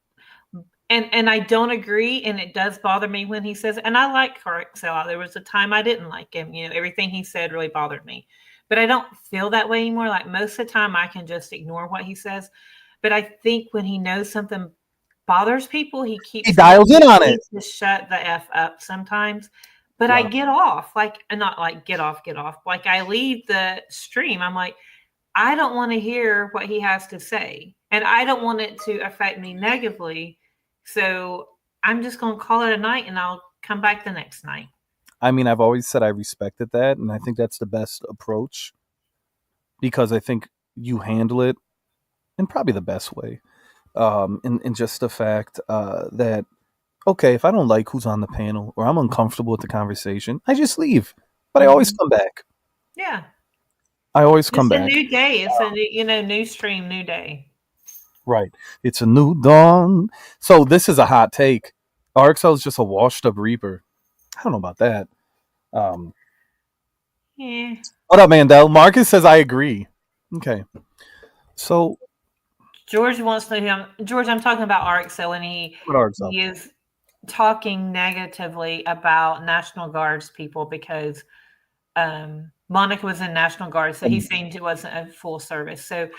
B: And I don't agree, and it does bother me when he says, and I like Carxel. There was a time I didn't like him. Everything he said really bothered me. But I don't feel that way anymore. Like most of the time I can just ignore what he says. But I think when he knows something bothers people, he
A: He
B: keeps saying
A: dials in
B: you
A: on it.
B: need to shut the F up sometimes. But I
A: Yeah.
B: get off, like not like get off. Like I leave the stream. I'm like, I don't want to hear what he has to say. And I don't want it to affect me negatively. So I'm just going to call it a night and I'll come back the next night.
A: I mean, I've always said I respected that, and I think that's the best approach because I think you handle it in probably the best way. In just the fact that okay, if I don't like who's on the panel or I'm uncomfortable with the conversation, I just leave. But I always
B: Mhm.
A: come back.
B: Yeah.
A: I always come
B: It's a
A: back.
B: new day. It's a new, new stream, new day.
A: Right. It's a new dawn. So this is a hot take. RXL is just a washed up Reaper. I don't know about that. Um,
B: Yeah.
A: what up, Mandel? Marcus says I agree. Okay. So
B: George wants to know George, I'm talking about RXO and
A: what RXL?
B: he is talking negatively about National Guards people because Monica was in National Guard, so he's saying it wasn't a full service. So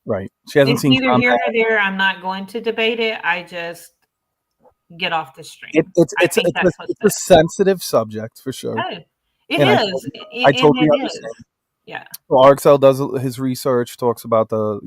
A: Right. She hasn't
B: it's
A: seen
B: neither here
A: combat.
B: nor there. I'm not going to debate it. I just get off the
A: It,
B: stream.
A: it's
B: I
A: it's
B: think
A: it's a,
B: that's what's
A: it's a
B: best.
A: sensitive subject for sure,
B: Oh, it
A: and
B: is,
A: I
B: and
A: totally
B: it is.
A: understand.
B: Yeah,
A: Well, RXL does his research, talks about brings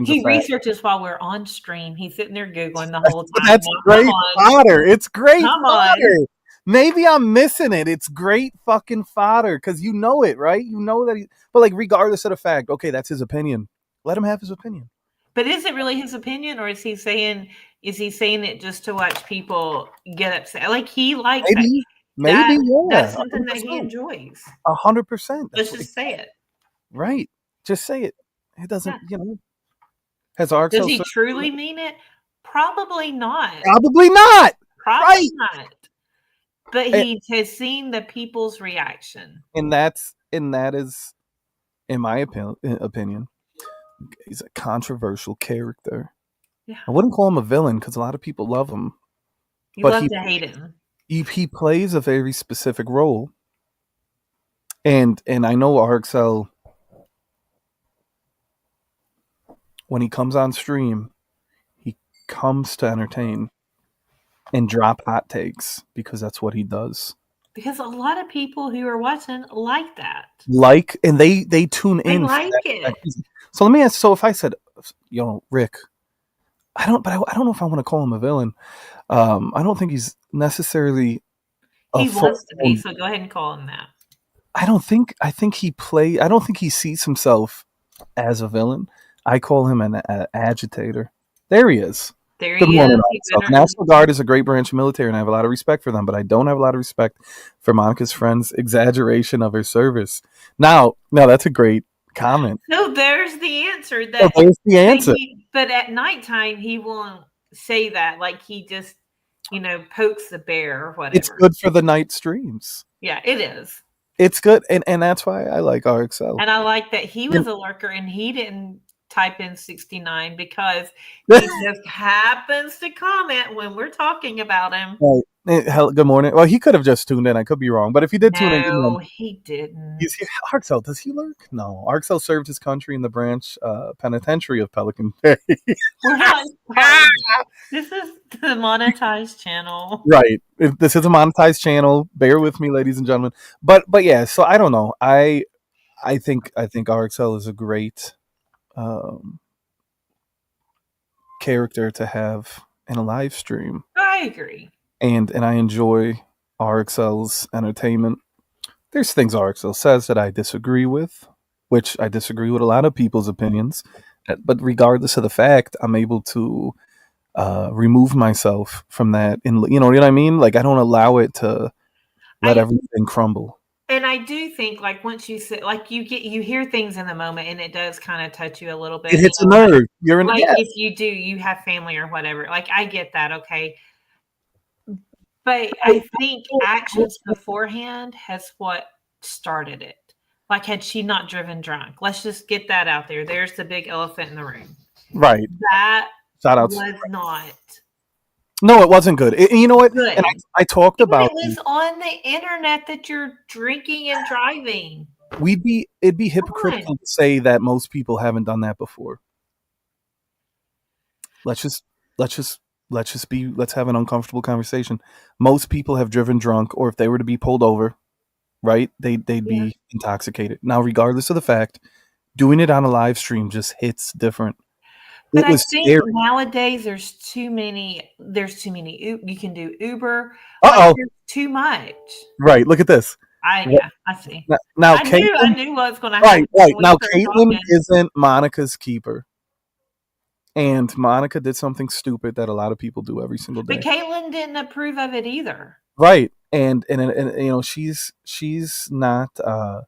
A: the
B: he
A: fact.
B: researches while we're on stream. He's sitting there googling the whole time.
A: That's
B: Well, come
A: great
B: on,
A: fodder. It's great
B: come on.
A: fodder. Maybe I'm missing it. It's great fucking fodder because you know it, right? You know that but like regardless of the fact, okay, that's his opinion. Let him have his opinion.
B: But is it really his opinion, or is he saying it just to watch people get upset? Like he likes that.
A: Maybe, maybe,
B: That
A: yeah,
B: that's something that he enjoys.
A: 100%. That's
B: Let's
A: what.
B: just say it.
A: Right. Just say it. It doesn't.
B: Yeah.
A: Has
B: Does
A: RXL
B: he truly mean it? Probably not.
A: probably not.
B: Probably
A: Right.
B: not. But
A: And,
B: he has seen the people's reaction.
A: that is, in my opinion, he's a controversial character.
B: Yeah.
A: I wouldn't call him a villain because a lot of people love him,
B: You
A: but
B: love to hate him.
A: he plays a very specific role, and I know RXL when he comes on stream, he comes to entertain and drop hot takes because that's what he does.
B: Because a lot of people who are watching like that.
A: And they tune
B: They
A: in for
B: like
A: that.
B: it.
A: So let me ask. So if I said Rick. I don't know if I want to call him a villain. I don't think he's necessarily a
B: He
A: full.
B: wants to be, so go ahead and call him that.
A: I don't think. I think he play. I don't think he sees himself as a villain. I call him an agitator. There he is.
B: There
A: Good
B: he
A: morning,
B: is. He
A: RXL. The
B: better.
A: National Guard is a great branch of military, and I have a lot of respect for them. But I don't have a lot of respect for Monica's friend's exaggeration of her service. Now that's a great comment.
B: No, there's the answer.
A: Oh,
B: That,
A: there's the answer.
B: but at nighttime he won't say that. Like he just, pokes the bear or
A: It's
B: whatever.
A: good for the night streams.
B: Yeah, it is.
A: It's good, and that's why I like RXL.
B: And I like that he
A: You
B: was a lurker and he didn't type in 69 because he just happens to comment when we're talking about him.
A: right. Good morning. Well, he could have just tuned in. I could be wrong, but if he did tune in, good
B: No,
A: morning.
B: he didn't.
A: He's here. Arxel, does he lurk? No. Arxel served his country in the branch penitentiary of Pelican Bay.
B: We're not sorry. This is the monetized channel.
A: Right. This is a monetized channel. Bear with me, ladies and gentlemen. But yeah, so I don't know. I think RXL is a great um, character to have in a live stream.
B: I agree.
A: And I enjoy RXL's entertainment. There's things RXL says that I disagree with, which I disagree with a lot of people's opinions. But regardless of the fact, I'm able to remove myself from that. And you know what I mean? Like I don't allow it to let everything crumble.
B: And I do think, like, once you sit, like, you hear things in the moment, and it does kind of touch you a little bit.
A: It hits a
B: Like,
A: nerve. You're in,
B: like
A: yeah,
B: if you have family or whatever. Like, I get that, okay. But I think actions beforehand has what started it. Like, had she not driven drunk, let's just get that out there. There's the big elephant in the room.
A: right.
B: That
A: Shout outs.
B: was not
A: No, it wasn't good. You know what?
B: good.
A: And I talked
B: It
A: about
B: was on the internet that you're drinking and driving.
A: it'd be hypocritical to say that most people haven't done that before. Let's just let's have an uncomfortable conversation. Most people have driven drunk, or if they were to be pulled over, right? They'd be intoxicated. Now, regardless of the fact, doing it on a live stream just hits different.
B: But
A: It
B: I
A: was
B: think
A: scary.
B: nowadays there's too many. You can do Uber. Like
A: Uh-oh.
B: there's too much.
A: Right. Look at this.
B: Yeah, I see.
A: Now,
B: I
A: Caitlin.
B: knew what was going to happen.
A: Right.
B: When
A: Now,
B: we started
A: Caitlin
B: talking.
A: isn't Monica's keeper. And Monica did something stupid that a lot of people do every single day.
B: But Caitlin didn't approve of it either.
A: Right. And you know, she's not her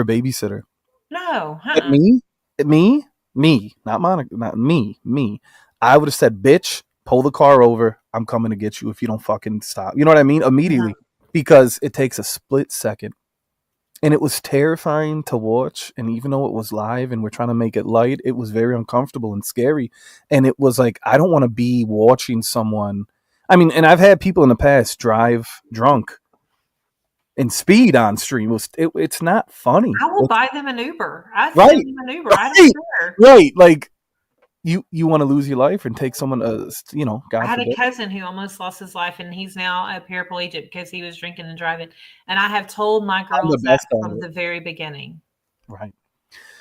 A: babysitter.
B: No,
A: But me, not Monica, not me. I would have said, "Bitch, pull the car over. I'm coming to get you if you don't fucking stop." You know what I mean? Immediately, because it takes a split second. And it was terrifying to watch. And even though it was live and we're trying to make it light, it was very uncomfortable and scary. And it was like, I don't want to be watching someone. I mean, and I've had people in the past drive drunk and speed on stream. It's not funny.
B: I will buy them an Uber. I
A: Right.
B: send them an Uber. I don't care.
A: Right. Like, you want to lose your life and take someone, God
B: I had
A: forbid.
B: a cousin who almost lost his life, and he's now a paraplegic because he was drinking and driving. And I have told my girls that
A: best at
B: from
A: it.
B: the very beginning.
A: Right.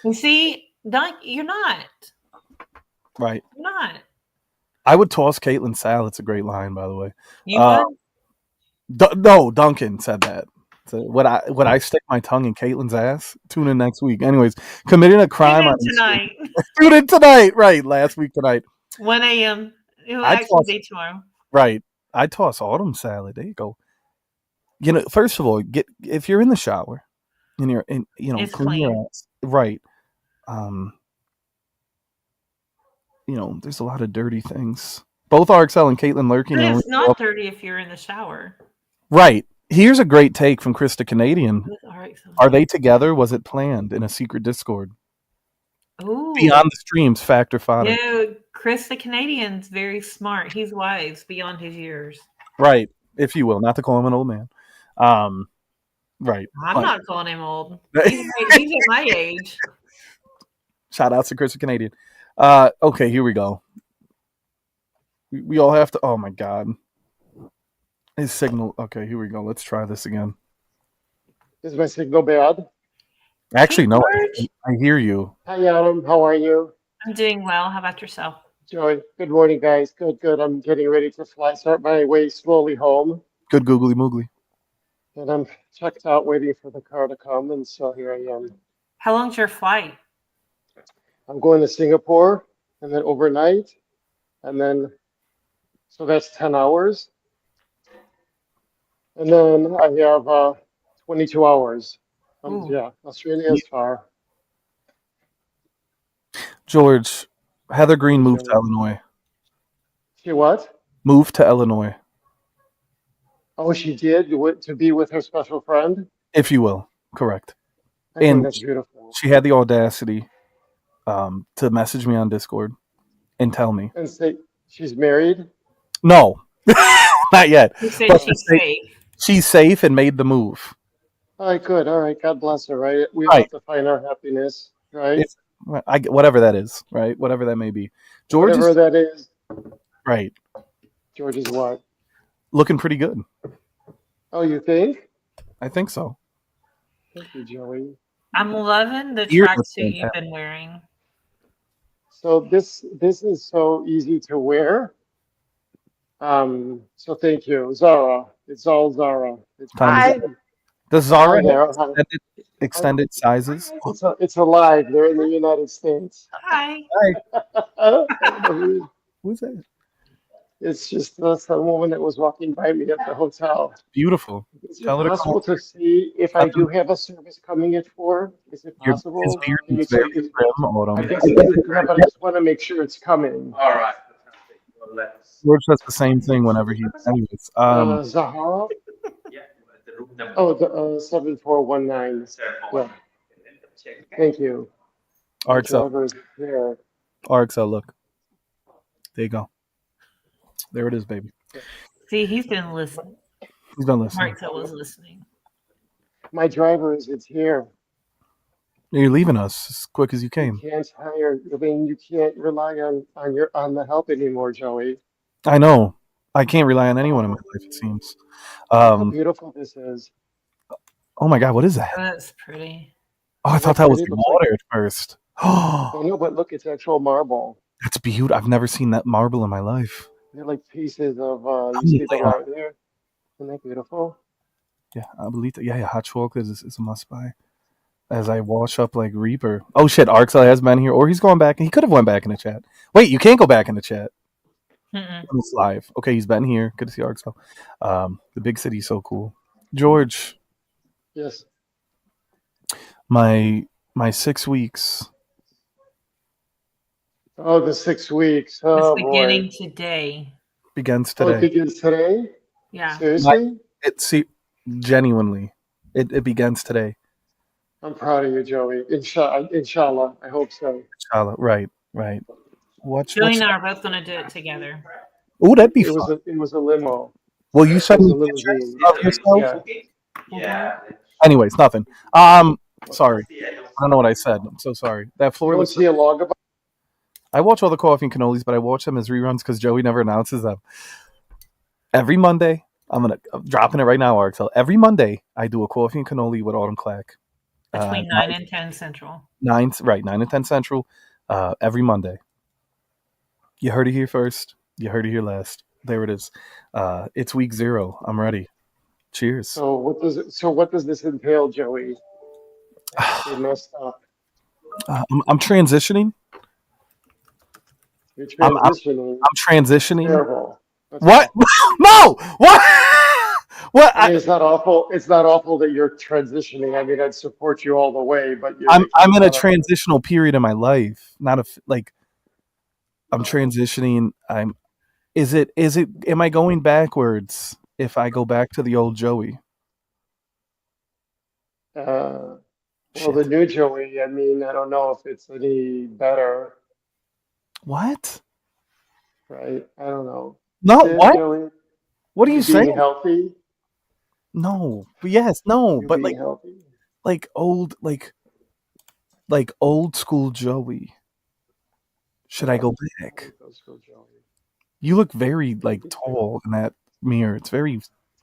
B: You see, you're not.
A: Right.
B: You're not.
A: I would toss Caitlin Sal. It's a great line, by the way.
B: You would?
A: No, Duncan said that. So would I stick my tongue in Caitlin's ass? Tune in next week. Anyways, committing a crime on
B: tonight.
A: Tune in tonight. Right, last week tonight.
B: 1 a.m. It will actually be tomorrow.
A: Right. I toss autumn salad. There you go. You know, first of all, if you're in the shower and you're
B: It's
A: clean your ass. Right. There's a lot of dirty things. Both RXL and Caitlin lurking.
B: But it's not dirty if you're in the shower.
A: Right. Here's a great take from Krista Canadian.
B: RXL.
A: Are they together? Was it planned in a secret Discord?
B: Ooh.
A: Beyond the streams, fact or fodder.
B: No, Chris the Canadian's very smart. He's wise beyond his years.
A: Right, if you will, not to call him an old man. Right.
B: I'm not calling him old. He's at my age.
A: Shout outs to Chris the Canadian. Okay, here we go. We all have to. Oh my God. His signal. Okay, here we go. Let's try this again.
C: Is my signal bad?
A: Actually, no. I hear you.
C: Hi, Adam. How are you?
B: I'm doing well. How about yourself?
C: Joey, good morning, guys. Good, good. I'm getting ready to fly, start my way slowly home,
A: Good googly moogly.
C: and I'm checked out waiting for the car to come, and so here I am.
B: How long's your flight?
C: I'm going to Singapore, and then overnight, and then so that's 10 hours, and then I have 22 hours.
B: Ooh,
C: Yeah, Australia is far.
A: George, Heather Green
C: Hey,
A: moved to
C: Joey.
A: Illinois.
C: She what?
A: Moved to Illinois,
C: Oh, she did to be with her special friend.
A: if you will. Correct.
C: I think
A: And
C: that's beautiful.
A: she had the audacity to message me on Discord and tell me,
C: And say she's married.
A: no, not yet,
B: you said
A: but to
B: she's
A: say
B: safe.
A: she's safe and made the move.
C: All right, good. All right, God bless her. Right, we all
A: Right.
C: have to find our happiness. Right.
A: It's whatever that is, right? Whatever that may be. George
C: Whatever
A: is
C: that is,
A: right,
C: George is what?
A: looking pretty good.
C: Oh, you think?
A: I think so.
C: Thank you, Joey.
B: I'm loving the
A: Beard looks
B: tracksuit you've
A: fantastic.
B: been wearing.
C: So this is so easy to wear. So thank you, Zara. It's all Zara. It's
A: Time is
C: hi,
A: does Zara
C: hi
A: have
C: there. Hi. Hi.
A: extended sizes?
C: It's alive. They're in the United States.
B: Hi.
A: Hi,
C: I don't know who.
A: who's that?
C: It's just some woman that was walking by me at the hotel.
A: Beautiful.
C: Is it
A: Tell her to come
C: possible to see if
A: over.
C: I do have a service coming at 4? Is it
A: His
C: possible?
A: beard
C: Can you
A: is very
C: check it?
A: trim,
C: I
A: Autumn.
C: guess it's, yeah, but I just want to make sure it's coming.
A: George does the same thing whenever he. Anyways,
C: Zahara? Oh, the 7419. Yeah, thank you. My
A: RXL,
C: driver is here.
A: RXL. Look, there you go. There it is, baby.
B: See, he's been listening.
A: He's been listening.
B: Martel was listening.
C: My driver is here.
A: You're leaving us as quick as you
C: You
A: came.
C: can't hire. I mean, you can't rely on the help anymore, Joey.
A: I know. I can't rely on anyone in my life. It seems.
C: Look how
A: Um.
C: beautiful this is.
A: Oh my God, what is that?
B: Oh, that's pretty.
A: Oh, I
C: Isn't
A: thought
C: that
A: that was
C: pretty? It
A: like
C: looks like
A: water at first.
C: I
A: Oh,
C: know, but look, it's actual marble.
A: that's beautiful. I've never seen that marble in my life.
C: They're like pieces of
A: I'm
C: you
A: gonna
C: see the
A: lay on.
C: line there? Isn't that beautiful?
A: Yeah, I believe that. Yeah, yeah. Hot chocolate is a must buy. As I wash up like Reaper. Oh shit, Arxel has been here, or he's going back. He could have went back in the chat. Wait, you can't go back in the chat.
B: Mm-mm.
A: It's live. Okay, he's been here. Good to see Arxel. The big city's so cool. George,
C: Yes.
A: my my 6 weeks
C: Oh, the 6 weeks.
B: It's
C: Oh boy.
B: beginning today.
A: begins
C: Oh, it
A: today.
C: begins today?
B: Yeah.
A: My
C: Seriously?
A: it see genuinely, it begins today.
C: I'm proud of you, Joey. Inshallah. I hope so.
A: Inshallah. Right, right.
B: Joey
A: What's
B: and I are both going to do it together.
A: Oh, that'd be
C: It
A: fun.
C: was a limo.
A: Will you
C: It
A: send
C: was
A: me
C: a
A: pictures
C: limousine.
A: of yourself?
C: Yeah.
B: Hmm.
A: Anyways, nothing. Sorry. I don't know what I said. I'm so sorry. That
C: You
A: floor
C: don't
A: looks.
C: see a log about
A: I watch all the coffee and cannolis, but I watch them as reruns because Joey never announces them. Every Monday, I'm dropping it right now, RXL. Every Monday, I do a coffee and cannoli with Autumn Clack.
B: Between 9 and 10 Central.
A: 9 and 10 Central, every Monday. You heard it here first. You heard it here last. There it is. It's week 0. I'm ready. Cheers.
C: so what does this entail, Joey? They messed up.
A: I'm transitioning.
C: You're
A: I'm, I'm
C: transitioning.
A: I'm
C: That's
A: transitioning.
C: terrible. That's
A: What?
C: awful.
A: No. What? What?
C: I mean, it's not awful. It's not awful that you're transitioning. I mean, I'd support you all the way, but you're
A: I'm
C: making
A: in a
C: fun of it.
A: transitional period in my life. Not like I'm transitioning. I'm. Is it? Am I going backwards if I go back to the old Joey?
C: Uh, well, the
A: Shit.
C: new Joey, I mean, I don't know if it's any better,
A: What?
C: right? I don't know.
A: No.
C: Is it,
A: What?
C: Joey?
A: What are you
C: You
A: saying?
C: being healthy?
A: No. But yes. No.
C: You
A: But
C: being healthy?
A: like old like old school Joey. Should I go back?
C: Let's go, Joey.
A: You look very like
C: Maybe.
A: tall in that mirror. It's very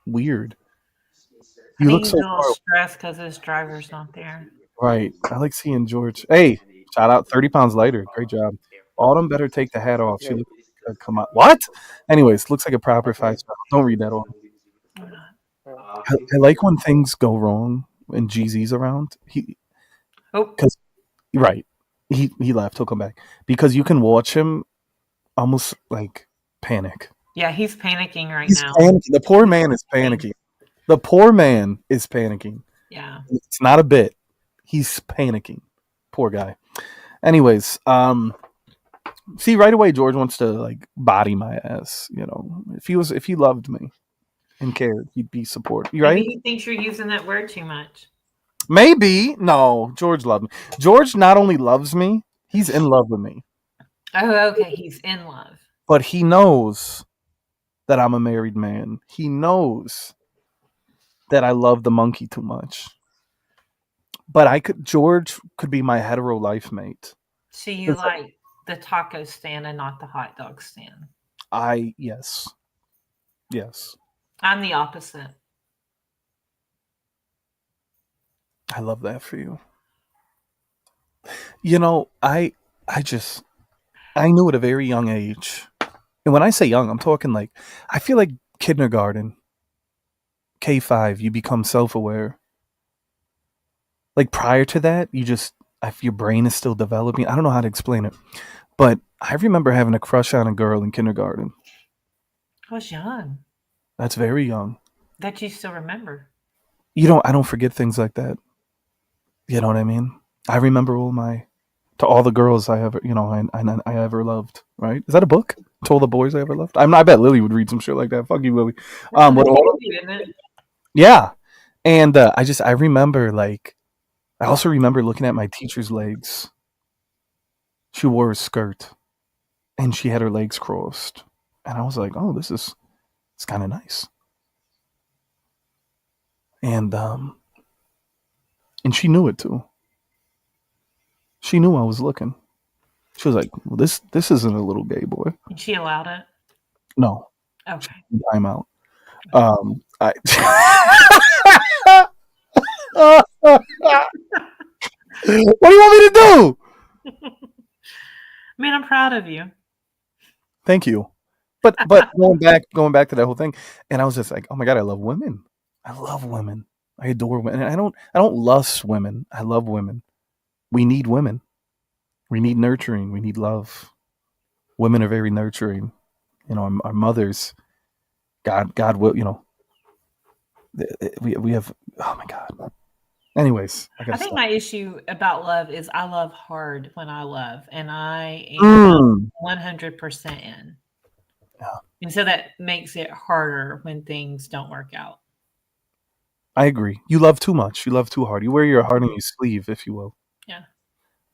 A: weird.
B: I
A: You look
B: think he's
A: so
B: a little
A: far.
B: stressed because his driver's not there.
A: Right. I like seeing George. Hey, shout out 30 pounds lighter. Great job. Autumn better take the hat off. She looks come on. What? Anyways, looks like a proper 5 star. Don't read that on. I like when things go wrong when GZ's around.
B: Oh,
A: Because right, he left. He'll come back because you can watch him almost like panic.
B: yeah, he's panicking right
A: He's
B: now.
A: panicking. The poor man is panicking. The poor man is panicking.
B: Yeah.
A: It's not a bit. He's panicking. Poor guy. Anyways, see, right away George wants to like body my ass. You know, if he loved me and cared, he'd be supportive. You
B: Maybe
A: right?
B: he thinks you're using that word too much.
A: Maybe. No, George loved me. George not only loves me, he's in love with me.
B: Oh, okay. He's in love.
A: But he knows that I'm a married man. He knows that I love the monkey too much. But George could be my hetero life mate.
B: So you like the taco stand and not the hot dog stand?
A: Yes. Yes.
B: I'm the opposite.
A: I love that for you. You know, I knew at a very young age. And when I say young, I'm talking like I feel like kindergarten, K5, you become self-aware. Like prior to that, if your brain is still developing. I don't know how to explain it. But I remember having a crush on a girl in kindergarten.
B: I was young.
A: That's very young.
B: That you still remember.
A: I don't forget things like that. You know what I mean? I remember to all the girls I ever, I ever loved, right? Is that a book? To all the boys I ever loved? I bet Lily would read some shit like that. Fuck you, Lily.
B: Isn't it?
A: Yeah. And I remember like, I also remember looking at my teacher's legs. She wore a skirt and she had her legs crossed. And I was like, oh, it's kind of nice. And she knew it too. She knew I was looking. She was like, well, this isn't a little gay boy.
B: And she allowed it?
A: No.
B: Okay.
A: I'm out. What do you want me to do?
B: I mean, I'm proud of you.
A: Thank you. But going back to that whole thing, and I was just like, oh my God, I love women. I love women. I adore women. And I don't lust women. I love women. We need women. We need nurturing. We need love. Women are very nurturing. Our mothers, God will, we have, oh my God. Anyways,
B: I think my issue about love is I love hard when I love, and I am 100% in.
A: Yeah.
B: And so that makes it harder when things don't work out.
A: I agree. You love too much. You love too hard. You wear your heart on your sleeve, if you will.
B: Yeah.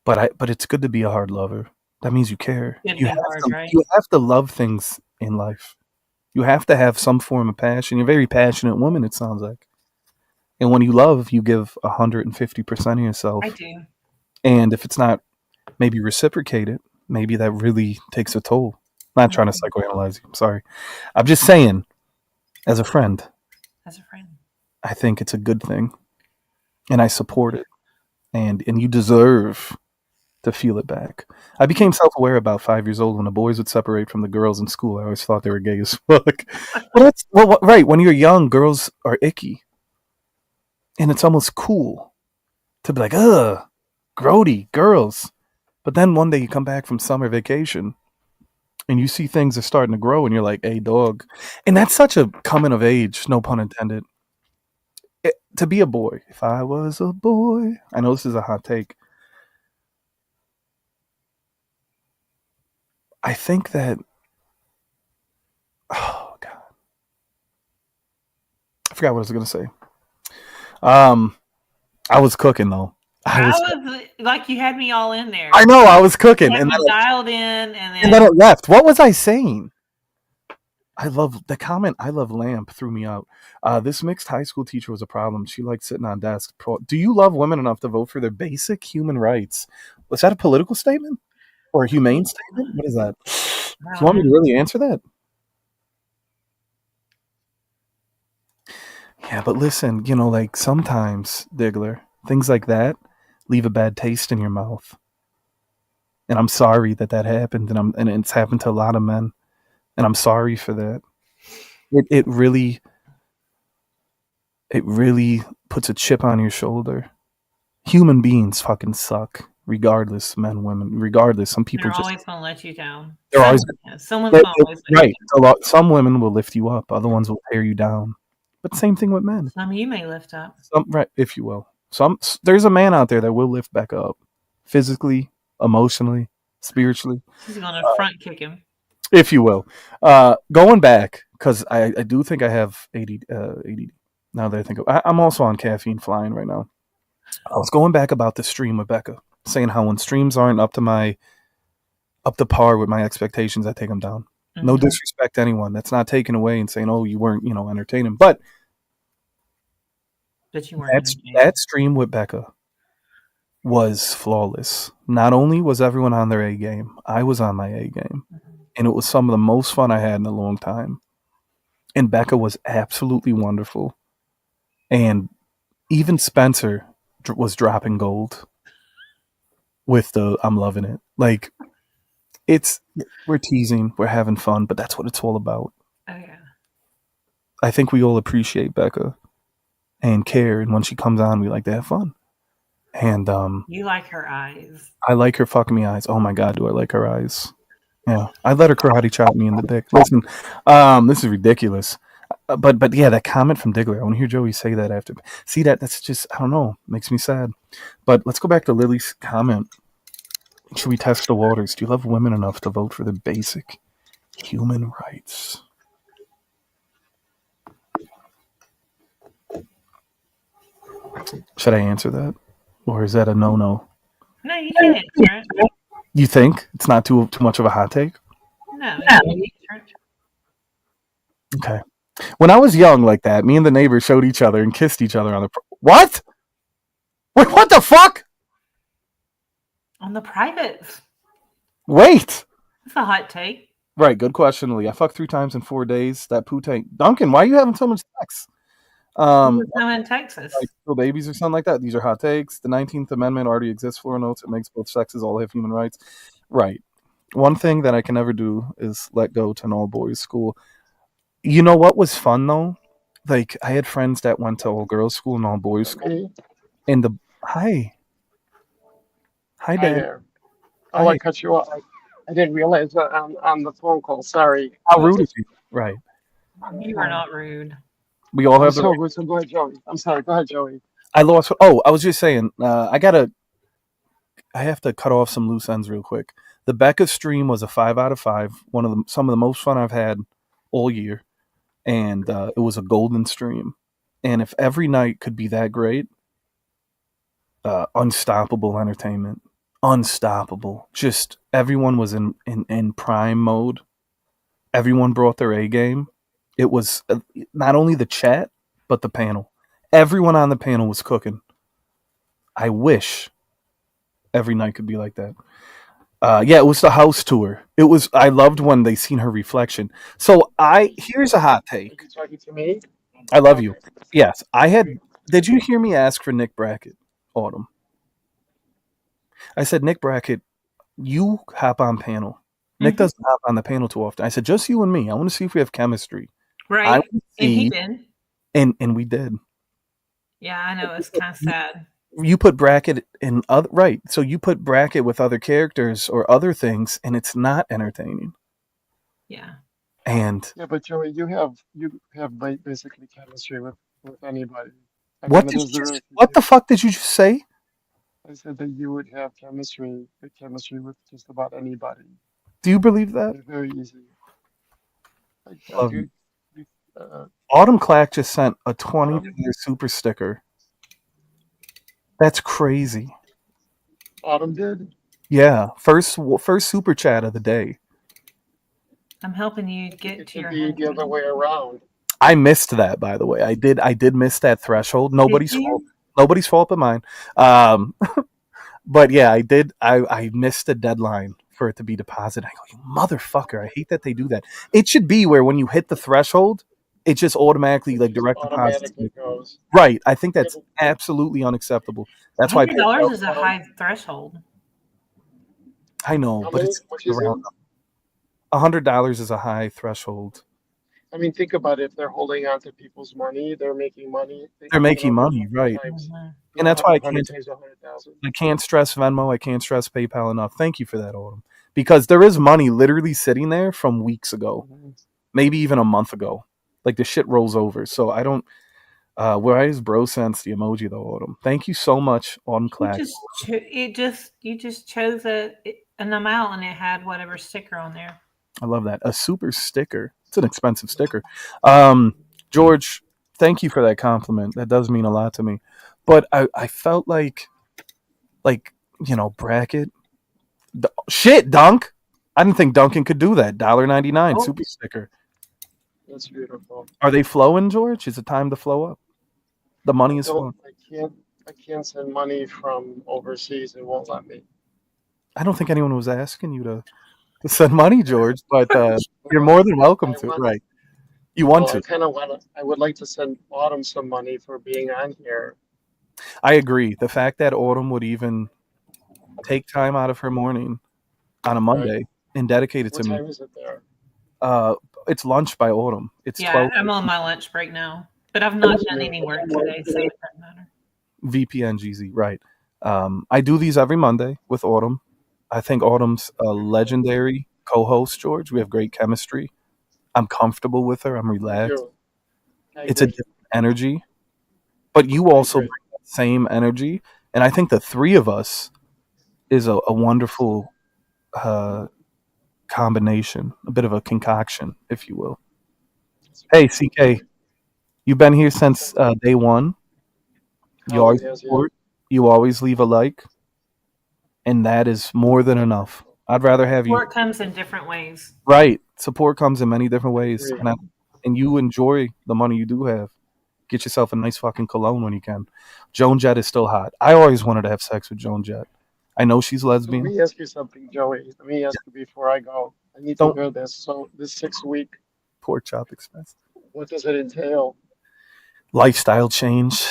A: But it's good to be a hard lover. That means you care.
B: You
A: have to love things in life. You have to have some form of passion. You're a very passionate woman, it sounds like. And when you love, you give 150% of yourself.
B: I do.
A: And if it's not maybe reciprocated, maybe that really takes a toll. I'm not trying to psychoanalyze you. I'm sorry. I'm just saying, as a friend. I think it's a good thing. And I support it. And you deserve to feel it back. I became self-aware about 5 years old when the boys would separate from the girls in school. I always thought they were gay as fuck. Right. When you're young, girls are icky. And it's almost cool to be like, ugh, grody, girls. But then one day you come back from summer vacation and you see things are starting to grow and you're like, hey, dog. And that's such a coming of age, no pun intended. To be a boy. If I was a boy. I know this is a hot take. I think that, oh, God. I forgot what I was going to say. I was cooking though.
B: I was like, you had me all in there.
A: I know I was cooking,
B: and then dialed in,
A: and then it left. What was I saying? I love the comment. I love lamp threw me out. This mixed high school teacher was a problem. She liked sitting on desks. Do you love women enough to vote for their basic human rights? Was that a political statement or a humane statement? What is that? Do you want me to really answer that? Yeah, but listen, like sometimes, Diggler, things like that leave a bad taste in your mouth. and I'm sorry that happened, and it's happened to a lot of men, and I'm sorry for that. It really puts a chip on your shoulder. Human beings fucking suck, regardless, men, women, regardless. Some people
B: They're
A: just
B: always going to let you down.
A: they're always
B: Someone's going to always let you
A: right. A lot. Some women will lift you up. Other ones will tear you down. But same thing with men.
B: down. Some you may lift up.
A: Some, right, if you will. There's a man out there that will lift back up, physically, emotionally, spiritually,
B: She's going to front kick him.
A: if you will. Going back, because I do think I have ADD. Now that I think I'm also on caffeine flying right now. I was going back about the stream with Becca, saying how when streams aren't up to par with my expectations, I take them down. Mm-hmm. No disrespect to anyone. That's not taken away and saying, oh, you weren't, entertaining. But
B: you weren't
A: that stream with Becca was flawless. Not only was everyone on their A game, I was on my A game. Mm-hmm. And it was some of the most fun I had in a long time. And Becca was absolutely wonderful. And even Spencer was dropping gold with the I'm loving it. Like, we're teasing, we're having fun, but that's what it's all about.
B: Oh, yeah.
A: I think we all appreciate Becca and care, and when she comes on, we like to have fun. And
B: you like her eyes.
A: I like her fucking me eyes. Oh my god, do I like her eyes? Yeah, I let her karate chop me in the dick. Listen, this is ridiculous. But yeah, that comment from Diggler. I want to hear Joey say that after. See that's just, I don't know, makes me sad. But let's go back to Lily's comment. Should we test the waters? Do you love women enough to vote for the basic human rights? Should I answer that? Or is that a no-no?
B: No, you can answer it.
A: You think? It's not too much of a hot take?
B: No.
A: Okay. When I was young like that, me and the neighbor showed each other and kissed each other on the... What? Wait, what the fuck?
B: On the private.
A: Wait.
B: That's a hot take.
A: Right, good question, Lee. I fucked 3 times in 4 days. That poo tank. Duncan, why are you having so much sex?
B: In Texas.
A: Like little babies or something like that. These are hot takes. The 19th Amendment already exists. Floor notes. It makes both sexes all have human rights. Right. One thing that I can never do is let go to an all-boys school. You know what was fun, though? Like, I had friends that went to all-girls school and all-boys school. And Hi, Dad.
C: Oh, I cut you off. I didn't realize that on the phone call. Sorry.
A: How rude of you. Right.
B: You are not rude.
A: We all have
C: so go ahead, Joey. I'm sorry. Go ahead, Joey.
A: I lost. Oh, I was just saying. I have to cut off some loose ends real quick. The Becca stream was a 5 out of 5. Some of the most fun I've had all year, and it was a golden stream. And if every night could be that great, unstoppable entertainment, unstoppable. Just everyone was in prime mode. Everyone brought their A game. It was not only the chat, but the panel. Everyone on the panel was cooking. I wish every night could be like that. Yeah, it was the house tour. I loved when they seen her reflection. So here's a hot take.
C: Are you talking to me?
A: I love you. Yes, did you hear me ask for Nick Brackett, Autumn? I said, Nick Brackett, you hop on panel. Nick doesn't hop on the panel too often. I said, just you and me. I want to see if we have chemistry.
B: Right. And he did.
A: And we did.
B: Yeah, I know. It's kind of sad.
A: You put Brackett in other, right. So you put Brackett with other characters or other things, and it's not entertaining.
B: Yeah.
C: Yeah, but Joey, you have basically chemistry with anybody.
A: What the fuck did you just say?
C: I said that you would have chemistry with just about anybody.
A: Do you believe that?
C: It's very easy.
A: Autumn Clack just sent a $20 super sticker. That's crazy.
C: Autumn did?
A: Yeah, first super chat of the day.
B: I'm helping you get to your
C: head. The other way around.
A: I missed that, by the way. I did miss that threshold. Nobody's fault but mine. But yeah, I did. I missed the deadline for it to be deposited. I go, you motherfucker! I hate that they do that. It should be where when you hit the threshold, it just automatically direct deposit goes. Right. I think that's absolutely unacceptable. That's why
B: $100 is a high threshold.
A: I know,
C: How
A: but
C: many?
A: it's
C: What is it?
A: around $100 is a high threshold.
C: I mean, think about it. If they're holding on to people's money, they're making money.
A: They're
C: You
A: making
C: know, do
A: money, right?
B: Mhm.
A: And that's why
C: 100 times 100,000.
A: I can't stress Venmo. I can't stress PayPal enough. Thank you for that, Autumn, because there is money literally sitting there from weeks ago,
C: Mhm.
A: maybe even a month ago. Like the shit rolls over. So I don't. Where is bro sense the emoji though, Autumn? Thank you so much, Autumn
B: You
A: Clack.
B: just you just chose an amount and it had whatever sticker on there.
A: I love that. A super sticker. It's an expensive sticker. Um, George, thank you for that compliment. That does mean a lot to me. But I felt like bracket. Shit, Dunk. I didn't think Duncan could do that. $1.99
B: Oh,
A: super sticker.
C: That's beautiful.
A: Are they flowing, George? Is it time to flow up? The money is flowing.
C: I can't send money from overseas. It won't let me.
A: I don't think anyone was asking you to send money, George, but you're
C: Well,
A: more than welcome
C: I
A: to.
C: want,
A: Right. You want
C: well, I
A: to.
C: kind of want to, I would like to send Autumn some money for being on here,
A: I agree. The fact that Autumn would even take time out of her morning on a
C: right?
A: Monday and dedicate it
C: What
A: to me.
C: time is it there?
A: Uh, it's lunch by Autumn. It's
B: yeah,
A: 12
B: I'm on my lunch break now, but I've not
C: That's
B: done any
C: beautiful.
B: work today, so it doesn't matter.
A: VPN GZ. Right. I do these every Monday with Autumn. I think Autumn's a legendary co-host, George. We have great chemistry. I'm comfortable with her. I'm
C: Me
A: relaxed.
C: too. I
A: It's a
C: agree.
A: different energy, but you
C: I
A: also
C: agree.
A: bring that same energy. And I think the three of us is a wonderful uh, combination, a bit of a concoction, if you will.
C: It's
A: Hey,
C: beautiful,
A: CK,
C: Joey.
A: you've been here since
C: So,
A: day one. You
C: how it
A: always
C: is, yeah.
A: support. You always leave a like, and that is more than
C: That's
A: enough.
C: beautiful.
A: I'd rather have you
B: Support comes in different ways.
A: right. Support comes in many different
C: I
A: ways,
C: agree.
A: and you enjoy the money you do have. Get yourself a nice fucking cologne when you can. Joan Jett is still hot. I always wanted to have sex with Joan Jett. I know she's
C: So let
A: lesbian.
C: me ask you something, Joey. Let me ask you before I go. I need to
A: Don't
C: hear this. So this 6 week,
A: pork chop expense.
C: what does it entail?
A: Lifestyle change,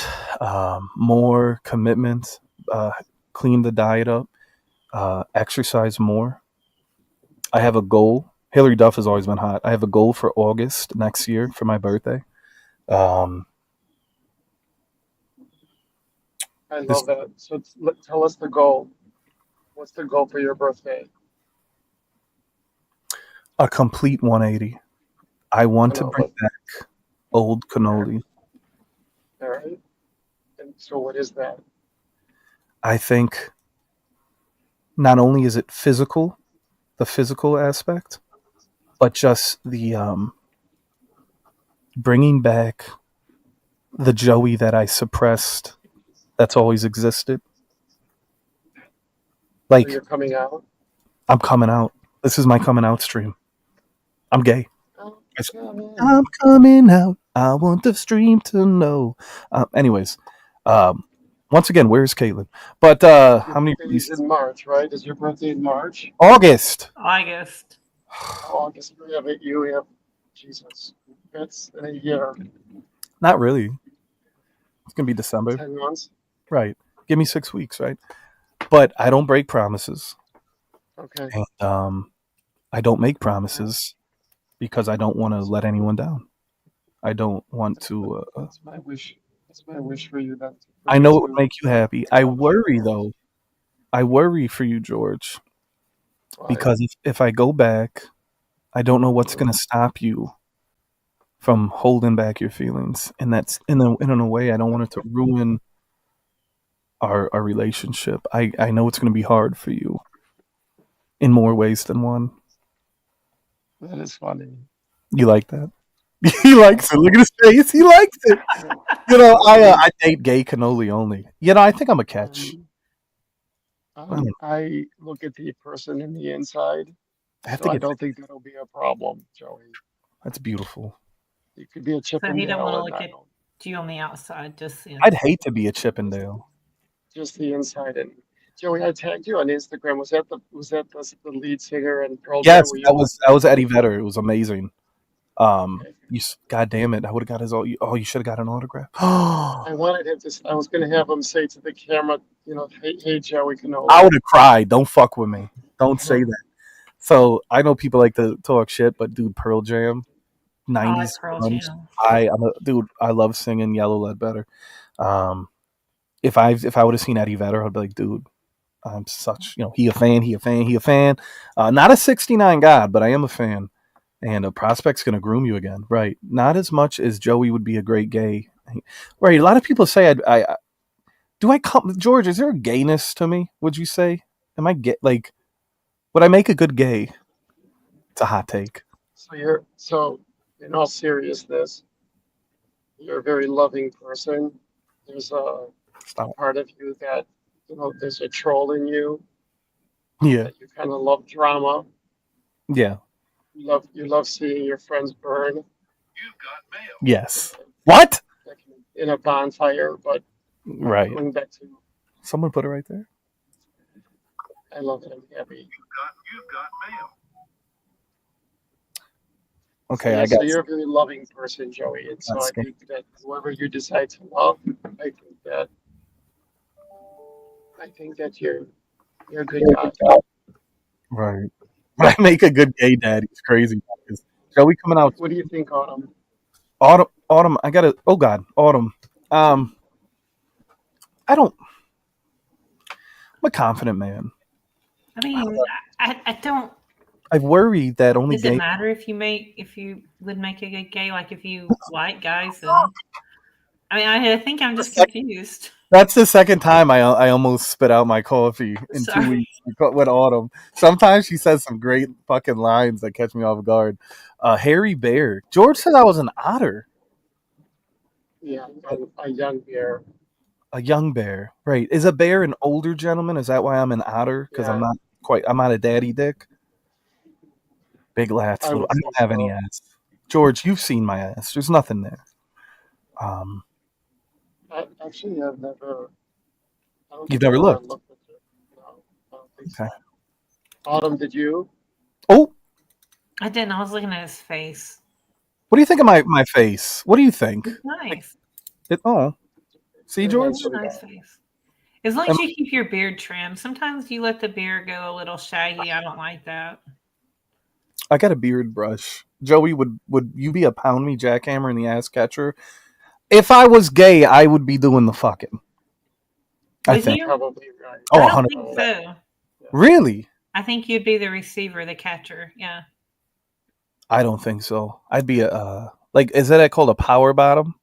A: more commitment, uh, clean the diet up, exercise more. I have a goal. Hillary Duff has always been hot. I have a goal for August next year for my birthday. Um,
C: I
A: this
C: love that. So tell us the goal. What's the goal for your birthday?
A: a complete 180. I want to bring
C: Cannoli.
A: back old cannoli.
C: All right. And so what is that?
A: I think not only is it physical, the physical aspect, but just the bringing back the Joey that I suppressed. That's always existed.
C: So
A: Like
C: you're coming out?
A: I'm coming out. This is my coming out stream. I'm gay.
C: Oh,
A: It's-
C: come in.
A: I'm coming out. I want the stream to know. Anyways, um, once again, where's Caitlin? But
C: Your
A: how many
C: birthday is
A: releases?
C: in March, right? Is your birthday in March?
A: August.
B: August.
C: August. You have Jesus. That's in a year.
A: Not really. It's gonna be December,
C: 10 months.
A: right? Give me 6 weeks, right? But I don't break promises,
C: Okay.
A: and I don't make promises because I don't want to let anyone down. I don't want to.
C: That's my wish. That's my wish for you. That for
A: I
C: you
A: know it would
C: to
A: make you happy. I
C: come
A: worry
C: true.
A: though. I worry for you, George,
C: Why?
A: because if I go back, I don't know what's going to stop you from holding back your feelings, and that's in a way I don't want it to ruin our relationship. I know it's going to be hard for you in more ways than one.
C: That is funny.
A: You like that? He likes it. Look at his face. He likes it.
C: Joey,
A: I date gay cannoli only. I think I'm a catch.
C: um,
A: I don't know.
C: I look at the person in the inside,
A: I have
C: so
A: to
C: I
A: get.
C: don't think that'll be a problem, Joey.
A: That's beautiful.
C: You could be a
B: So he don't want
C: Chippendale,
B: to
C: and
B: look
C: I
B: at
C: don't.
B: you on the outside, just the
A: I'd
B: inside.
A: hate to be a
C: Just,
A: Chippendale.
C: just the inside. And Joey, I tagged you on Instagram. Was that the lead singer and Pearl Jam?
A: Yes,
C: Were you
A: that was Eddie Vedder. It was amazing.
C: okay?
A: God damn it! I would have got his. Oh, you should have got an autograph.
C: I wanted him to. I was going to have him say to the camera, hey, Joey
A: I
C: Cannoli.
A: would have cried. Don't fuck with me. Don't say that. So I know people like to talk shit, but dude, Pearl Jam,
B: I like
A: 90s
B: Pearl
A: grunge.
B: Jam.
A: Dude, I love singing Yellow Ledbetter. Um, if I would have seen Eddie Vedder, I'd be like, dude, I'm such, he a fan, he a fan, he a fan. Not a 69 god, but I am a fan. And a prospect's going to groom you again. Right. Not as much as Joey would be a great gay. Right. A lot of people say, do I come, George, is there a gayness to me? Would you say? Am I gay? Like, would I make a good gay? It's a hot take.
C: So in all seriousness, you're a very loving person. There's a
A: Stop.
C: part of you that, there's a troll in you
A: Yeah.
C: that you kind of love drama.
A: Yeah.
C: You love seeing your friends burn
A: Yes. What?
C: like in a bonfire. But
A: Right.
C: going back to,
A: Someone put it right there.
C: I love that I'm happy. So
A: Okay,
C: yeah,
A: I
C: so
A: got
C: you're a very loving person, Joey, and so I
A: scared.
C: think that whoever you decide to love, I think that you're a good guy.
A: Right. I make a good gay dad. He's crazy. Joey coming out
C: What do you think, Autumn?
A: autumn. I gotta. Oh God, autumn. Um, I don't. I'm a confident man.
B: I mean, I don't.
A: I worry that only
B: Does it
A: gay.
B: matter if you would make a good gay? Like if you like guys, then I mean, I think I'm just confused.
A: That's the second time I almost spit out my coffee in 2 weeks
B: Sorry.
A: with Autumn. Sometimes she says some great fucking lines that catch me off guard. Harry Bear. George said I was an otter,
C: Yeah, a young bear.
A: a young bear. Right? Is a bear an older gentleman? Is that why I'm an otter? Because I'm
C: Yeah,
A: not quite. I'm not a daddy dick. Big lats,
C: I
A: little.
C: would
A: I
C: say
A: don't have any
C: so.
A: ass. George, you've seen my ass. There's nothing there. Um,
C: Actually, I don't
A: you've
C: think I've
A: never
C: ever
A: looked.
C: looked at it. No, I don't think
A: Okay.
C: so. Autumn, did you?
A: Oh,
B: I didn't. I was looking at his face.
A: what do you think of my face? What do you think?
B: It's nice.
A: Oh, see,
C: Very
A: George.
B: It's a
C: handsome
B: nice
C: guy.
B: face. As long
A: Am
B: as you keep your beard trimmed. Sometimes you let the beard go a little shaggy. I don't like that.
A: I got a beard brush. Joey, would you be a pound me jackhammer in the ass catcher? If I was gay, I would be doing the fucking. I
B: Would
A: think.
B: you?
C: Probably right.
A: Oh,
B: I don't think
A: 100%.
B: so.
C: Yeah.
A: Really?
B: I think you'd be the receiver, the catcher. Yeah.
A: I don't think so. I'd be a like. Is that called a power bottom?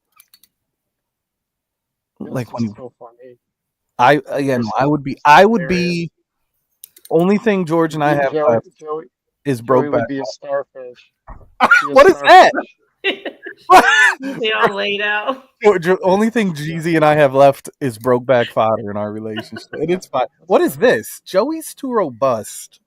C: That's
A: Like when
C: just
A: you,
C: so funny.
A: I again,
C: You're
A: I
C: so
A: would be.
C: you're so
A: I would
C: hilarious.
A: be. Only thing George and I have
C: Joey,
A: left
C: Joey,
A: is
C: Joey
A: Brokeback.
C: would be a starfish. Be a
A: What is that?
C: starfish.
B: They all laid out.
A: Only thing
C: Yeah.
A: Jeezy and I have left is Brokeback fodder in our relationship, and it's fine.
C: That's
A: What is
C: funny.
A: this? Joey's too robust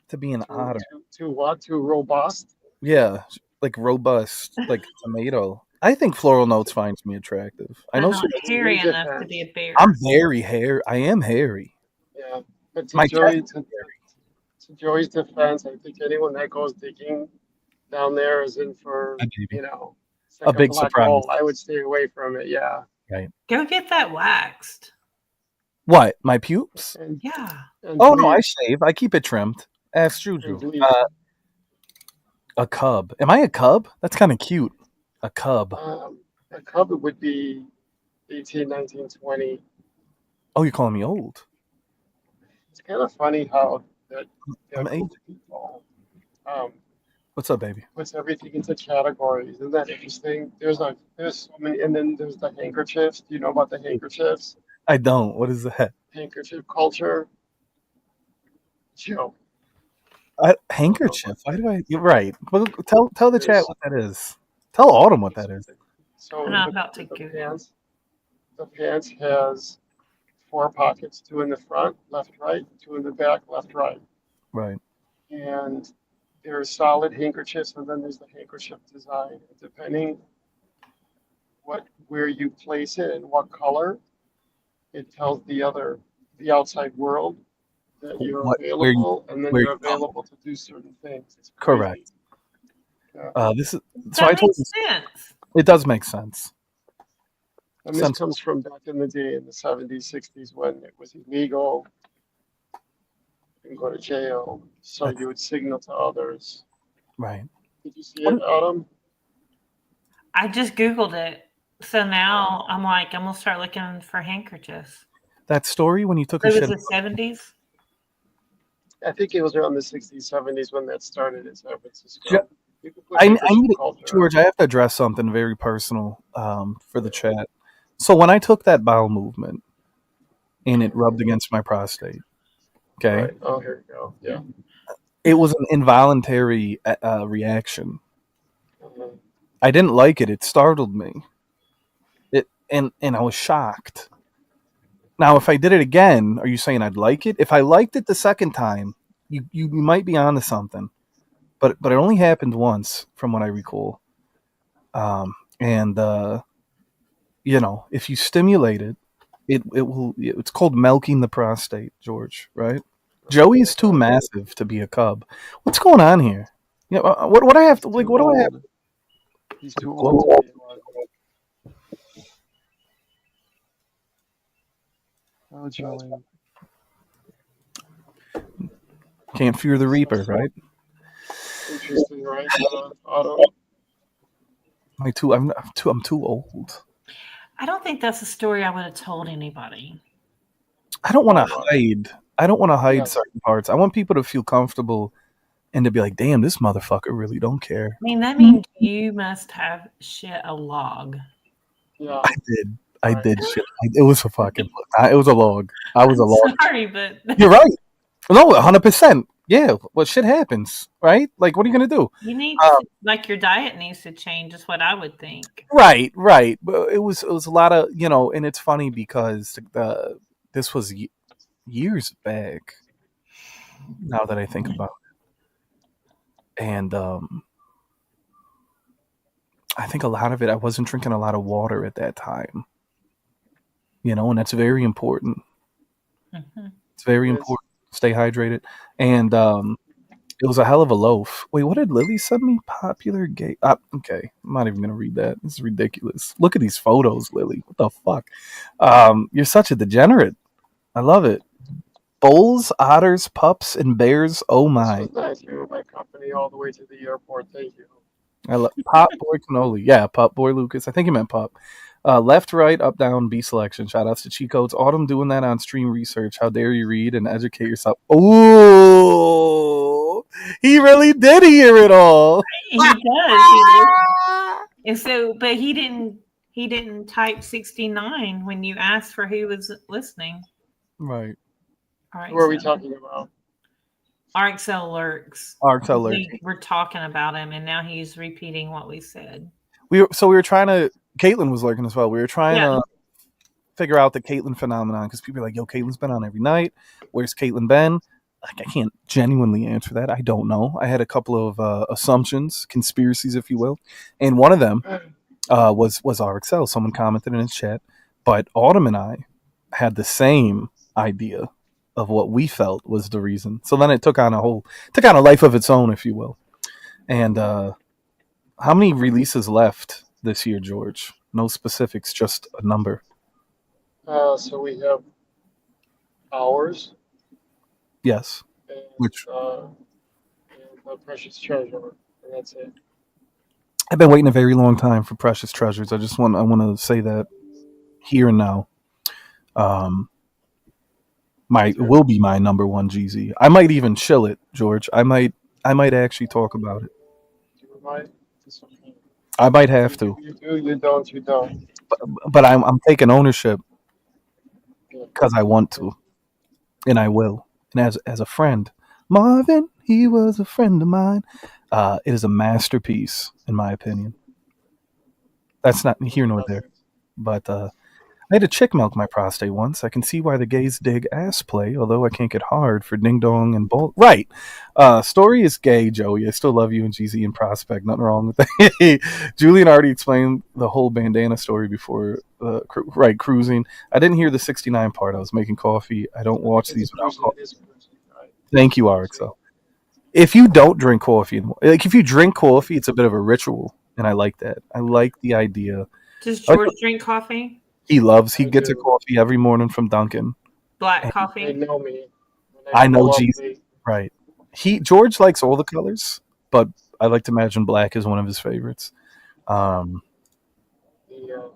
A: to be an
C: Too
A: otter.
C: too too what? Too robust?
A: Yeah, like robust, like tomato. I think Floral Notes finds me attractive. I
B: But
A: know she
B: not
A: likes.
C: In your
B: hairy enough to be
C: defense,
B: a
A: I'm
B: bear.
A: very hairy. I am hairy.
C: yeah. But to
A: My chest
C: Joey,
A: is hairy.
C: to Joey's defense, I think anyone that goes digging down there is in for,
A: My baby.
C: it's
A: A
C: like a
A: big
C: black
A: surprise.
C: hole. I would stay away from it. Yeah.
A: Right.
B: Go get that waxed.
A: What? My pubes?
C: And
B: Yeah.
C: and
A: Oh no, I
C: bleach
A: shave. I keep it trimmed. Ask
C: and
A: Juju.
C: bleach.
A: A cub. Am I a cub? That's kind of cute. A cub.
C: A cub would be 18, 19, 20.
A: Oh, you're calling me old.
C: It's kind of funny how that
A: I'm
C: that group
A: 8.
C: of people um,
A: What's up, baby?
C: puts everything into categories. Isn't that interesting? There's so many, and then there's the handkerchiefs. Do you know about the handkerchiefs?
A: I don't. What is that?
C: Handkerchief culture. Joe, don't know
A: Handkerchief.
C: about
A: Why
C: that.
A: do I? You're right. Well, tell the chat
C: There's
A: what that is. Tell Autumn what that is.
B: I'm
C: so
B: not
C: the
B: about to
C: the
B: Google.
C: pants the pants has four pockets, two in the front, left, right, two in the back, left, right,
A: Right.
C: and there's solid handkerchiefs, and then there's the handkerchief design. Depending where you place it and what color, it tells the outside world that you're
A: What? Where you?
C: available, and then
A: Where
C: you're
A: you go?
C: available to do certain things. It's crazy.
A: Correct.
C: Yeah.
A: This is. So
B: That
A: I told
B: makes
A: you.
B: sense.
A: It does make sense.
C: And this
A: Sense.
C: comes from back in the day in the 70s, 60s when it was illegal and go to jail. So you would signal to others.
A: Right.
C: Did you see
A: What
C: it, Autumn?
B: I just Googled it. So now I'm like, I'm going to start looking for handkerchiefs.
A: that story when you took a
B: It was
A: shit?
B: the 70s.
C: I think it was around the 60s, 70s when that started in San
A: Ju-
C: Francisco. You could put
A: I
C: handkerchief
A: need to,
C: culture.
A: George. I have to address something very personal for the chat. So when I took that bowel movement and it rubbed against my prostate, okay,
C: Right. Oh, here we go. Yeah.
A: it was an involuntary reaction.
C: Mhm.
A: I didn't like it. It startled me. And I was shocked. Now, if I did it again, are you saying I'd like it? If I liked it the second time, you might be onto something. But it only happened once, from what I recall. And if you stimulate it, it will. It's called milking the prostate, George. Right? Joey is too
C: Okay.
A: massive to be a cub. What's going on here? What I have
C: He's
A: to like?
C: too
A: What do I have?
C: old. He's too old to
A: Glow?
C: be one. Oh, Joey.
A: Can't fear the
C: So
A: reaper, right?
C: interesting, right, Autumn?
A: I'm too old.
B: I don't think that's a story I would have told anybody.
A: I don't want
C: Oh,
A: to
C: wow.
A: hide. I don't want to hide
C: Yes.
A: certain parts. I want people to feel comfortable and to be like, "Damn, this motherfucker really don't care."
B: I mean, that means you must have shit a log.
C: Yeah.
A: I did. I
C: Right.
A: did shit. It was a fucking. It was a log. I was a
B: I'm
A: log.
B: sorry, but
A: You're right. No, 100%. Yeah. Well, shit happens, right? Like, what are you gonna do?
B: you need
A: Um,
B: to, like, your diet needs to change, is what I would think.
A: right. Right. But it was a lot of and it's funny because this was years back. Now that I think about it, and I think a lot of it, I wasn't drinking a lot of water at that time, and that's very important.
B: Mhm.
A: It's very
C: It is.
A: important. Stay hydrated. And it was a hell of a loaf. Wait, what did Lily send me? Popular gay. Okay, I'm not even going to read that. This is ridiculous. Look at these photos, Lily. What the fuck? You're such a degenerate. I love it. Bulls, otters, pups, and bears. Oh
C: This
A: my.
C: was nice. You were my company all the way to the airport. Thank you.
A: I love Pop Boy Cannoli. Yeah, Pop Boy Lucas. I think he meant Pop. Left, right, up, down, B selection. Shout outs to Cheat Codes. Autumn doing that on stream research. How dare you read and educate yourself? Ooh, he really did hear it all.
B: He does. He listens. And so, but he didn't. He didn't type 69 when you asked for who was listening.
A: Right.
B: All right,
C: Who are we
B: so
C: talking about?
B: RXL lurks.
A: Arctel alert.
B: We were talking about him, and now he's repeating what we said.
A: We were trying to. Caitlin was lurking as well. We were trying
B: Yeah.
A: to figure out the Caitlin phenomenon because people are like, "Yo, Caitlin's been on every night. Where's Caitlin been?" Like, I can't genuinely answer that. I don't know. I had a couple of assumptions, conspiracies, if you will, and one of them was RXL. Someone commented in his chat, but Autumn and I had the same idea of what we felt was the reason. So then it took on a life of its own, if you will. And how many releases left this year, George? No specifics, just a number.
C: So we have ours
A: Yes.
C: and,
A: Which
C: the precious treasure, and that's it.
A: I've been waiting a very long time for Precious Treasures. I want to say that here and now. Um, it will be my number one GZ. I might even chill it, George. I might actually talk about it.
C: Do you mind? It's okay.
A: I might have
C: You
A: to,
C: do, you do, you don't, you don't.
A: but I'm taking ownership
C: Yeah.
A: because I want to, and I will. And as a friend, Marvin, he was a friend of mine. It is a masterpiece, in my opinion. That's not here nor there,
C: Perfect.
A: but I had a chick milk my prostate once. I can see why the gays dig ass play, although I can't get hard for ding dong and bull. Right. Story is gay, Joey. I still love you and GZ and Prospect. Nothing wrong with that. Julian already explained the whole bandana story before, cruising. I didn't hear the 69 part. I was making coffee. I don't watch
C: It's
A: these without
C: cruising,
A: coffee.
C: it is cruising, right?
A: Thank you,
C: Cruising.
A: RXO. If you don't drink coffee, like if you drink coffee, it's a bit of a ritual, and I like that. I like the idea.
B: Does
A: I like
B: George drink coffee?
A: he
C: I
A: gets a
C: do.
A: coffee every morning from Dunkin'.
B: Black
A: And
C: They
B: coffee?
C: know me when and I
A: I know
C: pull up
A: Jesus. Right. George likes all the colors, but I like to imagine black is one of his favorites. Um,
C: the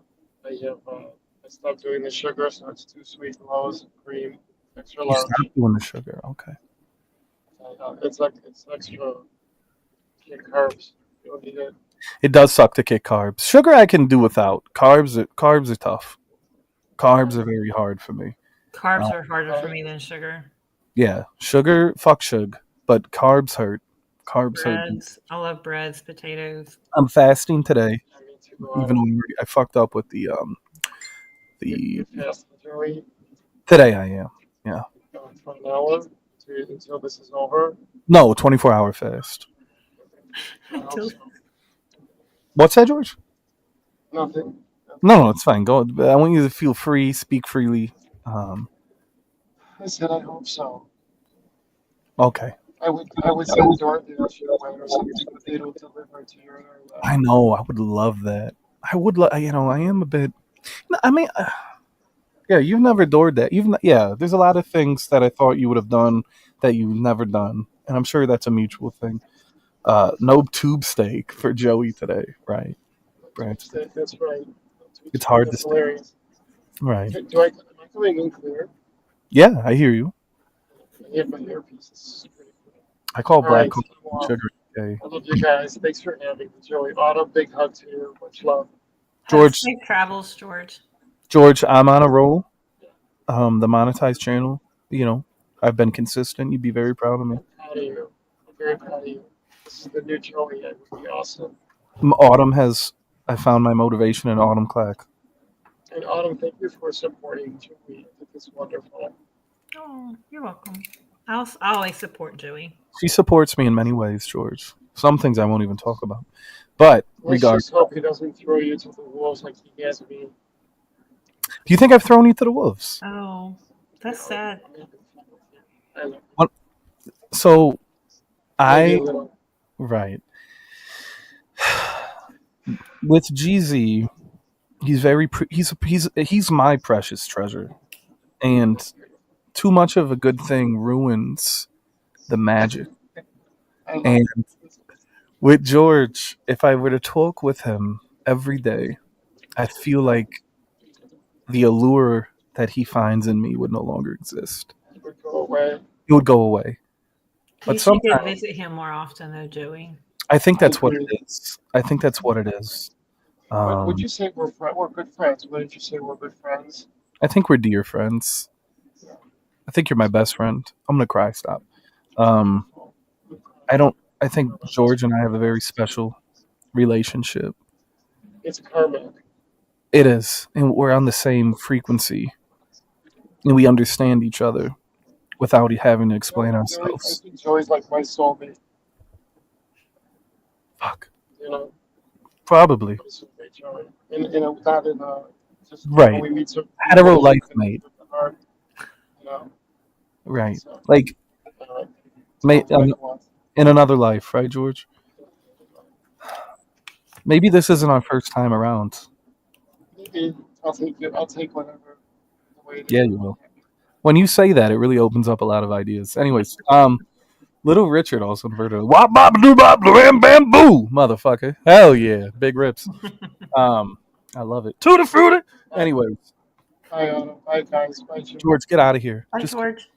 C: I have I stopped doing the sugar, so it's too sweet. Lows, cream, extra
A: you
C: large.
A: stop doing the sugar. Okay.
C: It's extra kick carbs. You don't need it.
A: It does suck to kick carbs. Sugar I can do without. Carbs are tough. Carbs are very hard for me.
B: Carbs
A: Uh,
B: are harder for
C: Uh,
B: me than sugar.
A: yeah, sugar, fuck sugar, but carbs hurt. Carbs hurt.
B: Breads. I love breads, potatoes.
A: I'm fasting today,
C: I need to go
A: even
C: out.
A: though I fucked up with
C: You
A: the
C: fast literally
A: today I am. Yeah.
C: for an hour until this is over.
A: No, 24-hour fast.
C: I hope so.
A: What's that, George?
C: Nothing.
A: No, no, it's fine. Go. I want you to feel free, speak freely. Um,
C: I said I hope so.
A: okay.
C: I would send DoorDash your way or some potato delivered to your
A: I know. I would love that. I would. I am a bit. I mean, yeah. You've never adored that. Yeah. There's a lot of things that I thought you would have done that you've never done, and I'm sure that's a mutual thing. No tube steak for Joey today, right? Right.
C: Tuesday. That's right.
A: It's
C: Tuesday.
A: hard to
C: That's
A: say.
C: hilarious.
A: Right.
C: Am I coming in clear?
A: Yeah, I hear you.
C: I have my earpiece. This is pretty cool.
A: I call
C: All
A: black
C: right.
A: coffee
C: I'm off.
A: sugar. Okay.
C: I love you guys. Thanks for having me, Joey. Autumn, big hug to you. Much love.
B: Have
A: George,
B: safe travels, George.
A: George, I'm on a roll. The monetized channel, you know, I've been consistent. You'd be very proud of me.
C: I'm proud of you. I'm very proud of you. This is the new Joey. It would be awesome.
A: Autumn has, I found my motivation in Autumn Clack.
C: And Autumn, thank you for supporting Joey. I think it's wonderful.
B: Oh, you're welcome. I always support Joey.
A: She supports me in many ways, George. Some things I won't even talk about. But
C: Let's
A: regard,
C: just hope he doesn't throw you to the wolves like he has me.
A: do you think I've thrown you to the wolves?
B: Oh, that's sad.
C: I'm having fun with you. I know.
A: What? So
C: Maybe a
A: I
C: little.
A: right with GZ, he's very he's my precious treasure, and too much of a good thing ruins the magic.
C: I love
A: And
C: it.
A: with George, if I were to talk with him every day, I feel like the allure that he finds in me would no longer exist.
C: It would go away.
A: It would go away.
B: You
A: But
B: should go
A: sometimes
B: visit him more often, though, Joey.
A: I think
C: I
A: that's what
C: agree.
A: it is. I think that's what it is.
C: But would
A: Um,
C: you say we're good friends? Wouldn't you say we're good friends?
A: I think we're dear friends.
C: Yeah.
A: I think you're my best friend. I'm gonna cry. Stop. Um,
C: Beautiful.
A: I don't. I think George and I have a very special relationship.
C: It's karmic.
A: It is, and we're on the same frequency, and we understand each other without having to explain
C: I
A: ourselves.
C: think Joey's like my soulmate.
A: Fuck.
C: You know,
A: Probably.
C: my soulmate Joey. Not in just
A: Right.
C: we meet some
A: Hetero
C: people
A: life
C: with
A: mate.
C: the heart. You know,
A: Right.
C: so
A: Like, mate,
C: sounds like one.
A: in another life, right, George? Maybe this isn't our first time around.
C: Maybe I'll take it. I'll take whatever the way it
A: Yeah,
C: is.
A: you will. When you say that, it really opens up a lot of ideas. Anyways, Little Richard also inverted. Wop bop doo bop bam bam boo, motherfucker. Hell yeah, big rips. I love it. Tutti frutti. Anyways,
C: Bye guys. Bye Joey.
A: George, get out of here.
B: Bye, George.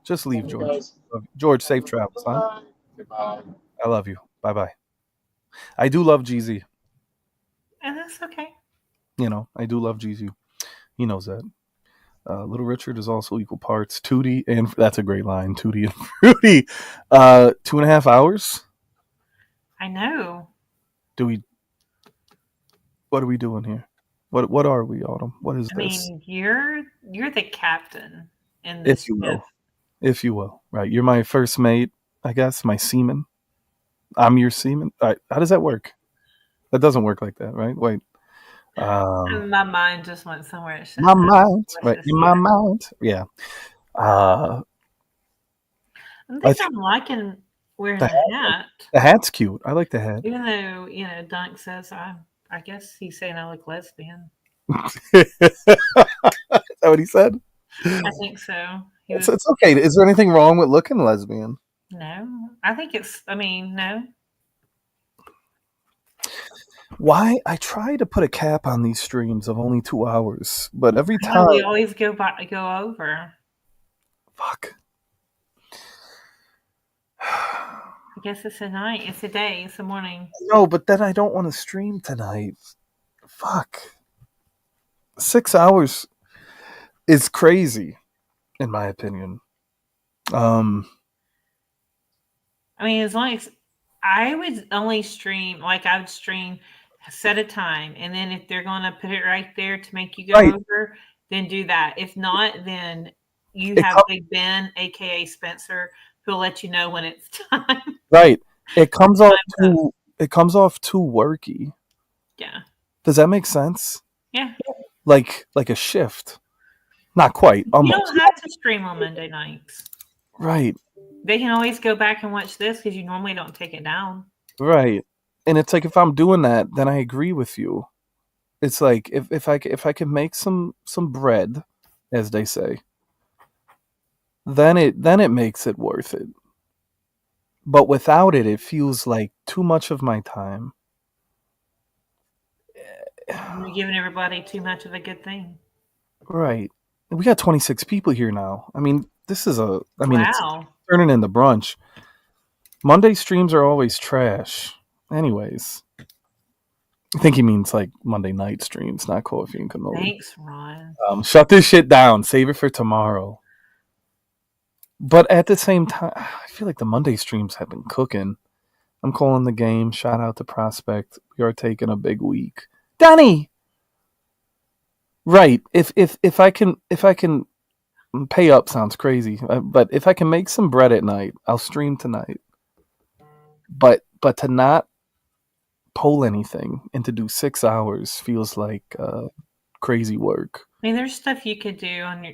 A: Just leave,
C: Love you
A: George.
C: guys.
A: George, safe travels, huh?
C: Goodbye. Goodbye.
A: I love you. Bye bye. I do love GZ.
B: And that's okay.
A: You know, I do love GZ. He knows that. Little Richard is also equal parts Tootie and that's a great line. Tootie and Fruity. 2.5 hours.
B: I know.
A: What are we doing here? What are we, Autumn? What is
B: I
A: this?
B: mean, you're the captain in
A: If
B: this
A: you will.
B: ship.
A: If you will. Right. You're my first mate, I guess, my seaman. I'm your seaman. All right. How does that work? That doesn't work like that, right? Wait.
B: My mind just went somewhere. It
A: My
B: shouldn't have.
A: mind.
B: Let's
A: Right.
B: just
A: In
B: leave
A: my
B: it.
A: mind. Yeah.
B: I
A: I
B: think I'm liking wearing
A: the
B: the hat,
A: The hat's cute. I like the hat.
B: even though Dunk says I guess he's saying I look lesbian.
A: Is that what he said?
B: I think so. He
A: It's
B: was
A: it's okay. Is there anything wrong with looking lesbian?
B: no. I think it's. I mean, no.
A: Why I try to put a cap on these streams of only 2 hours, but every
B: No, we
A: time,
B: always go over.
A: fuck.
B: I guess it's a night. It's a day. It's a morning.
A: No, but then I don't want to stream tonight. Fuck. 6 hours is crazy, in my opinion.
B: I mean, as long as I would only stream, like I would stream, set a time, and then if they're going to put it right there to make you go
A: Right.
B: over, then do that. If not, then you
A: It
B: have
A: com-
B: Big Ben, aka Spencer, who'll let you know when it's time.
A: right. It comes off
B: Time's up.
A: too. It comes off too worky.
B: Yeah,
A: Does that make sense?
B: yeah.
A: Like a shift. Not quite.
B: You
A: Almost.
B: don't have to stream on Monday nights.
A: Right.
B: They can always go back and watch this because you normally don't take it down.
A: Right. And it's like if I'm doing that, then I agree with you. It's like if I can make some bread, as they say, then it makes it worth it. But without it, it feels like too much of my time.
B: You're giving everybody too much of a good thing.
A: Right. We got 26 people here now. I mean, this is it's
B: Wow.
A: turning into brunch. Monday streams are always trash. Anyways. I think he means like Monday night streams, not coffee and cannoli.
B: Thanks, Ron.
A: Shut this shit down. Save it for tomorrow. But at the same time, I feel like the Monday streams have been cooking. I'm calling the game. Shout out to Prospect. We are taking a big week. Danny! Right. If I can pay up sounds crazy, but if I can make some bread at night, I'll stream tonight. But to not poll anything and to do 6 hours feels like crazy work.
B: I mean, there's stuff you could do on your,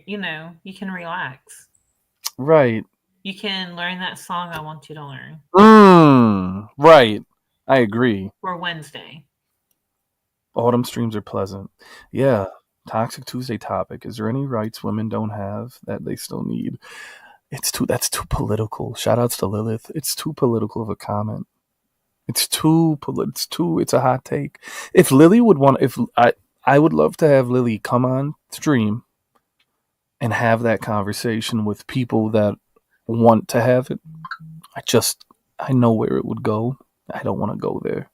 B: you can relax.
A: Right.
B: You can learn that song I want you to learn.
A: Right. I agree.
B: For Wednesday.
A: Autumn streams are pleasant. Yeah. Toxic Tuesday topic. Is there any rights women don't have that they still need? That's too political. Shout outs to Lilith. It's too political of a comment. It's a hot take. If Lily would want, I would love to have Lily come on stream and have that conversation with people that want to have it. I know where it would go. I don't want to go there.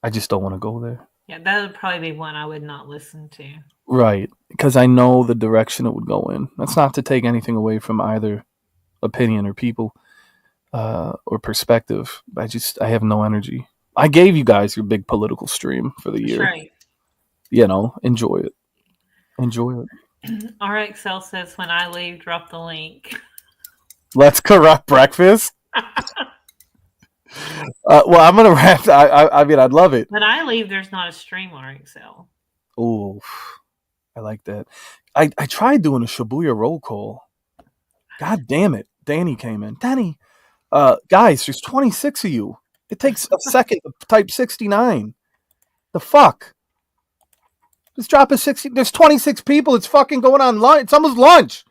A: I just don't want to go there.
B: Yeah, that would probably be one I would not listen to.
A: Right, because I know the direction it would go in. That's not to take anything away from either opinion or people or perspective. I have no energy. I gave you guys your big political stream for the year.
B: That's right.
A: Enjoy it. Enjoy it.
B: RXL says, when I leave, drop the link.
A: Let's corrupt breakfast. Well, I'm gonna wrap. I mean, I'd love it.
B: When I leave, there's not a stream, RXL.
A: Oh, I like that. I tried doing a Shibuya roll call. God damn it. Danny came in. Danny, guys, there's 26 of you. It takes a second to type 69. The fuck? Just drop a 60. There's 26 people. It's fucking going on lunch. It's almost lunch.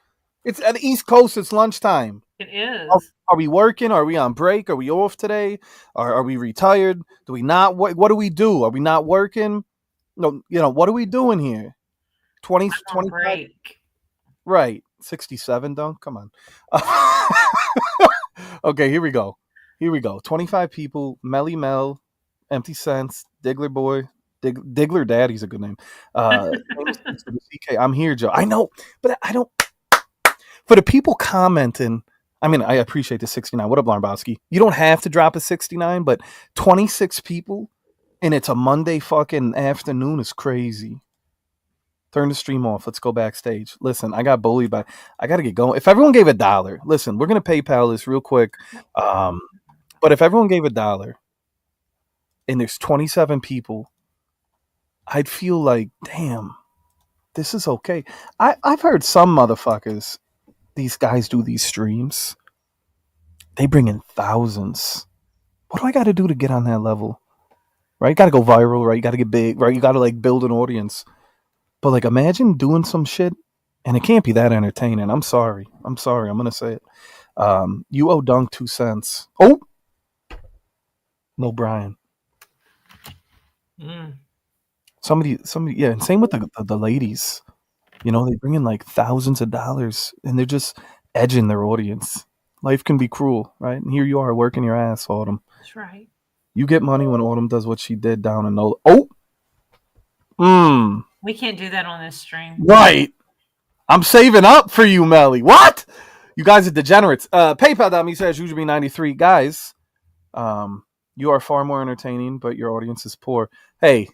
A: It's at the East Coast. It's lunchtime.
B: It is.
A: Are we working? Are we on break? Are we off today? Are we retired? Do we not? What do we do? Are we not working? No, what are we doing here? 20, 25?
B: Break.
A: Right. 67, Dunk? Come on. Okay, here we go. 25 people. Melly Mel, Empty Sense, Diggler Boy. Diggler Daddy's a good name. CK, I'm here, Joe. I know, but I don't. For the people commenting, I mean, I appreciate the 69. What up, Larnbowski? You don't have to drop a 69, but 26 people and it's a Monday fucking afternoon is crazy. Turn the stream off. Let's go backstage. Listen, I got bullied by. I got to get going. If everyone gave $1, listen, we're gonna PayPal this real quick. But if everyone gave $1 and there's 27 people, I'd feel like, damn, this is okay. I've heard some motherfuckers. These guys do these streams. They bring in thousands. What do I got to do to get on that level? Right? You got to go viral, right? You got to get big, right? You got to like build an audience. But like, imagine doing some shit and it can't be that entertaining. I'm sorry. I'm gonna say it. You owe Dunk 2 cents. Oh no, Brian.
B: Mm.
A: Somebody, yeah. And same with the ladies. You know, they bring in like thousands of dollars, and they're just edging their audience. Life can be cruel, right? And here you are working your ass, Autumn.
B: That's right.
A: You get money when Autumn does what she did down in Nola. Oh,
B: We can't do that on this stream.
A: right. I'm saving up for you, Melly. What? You guys are degenerates. PayPal.me says usually 93. Guys, you are far more entertaining, but your audience is poor. Hey,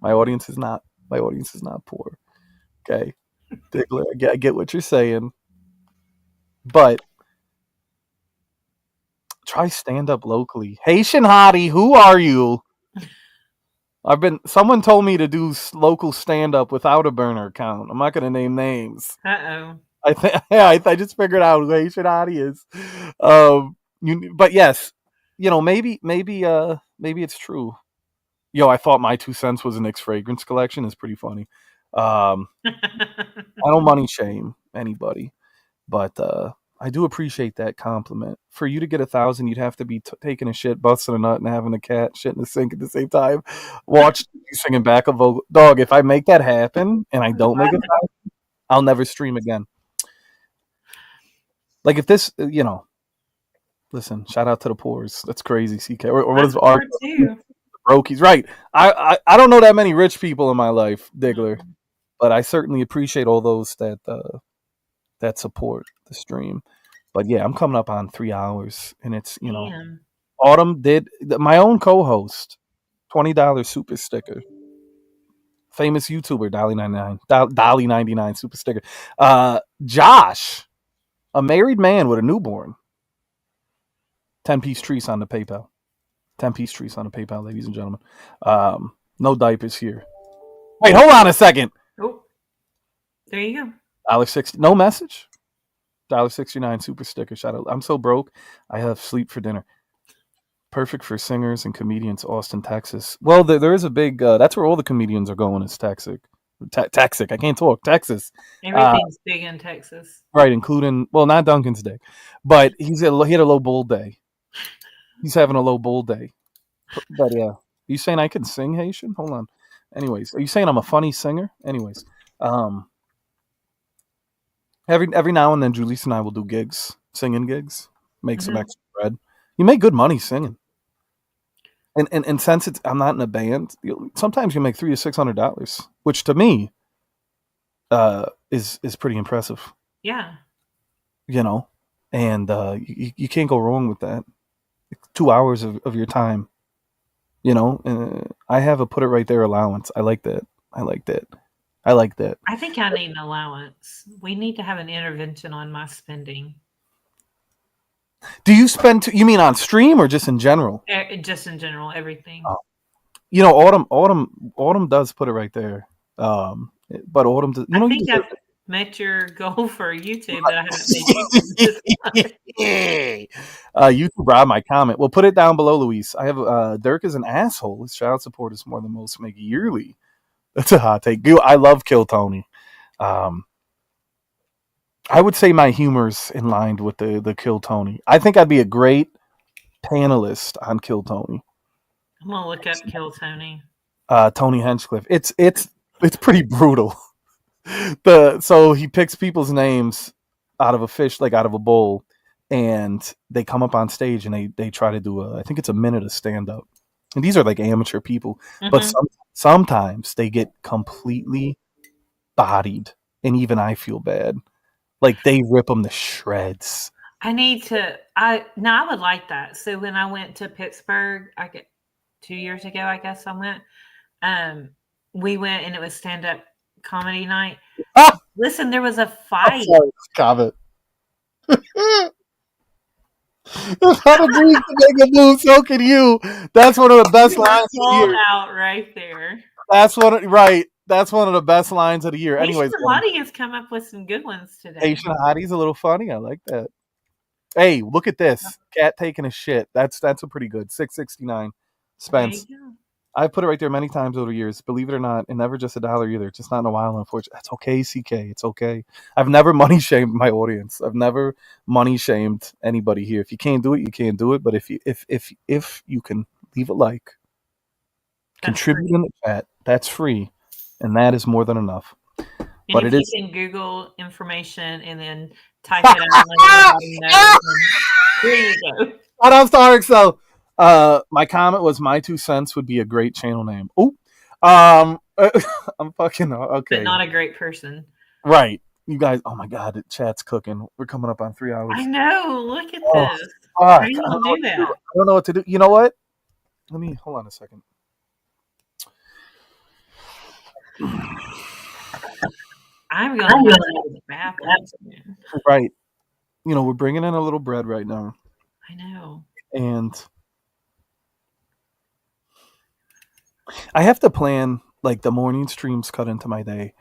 A: my audience is not. My audience is not poor. Okay, Diggler, I get what you're saying, but try stand up locally. Haitian Hottie, who are you? Someone told me to do local stand up without a burner account. I'm not going to name names.
B: Uh-oh.
A: I think I just figured out who Haitian Hottie is. But yes, maybe it's true. Yo, I thought my 2 cents was a Nick's fragrance collection. It's pretty funny. I don't money shame anybody, but I do appreciate that compliment. For you to get 1,000, you'd have to be taking a shit, busting a nut, and having a cat shit in the sink at the same time. Watch you singing back a vocal. Dog, if I make that happen and I don't make 1,000, I'll never stream again. Like if this, listen, shout out to the poors. That's crazy, CK. Or what is our Brokies? Right. I don't know that many rich people in my life, Diggler, but I certainly appreciate all those that support the stream. But yeah, I'm coming up on 3 hours, and it's
B: Damn.
A: Autumn did my own co-host, $20 super sticker. Famous YouTuber Dolly99 super sticker. Josh, a married man with a newborn. 10-piece trees on the PayPal. 10-piece trees on the PayPal, ladies and gentlemen. No diapers here. Wait, hold on a second.
B: Oh, there you go.
A: $1.60. No message. $1.69 super sticker. Shout out. I'm so broke. I have sleep for dinner. Perfect for singers and comedians. Austin, Texas. Well, there is a big. That's where all the comedians are going. Is Texas. Texas. I can't talk. Texas.
B: Everything's big in Texas.
A: Right, including not Duncan's day, but he had a low bowl day. He's having a low bowl day. But yeah, are you saying I can sing Haitian? Hold on. Anyways, are you saying I'm a funny singer? Anyways, every now and then, Julissa and I will do gigs, singing gigs, make some extra bread. You make good money singing, and since I'm not in a band, sometimes you make $300 to $600, which to me, is pretty impressive.
B: Yeah.
A: And you can't go wrong with that. 2 hours of your time. I have a put it right there allowance. I like that. I think
B: I need an allowance. We need to have an intervention on my spending.
A: Do you spend? You mean on stream or just in general?
B: Just in general, everything.
A: Autumn does put it right there. But Autumn does.
B: I think I've met your goal for YouTube, but I haven't made
A: YouTube robbed my comment. Well, put it down below, Luis. I have Dirk is an asshole. His child support is more than most make yearly. That's a hot take. I love Kill Tony. I would say my humor's in line with the Kill Tony. I think I'd be a great panelist on Kill Tony.
B: I'm gonna look up Kill Tony.
A: Tony Hinchcliffe. It's pretty brutal. So he picks people's names out of a fish, like out of a bowl, and they come up on stage and they try to do I think it's a minute of stand up. And these are like amateur people, but sometimes they get completely bodied, and even I feel bad. Like they rip them to shreds.
B: I would like that. So when I went to Pittsburgh, 2 years ago, I guess I went. We went and it was stand up comedy night. Listen, there was a fight.
A: Comment. If I agree to make a move, so can you. That's one of the best lines of the year.
B: Out right there.
A: That's one of the best lines of the year. Anyways,
B: Hottie has come up with some good ones today.
A: Haitian Hottie's a little funny. I like that. Hey, look at this cat taking a shit. That's a pretty good $6.69. Spence. I put it right there many times over the years. Believe it or not, and never just $1 either. Just not in a while, unfortunately. That's okay, CK. It's okay. I've never money shamed my audience. I've never money shamed anybody here. If you can't do it, you can't do it. But if you can leave a like,
B: That's
A: contribute
B: free.
A: in the chat, that's free, and that is more than enough.
B: And
A: But
B: if
A: it
B: you
A: is.
B: can Google information and then type it out and let everybody know, there you go.
A: I'm sorry. So, my comment was my 2 cents would be a great channel name. Oh, I'm fucking
B: But
A: okay.
B: not a great person.
A: Right, you guys. Oh my god, the chat's cooking. We're coming up on 3 hours.
B: I know. Look at
A: Oh
B: this.
A: fuck!
B: How do you do that?
A: I don't know what to do. You know what? Let me hold on a second.
B: I'm going to go to the bathroom soon.
A: Right. You know, we're bringing in a little bread right now,
B: I know.
A: and I have to plan like the morning streams cut into my day,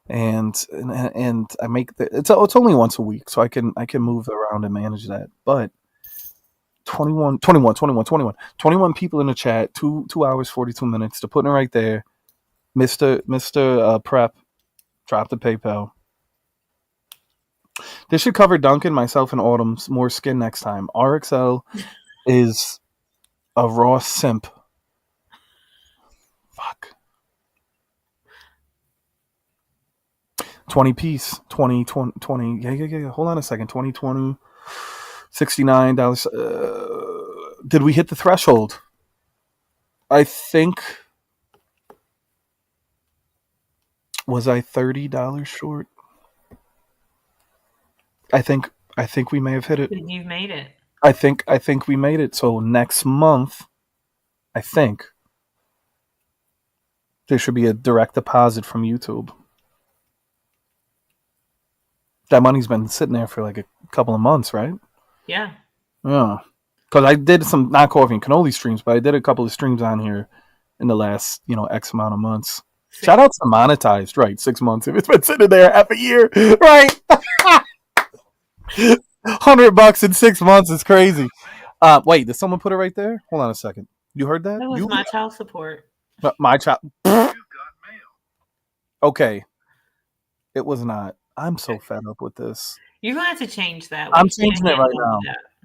A: and I make it's only once a week, so I can move around and manage that. But 21 people in the chat, 2 hours 42 minutes. To putting it right there, Mister Prep, drop the PayPal. This should cover Duncan, myself, and Autumn's more skin next time. RXL is a raw simp. Fuck. 20 piece. 20. Yeah. Hold on a second. 2020. $69. Did we hit the threshold? I think. Was I $30 short? I think we may have hit it.
B: You've made it.
A: I think we made it. So next month, I think there should be a direct deposit from YouTube. That money's been sitting there for like a couple of months, right?
B: Yeah.
A: Yeah. Because I did some not coffee and cannoli streams, but I did a couple of streams on here in the last, X amount of months. Shout out to monetized, right? 6 months. If it's been sitting there half a year, right? $100 in 6 months is crazy. Wait, did someone put it right there? Hold on a second. You heard that?
B: That was my child support.
A: My child. Okay. It was not. I'm so fed up with this.
B: You're going to have to change that.
A: I'm changing it right now.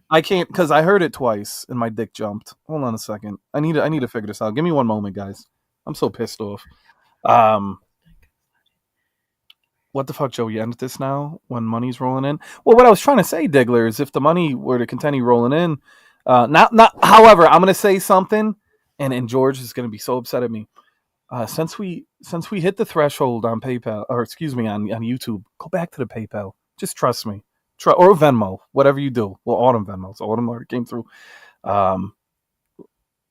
A: I can't because I heard it twice and my dick jumped. Hold on a second. I need to figure this out. Give me one moment, guys. I'm so pissed off. What the fuck, Joe? You ended this now when money's rolling in? Well, what I was trying to say, Diggler, is if the money were to continue rolling in, not. However, I'm gonna say something, and George is gonna be so upset at me. Since we hit the threshold on PayPal, or excuse me, on YouTube, go back to the PayPal. Just trust me. Or Venmo, whatever you do. Well, Autumn Venmo. So Autumn already came through.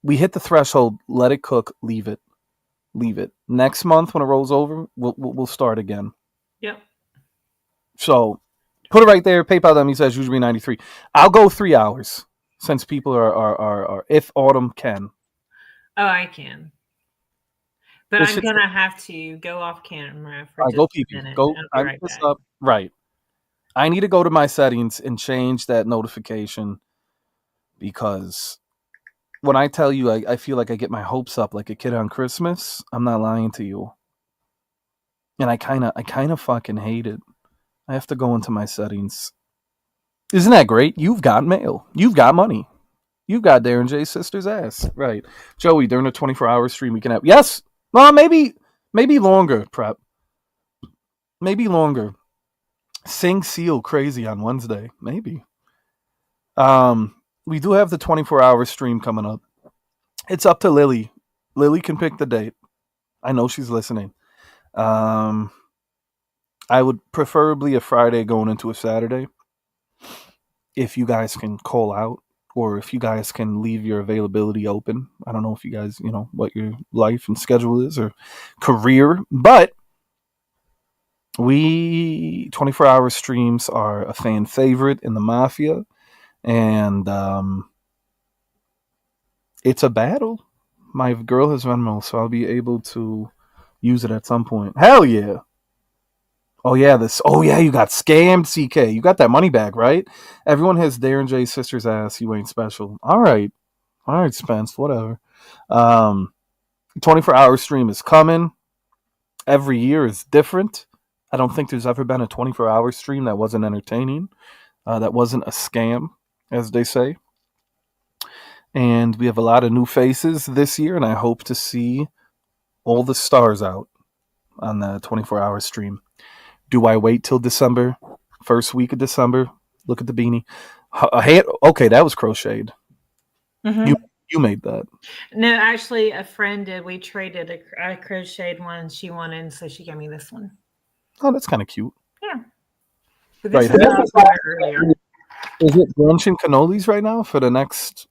A: We hit the threshold. Let it cook. Leave it. Next month when it rolls over, we'll start again.
B: Yep.
A: So put it right there. PayPal them. He says usually 93. I'll go 3 hours since people are if Autumn can.
B: Oh, I can. But I'm gonna have to go off camera for just a minute.
A: Go. I right this up. Right. I need to go to my settings and change that notification because when I tell you I feel like I get my hopes up like a kid on Christmas, I'm not lying to you. And I kind of fucking hate it. I have to go into my settings. Isn't that great? You've got mail. You've got money. You've got Darren J's sister's ass. Right. Joey, during a 24-hour stream we can have. Yes. Well, maybe longer, Prep. Maybe longer. Sing Seal crazy on Wednesday. Maybe. We do have the 24-hour stream coming up. It's up to Lily. Lily can pick the date. I know she's listening. I would preferably a Friday going into a Saturday. If you guys can call out or if you guys can leave your availability open. I don't know if you guys, what your life and schedule is or career, but 24-hour streams are a fan favorite in the Mafia, and it's a battle. My girl has Venmo, so I'll be able to use it at some point. Hell yeah. Oh yeah, you got scammed, CK. You got that money back, right? Everyone has Darren J's sister's ass. You ain't special. All right, Spence, whatever. 24-hour stream is coming. Every year is different. I don't think there's ever been a 24-hour stream that wasn't entertaining, that wasn't a scam, as they say. And we have a lot of new faces this year, and I hope to see all the stars out on the 24-hour stream. Do I wait till December? First week of December? Look at the beanie. Okay, that was crocheted.
B: Mm-hmm.
A: You made that.
B: No, actually, a friend did. We traded a crocheted one she wanted, and so she gave me this one.
A: Oh, that's kind of cute.
B: Yeah. But this
A: Right.
B: is what I was wearing earlier.
A: Is it brunch and cannolis right now for the next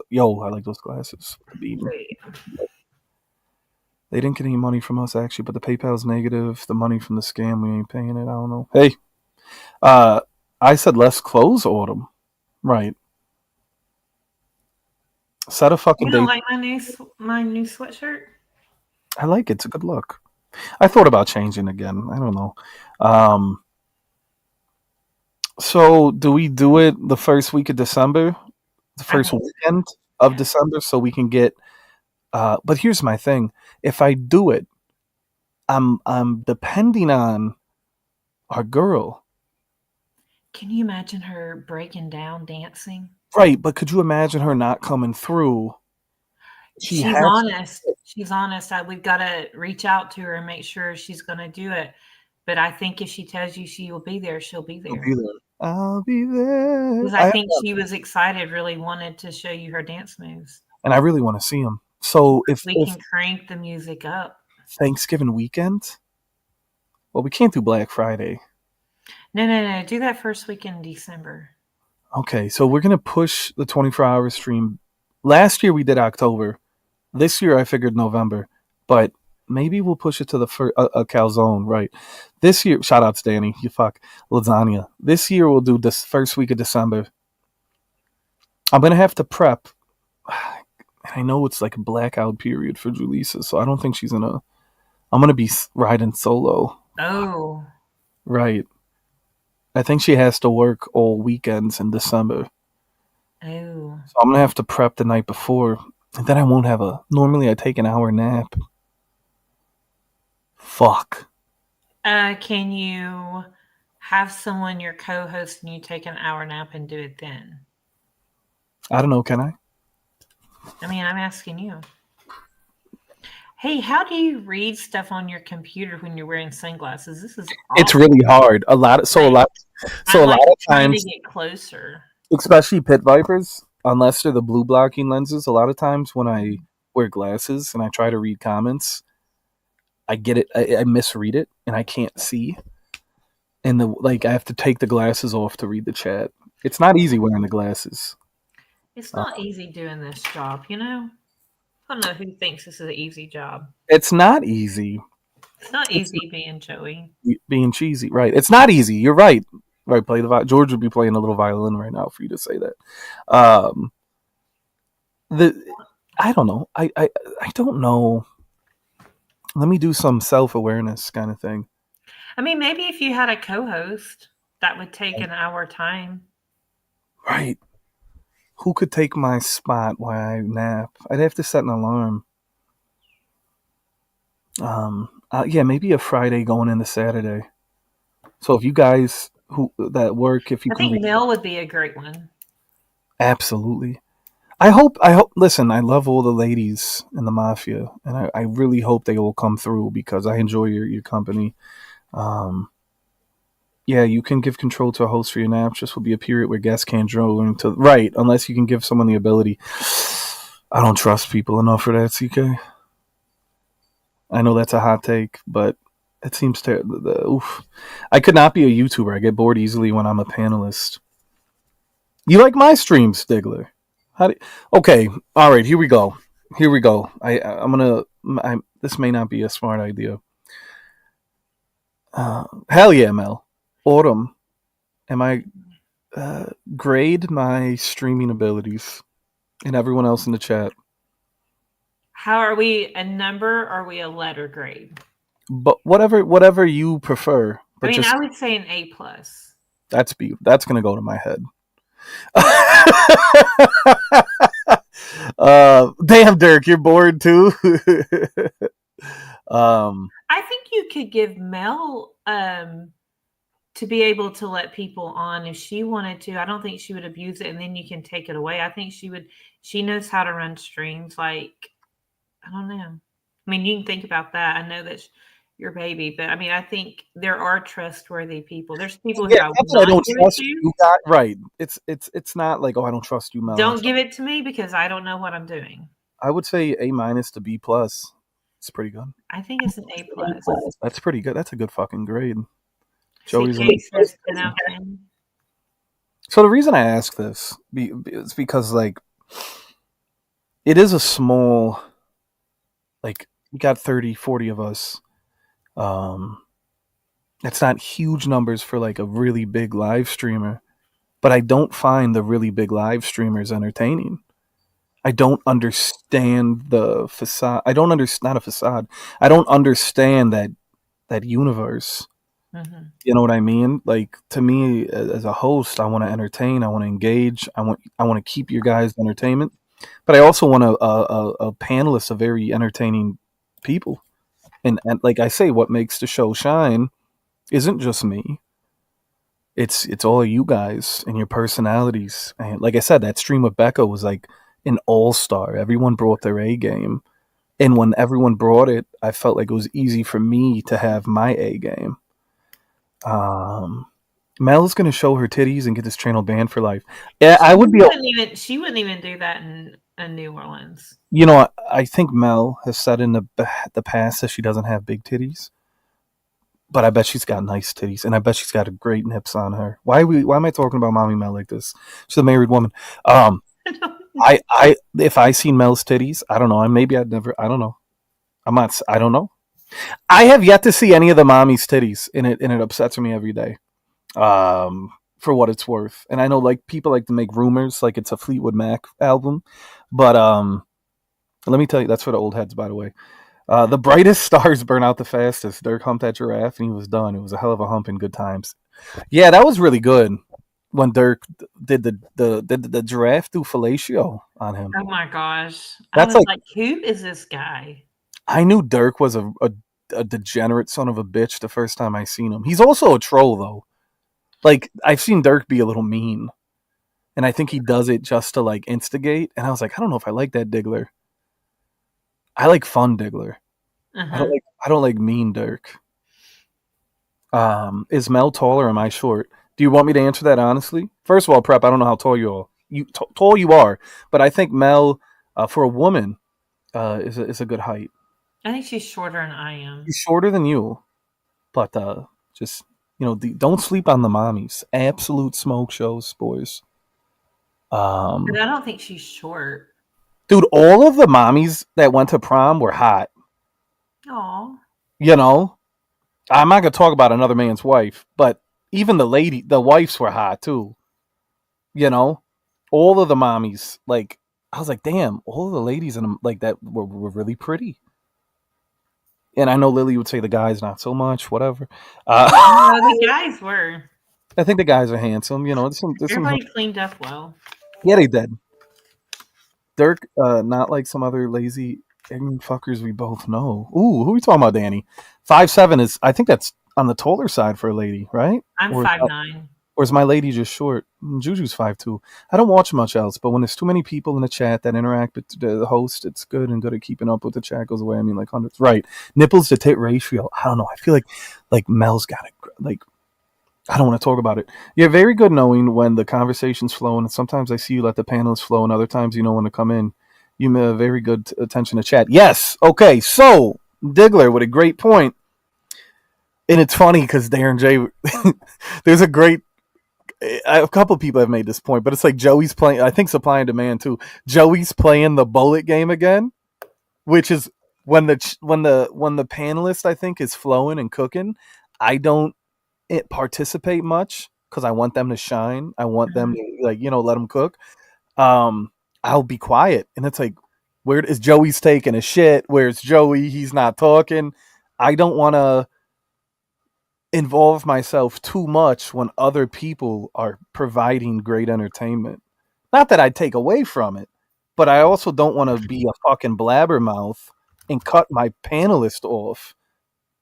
A: Yo, I like those glasses. The beanie. They didn't get any money from us actually, but the PayPal's negative. The money from the scam, we ain't paying it. I don't know. Hey, I said let's close autumn. Right. Set a fucking
B: You don't
A: date.
B: like my new sweatshirt?
A: I like it. It's a good look. I thought about changing again. I don't know. So do we do it the first week of December? The first weekend of December so we can get but here's my thing. If I do it, I'm depending on our girl.
B: Can you imagine her breaking down dancing?
A: Right, but could you imagine her not coming through?
B: She's honest. She's honest. We've got to reach out to her and make sure she's going to do it. But I think if she tells you she will be there, she'll be there.
A: I'll be there.
B: Because I think she was excited, really wanted to show you her dance moves.
A: And I really want to see them. So if
B: we can crank the music up.
A: Thanksgiving weekend? Well, we can't do Black Friday.
B: No. Do that first week in December.
A: Okay, so we're going to push the 24-hour stream. Last year we did October. This year I figured November. But maybe we'll push it to the calzone, right? This year, shout out to Danny, you fuck, lasagna. This year we'll do this first week of December. I'm going to have to prep. I know it's like a blackout period for Julissa, so I don't think she's I'm going to be riding solo.
B: Oh.
A: Right. I think she has to work all weekends in December.
B: Oh.
A: So I'm going to have to prep the night before. And then I won't have normally I take an hour nap. Fuck.
B: Can you have someone your co-host and you take an hour nap and do it then?
A: I don't know, can I?
B: I mean, I'm asking you. Hey, how do you read stuff on your computer when you're wearing sunglasses? This is awesome.
A: It's really hard. A lot of times
B: to get closer.
A: Especially pit vipers, unless they're the blue blocking lenses, a lot of times when I wear glasses and I try to read comments, I get it, I misread it and I can't see. And I have to take the glasses off to read the chat. It's not easy wearing the glasses.
B: It's not easy doing this job, you know? I don't know who thinks this is an easy job.
A: It's not easy.
B: It's not easy being Joey.
A: Being cheesy, right. It's not easy. You're right. Right, play the George would be playing a little violin right now for you to say that. I don't know. I don't know. Let me do some self-awareness kind of thing.
B: I mean, maybe if you had a co-host, that would take an hour time.
A: Right. Who could take my spot while I nap? I'd have to set an alarm. Yeah, maybe a Friday going into Saturday. So if you guys that work, if you
B: I think Mel would be a great one.
A: Absolutely. I hope. Listen, I love all the ladies in the mafia, and I really hope they all come through because I enjoy your company. Yeah, you can give control to a host for your naps. This will be a period where guests can't learn to right unless you can give someone the ability. I don't trust people enough for that, CK. I know that's a hot take, but it seems oof. I could not be a YouTuber. I get bored easily when I'm a panelist. You like my streams, Stigler? Okay, all right. Here we go. This may not be a smart idea. Hell yeah, Mel. Autumn. Am I grade my streaming abilities and everyone else in the chat?
B: How are we a number or are we a letter grade?
A: But whatever you prefer. But
B: I would say an A+.
A: That's gonna go to my head. Damn, Dirk, you're bored too. um,
B: I think you could give Mel to be able to let people on if she wanted to. I don't think she would abuse it and then you can take it away. I think she would. She knows how to run streams. Like, I don't know. I mean, you can think about that. I know that's your baby, but I mean, I think there are trustworthy people. There's people who
A: yeah,
B: I would
A: not that I
B: not
A: don't
B: give it
A: trust
B: to.
A: you. Got right. It's not like, oh, I don't trust you, Mel.
B: Don't give it to me because I don't know what I'm doing.
A: I would say A- to B plus. It's pretty good.
B: I think it's an A plus.
A: That's pretty good. That's a good fucking grade.
B: See,
A: Joey's.
B: Katie says 10 out of 10.
A: So the reason I ask this is because like it is a small, like we got 30, 40 of us. Um, it's not huge numbers for like a really big live streamer, but I don't find the really big live streamers entertaining. I don't understand the facade. I don't understand, not a facade. I don't understand that universe.
B: Mm-hmm.
A: You know what I mean? Like to me, as a host, I want to entertain. I want to engage. I want to keep your guys' entertainment, but I also want a panelist of very entertaining people. And like I say, what makes the show shine isn't just me. It's all of you guys and your personalities. And like I said, that stream with Becca was like an all star. Everyone brought their A game, and when everyone brought it, I felt like it was easy for me to have my A game. Um, Mel's gonna show her titties and get this channel banned for life. Yeah, I would be.
B: She wouldn't even do that in New Orleans.
A: You know, I think Mel has said in the past that she doesn't have big titties, but I bet she's got nice titties, and I bet she's got a great nips on her. Why am I talking about mommy Mel like this? She's a married woman. If I seen Mel's titties, I don't know. Maybe I'd never. I don't know. I'm not. I don't know. I have yet to see any of the mommy's titties, and it upsets me every day. For what it's worth. And I know like people like to make rumors like it's a Fleetwood Mac album, but let me tell you, that's for the old heads, by the way. The brightest stars burn out the fastest. Dirk humped that giraffe and he was done. It was a hell of a hump in good times. Yeah, that was really good when Dirk did the giraffe do fellatio on him.
B: Oh my gosh.
A: That's
B: I was
A: like,
B: who is this guy?
A: I knew Dirk was a degenerate son of a bitch the first time I seen him. He's also a troll though. Like I've seen Dirk be a little mean, and I think he does it just to like instigate. And I was like, I don't know if I like that Diggler. I like fun Diggler.
B: Uh-huh.
A: I don't like mean Dirk. Is Mel tall or am I short? Do you want me to answer that honestly? First of all, Prep, I don't know how tall tall you are, but I think Mel, for a woman, is a good height.
B: I think she's shorter than I am.
A: She's shorter than you, but just don't sleep on the mommies. Absolute smoke shows, boys.
B: But I don't think she's short.
A: Dude, all of the mommies that went to prom were hot.
B: Aw.
A: You know, I'm not gonna talk about another man's wife, but even the wives were hot too. You know, all of the mommies, like I was like, damn, all of the ladies in them like that were really pretty. And I know Lily would say the guys not so much, whatever.
B: No, the guys were.
A: I think the guys are handsome. You know,
B: Everybody cleaned up well.
A: Yeah, they did. Dirk, not like some other lazy ignorant fuckers we both know. Ooh, who are we talking about, Danny? 5'7" is, I think that's on the taller side for a lady, right?
B: I'm 5'9".
A: Or is my lady just short? Juju's 5'2". I don't watch much else, but when there's too many people in the chat that interact with the host, it's good and good at keeping up with the chat goes away. I mean, like hundreds. Right. Nipples to tit ratio. I don't know. I feel like Mel's got it. Like, I don't want to talk about it. You're very good knowing when the conversation's flowing, and sometimes I see you let the panelists flow, and other times you know when to come in. You have very good attention to chat. Yes. Okay. So Diggler with a great point, and it's funny because Darren J. There's a couple people have made this point, but it's like Joey's playing. I think supply and demand too. Joey's playing the bullet game again, which is when the panelist I think is flowing and cooking. I don't participate much because I want them to shine. I want them to let them cook. I'll be quiet, and it's like, where is Joey's taking a shit? Where's Joey? He's not talking. I don't want to involve myself too much when other people are providing great entertainment. Not that I take away from it, but I also don't want to be a fucking blabbermouth and cut my panelist off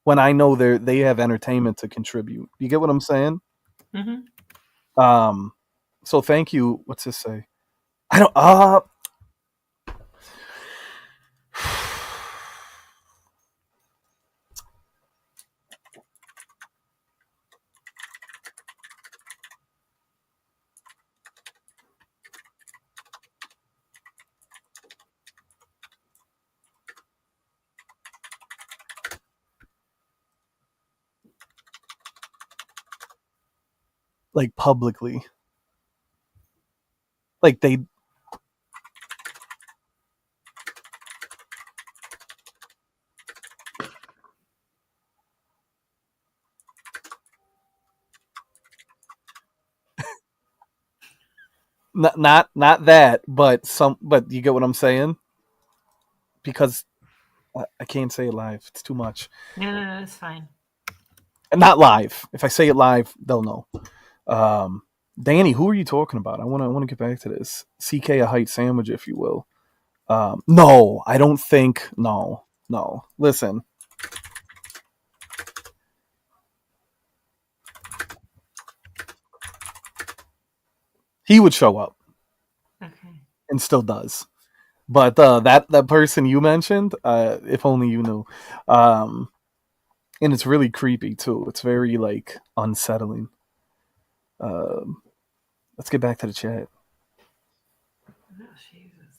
A: when I know they have entertainment to contribute. You get what I'm saying?
B: Mm-hmm.
A: So thank you. What's this say? I don't. Like publicly, like they not that, but some. But you get what I'm saying? Because I can't say it live. It's too much.
B: No, it's fine.
A: And not live. If I say it live, they'll know. Danny, who are you talking about? I want to get back to this. CK a height sandwich, if you will. No, I don't think. No. Listen, he would show up
B: Okay.
A: and still does. But that person you mentioned, if only you knew. And it's really creepy too. It's very like unsettling. Let's get back to the chat.
B: Oh, Jesus.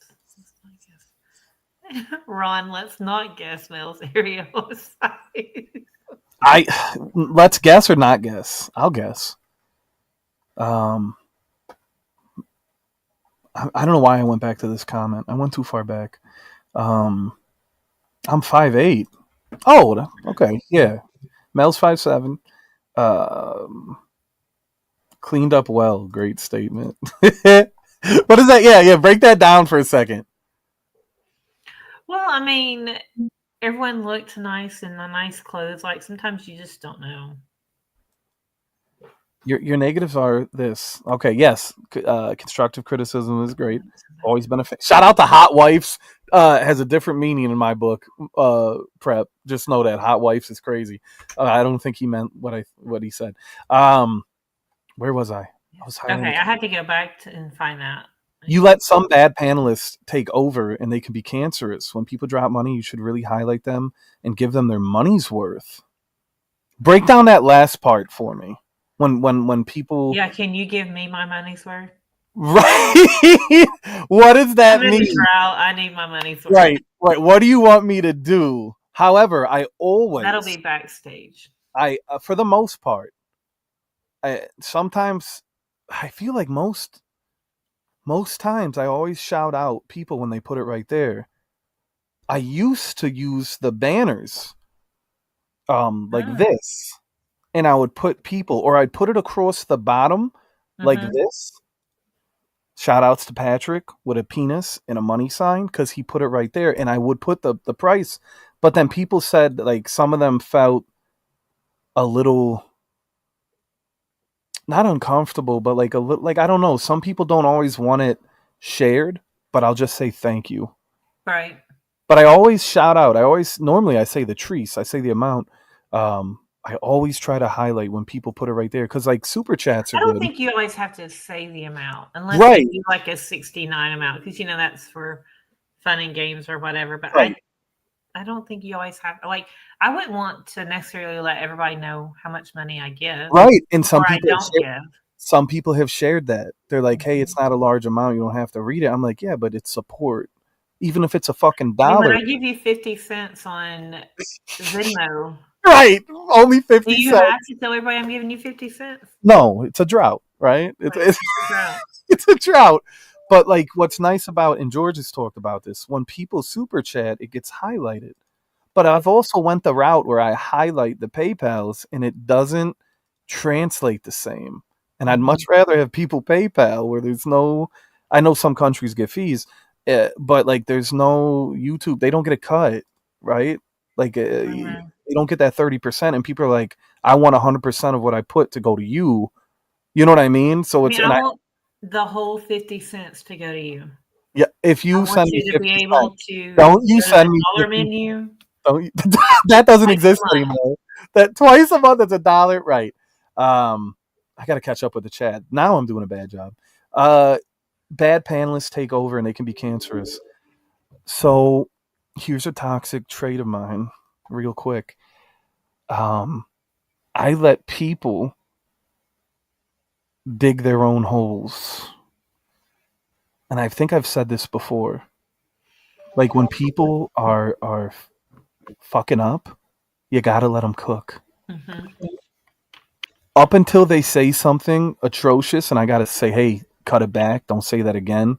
B: Ron, let's not guess Mel's areola size.
A: Let's guess or not guess. I'll guess. I don't know why I went back to this comment. I went too far back. I'm 5'8". Oh, okay, yeah. Mel's 5'7". Cleaned up well. Great statement. What is that? Yeah. Break that down for a second.
B: Well, I mean, everyone looked nice in the nice clothes. Like sometimes you just don't know.
A: Your negatives are this. Okay, yes. Constructive criticism is great. Always been a fan. Shout out to Hot Wifes. Has a different meaning in my book. Prep. Just know that Hot Wifes is crazy. I don't think he meant what he said. Where was I? I was
B: Okay, I had to go back and find that.
A: You let some bad panelists take over, and they can be cancerous. When people drop money, you should really highlight them and give them their money's worth. Break down that last part for me. When people,
B: yeah, can you give me my money's worth?
A: Right? What does that
B: I'm in
A: mean?
B: the drought. I need my money's worth.
A: Right. What do you want me to do? However,
B: That'll be backstage.
A: For the most part, sometimes I feel like most times I always shout out people when they put it right there. I used to use the banners like this, and I would put people, or I'd put it across the bottom like this. Shout outs to Patrick with a penis and a money sign because he put it right there, and I would put the price. But then people said like some of them felt a little not uncomfortable, but like a little like I don't know. Some people don't always want it shared, but I'll just say thank you.
B: Right.
A: But I always shout out. Normally I say the trees. I say the amount. I always try to highlight when people put it right there because like super chats are
B: I don't
A: good.
B: think you always have to say the amount unless
A: Right.
B: they do like a 69 amount because that's for fun and games or whatever. But
A: Right.
B: I don't think you always have like I wouldn't want to necessarily let everybody know how much money I give.
A: Right. And
B: or I don't give.
A: some people have shared that. They're like, hey, it's not a large amount. You don't have to read it. I'm like, yeah, but it's support. Even if it's a fucking dollar.
B: When I give you 50 cents on Venmo.
A: Right. Only 50
B: cents. Do you have to tell everybody I'm giving you 50 cents?
A: No, it's a drought, right? It's
B: a drought.
A: It's a drought. But like what's nice about, and George has talked about this, when people super chat, it gets highlighted. But I've also went the route where I highlight the PayPals and it doesn't translate the same. And I'd much rather have people PayPal where there's no, I know some countries get fees, but like there's no YouTube, they don't get a cut, right? Like they don't get that 30%, and people are like, I want 100% of what I put to go to you. You know what I mean? So
B: I want the whole 50 cents to go to you.
A: Yeah, if
B: I
A: you
B: want
A: send me
B: you to be
A: 50
B: able
A: cents,
B: to
A: don't you
B: go to the
A: send me
B: dollar
A: 50.
B: menu
A: Don't you, that doesn't
B: twice a
A: exist
B: month.
A: anymore. That twice a month, it's $1, right? I got to catch up with the chat. Now I'm doing a bad job. Bad panelists take over and they can be cancerous. So here's a toxic trait of mine, real quick. I let people dig their own holes. And I think I've said this before. Like when people are fucking up, you got to let them cook.
B: Hmm.
A: Up until they say something atrocious and I got to say, "Hey, cut it back. Don't say that again."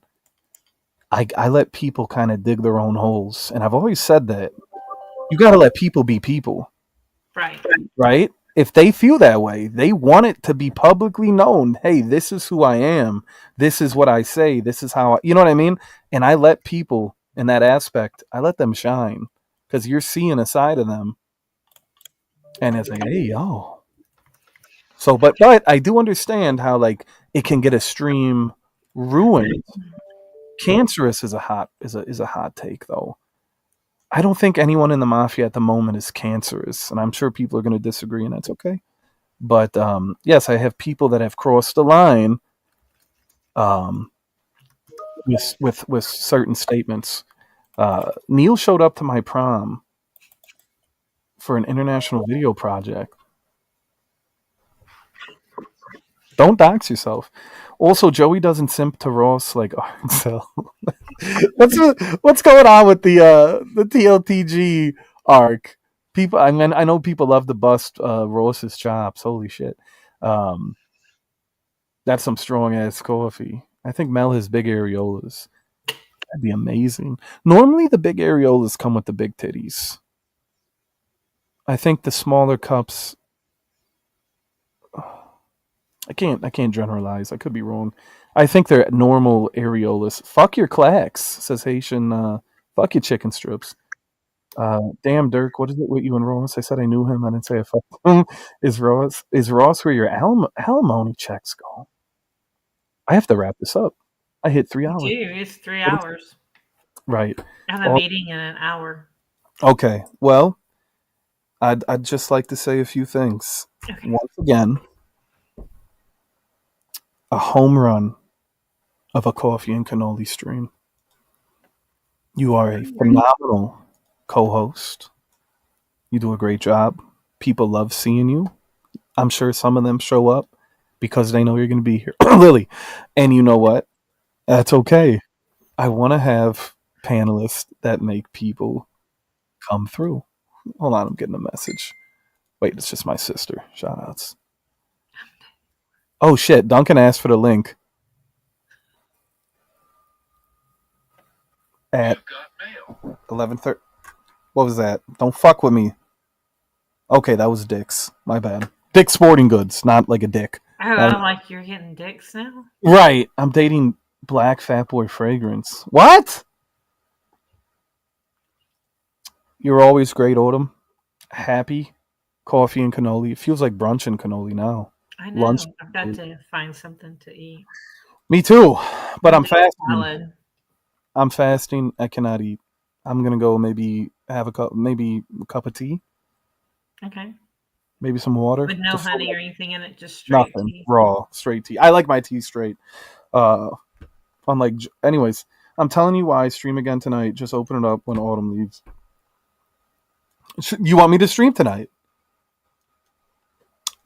A: I let people kind of dig their own holes. And I've always said that. You got to let people be people,
B: Right.
A: right? If they feel that way, they want it to be publicly known. Hey, this is who I am. This is what I say. This is how you know what I mean? And I let people in that aspect, I let them shine because you're seeing a side of them. And it's like, hey, yo. So, but I do understand how like it can get a stream ruined. Cancerous is a hot take though. I don't think anyone in the mafia at the moment is cancerous, and I'm sure people are going to disagree, and that's okay. But yes, I have people that have crossed the line um, with certain statements. Neil showed up to my prom for an international video project. Don't dox yourself. Also, Joey doesn't simp to Ross like Arncel. What's going on with the TLTG arc? People, I mean, I know people love to bust Ross's chops. Holy shit, um, that's some strong ass coffee. I think Mel has big areolas. That'd be amazing. Normally, the big areolas come with the big titties. I think the smaller cups. I can't generalize. I could be wrong. I think they're normal areolas. Fuck your clacks, says Haitian. Fuck your chicken strips. Damn, Dirk, what is it with you and Ross? I said I knew him. I didn't say I fucked him. Is Ross where your alimony checks go? I have to wrap this up. I hit 3 hours.
B: You do. It's three
A: What is
B: hours.
A: right?
B: I have a
A: All,
B: meeting in an hour.
A: okay. Well, I'd just like to say a few things.
B: Okay.
A: Once again, a home run of a coffee and cannoli stream. You are a phenomenal co-host. You do a great job. People love seeing you. I'm sure some of them show up because they know you're going to be here. Lily. And you know what? That's okay. I want to have panelists that make people come through. Hold on, I'm getting a message. Wait, it's just my sister. Shout outs. Oh shit, Duncan asked for the link at 11:30. What was that? Don't fuck with me. Okay, that was Dick's. My bad. Dick's Sporting Goods, not like a dick.
B: Oh,
A: That
B: I like you're getting dicks now.
A: right. I'm dating Black Fat Boy Fragrance. What? You're always great, Autumn. Happy. Coffee and cannoli. It feels like brunch and cannoli now.
B: I
A: Lunch.
B: know. I've got to find something to eat.
A: Me too. But
B: I'm
A: I'm
B: gonna do a
A: fasting.
B: salad.
A: I'm fasting. I cannot eat. I'm gonna go maybe have maybe a cup of tea,
B: Okay.
A: maybe some water.
B: With no
A: Just
B: honey or anything in it, just straight
A: nothing.
B: tea.
A: Raw, straight tea. I like my tea straight. Uh, unlike, anyways, I'm telling you why I stream again tonight. Just open it up when Autumn leaves. You want me to stream tonight?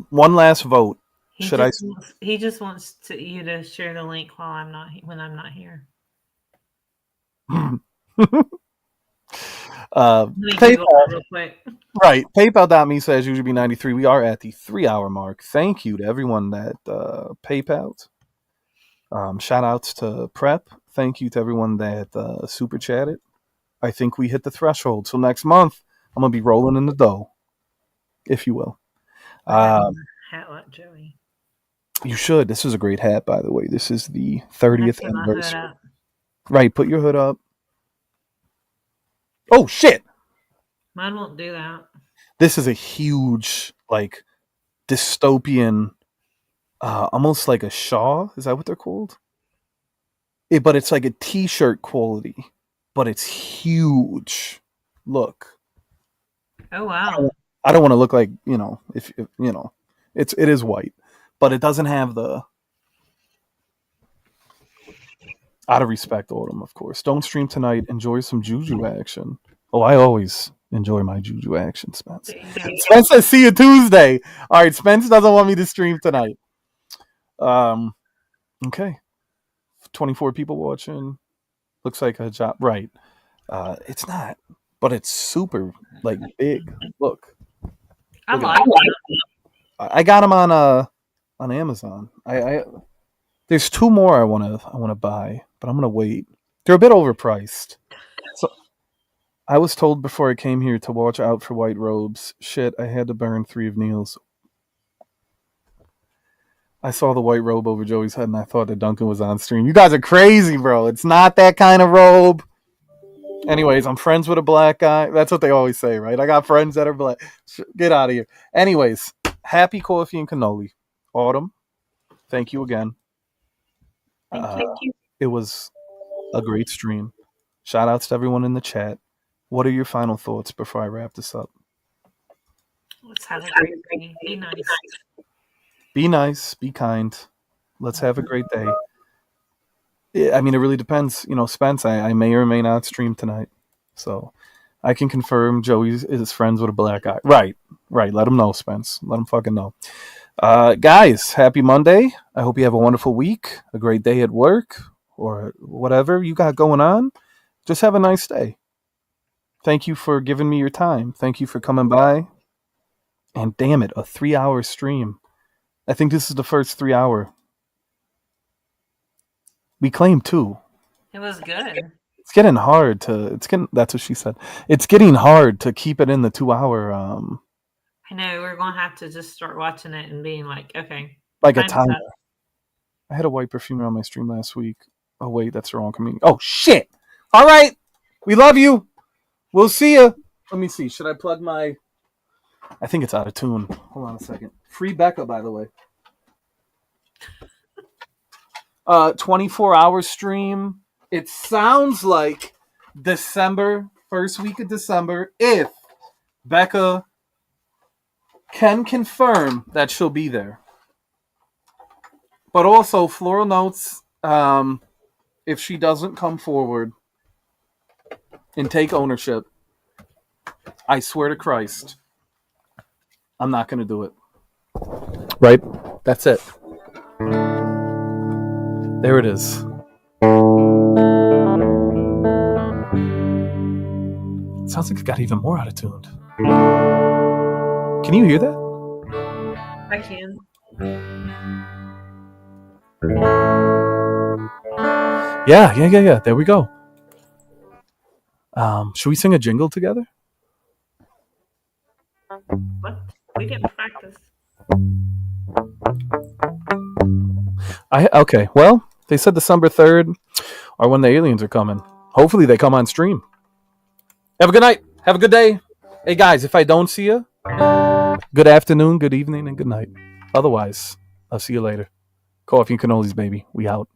A: One last vote.
B: He
A: Should I?
B: just wants, he just wants to you to share the link while I'm not when I'm not here. Let me Google
A: PayPal.
B: that real quick.
A: Right. PayPal.me says usually be 93. We are at the 3 hour mark. Thank you to everyone that PayPal. Shout outs to Prep. Thank you to everyone that super chatted. I think we hit the threshold. So next month, I'm going to be rolling in the dough, if you will.
B: I got a hat like Joey.
A: You should. This is a great hat, by the way. This is the
B: I
A: 30th
B: put my hood
A: anniversary.
B: up.
A: Right. Put your hood up. Oh, shit.
B: Mine won't do that.
A: This is a huge, like, dystopian, almost like a Shaw. Is that what they're called? But it's like a t-shirt quality, but it's huge. Look,
B: Oh wow.
A: I don't want to look like if it is white, but it doesn't have the out of respect, Autumn, of course. Don't stream tonight. Enjoy some Juju action. Oh, I always enjoy my Juju action, Spence.
B: There you go.
A: Spence says, see you Tuesday. All right, Spence doesn't want me to stream tonight. Okay. 24 people watching. Looks like a job. Right. It's not, but it's super, like, big. Look.
B: I
A: Look at
B: like
A: that.
B: it.
A: I got them on Amazon. There's two more I wanna buy, but I'm gonna wait. They're a bit overpriced. So I was told before I came here to watch out for white robes. Shit, I had to burn 3 of Neil's. I saw the white robe over Joey's head and I thought that Duncan was on stream. You guys are crazy, bro. It's not that kind of robe. Anyways, I'm friends with a black guy. That's what they always say, right? I got friends that are black. Get out of here. Anyways, happy coffee and cannoli. Autumn, thank you again.
B: Thank you.
A: It was a great stream. Shout outs to everyone in the chat. What are your final thoughts before I wrap this up?
B: Let's have a great day. Be nice.
A: Be nice, be kind. Let's have a great day. I mean, it really depends. Spence, I may or may not stream tonight. So I can confirm Joey is friends with a black guy. Right. Let him know, Spence. Let him fucking know. Guys, happy Monday. I hope you have a wonderful week, a great day at work, or whatever you got going on. Just have a nice day. Thank you for giving me your time. Thank you for coming by. And damn it, a 3-hour stream. I think this is the first 3-hour. We claimed 2.
B: It was good.
A: It's getting hard to. That's what she said. It's getting hard to keep it in the 2-hour.
B: I know we're gonna have to just start watching it and being like, okay,
A: Like a
B: time's
A: timer.
B: up.
A: I had a white perfumer on my stream last week. Oh wait, that's the wrong community. Oh shit! All right, we love you. We'll see you. Let me see. Should I plug my? I think it's out of tune. Hold on a second. Free Becca, by the way. 24-hour stream. It sounds like December, first week of December, if Becca can confirm that she'll be there. But also, Floral Notes, if she doesn't come forward and take ownership, I swear to Christ, I'm not going to do it. Right? That's it. There it is. Sounds like it got even more out-of-tuned. Can you hear that?
B: I can.
A: Yeah. There we go. Should we sing a jingle together?
B: What? We didn't practice.
A: Okay. Well, they said December 3rd or when the aliens are coming. Hopefully they come on stream. Have a good night. Have a good day. Hey guys, if I don't see you, good afternoon, good evening, and good night. Otherwise, I'll see you later. Coffee and cannolis, baby. We out.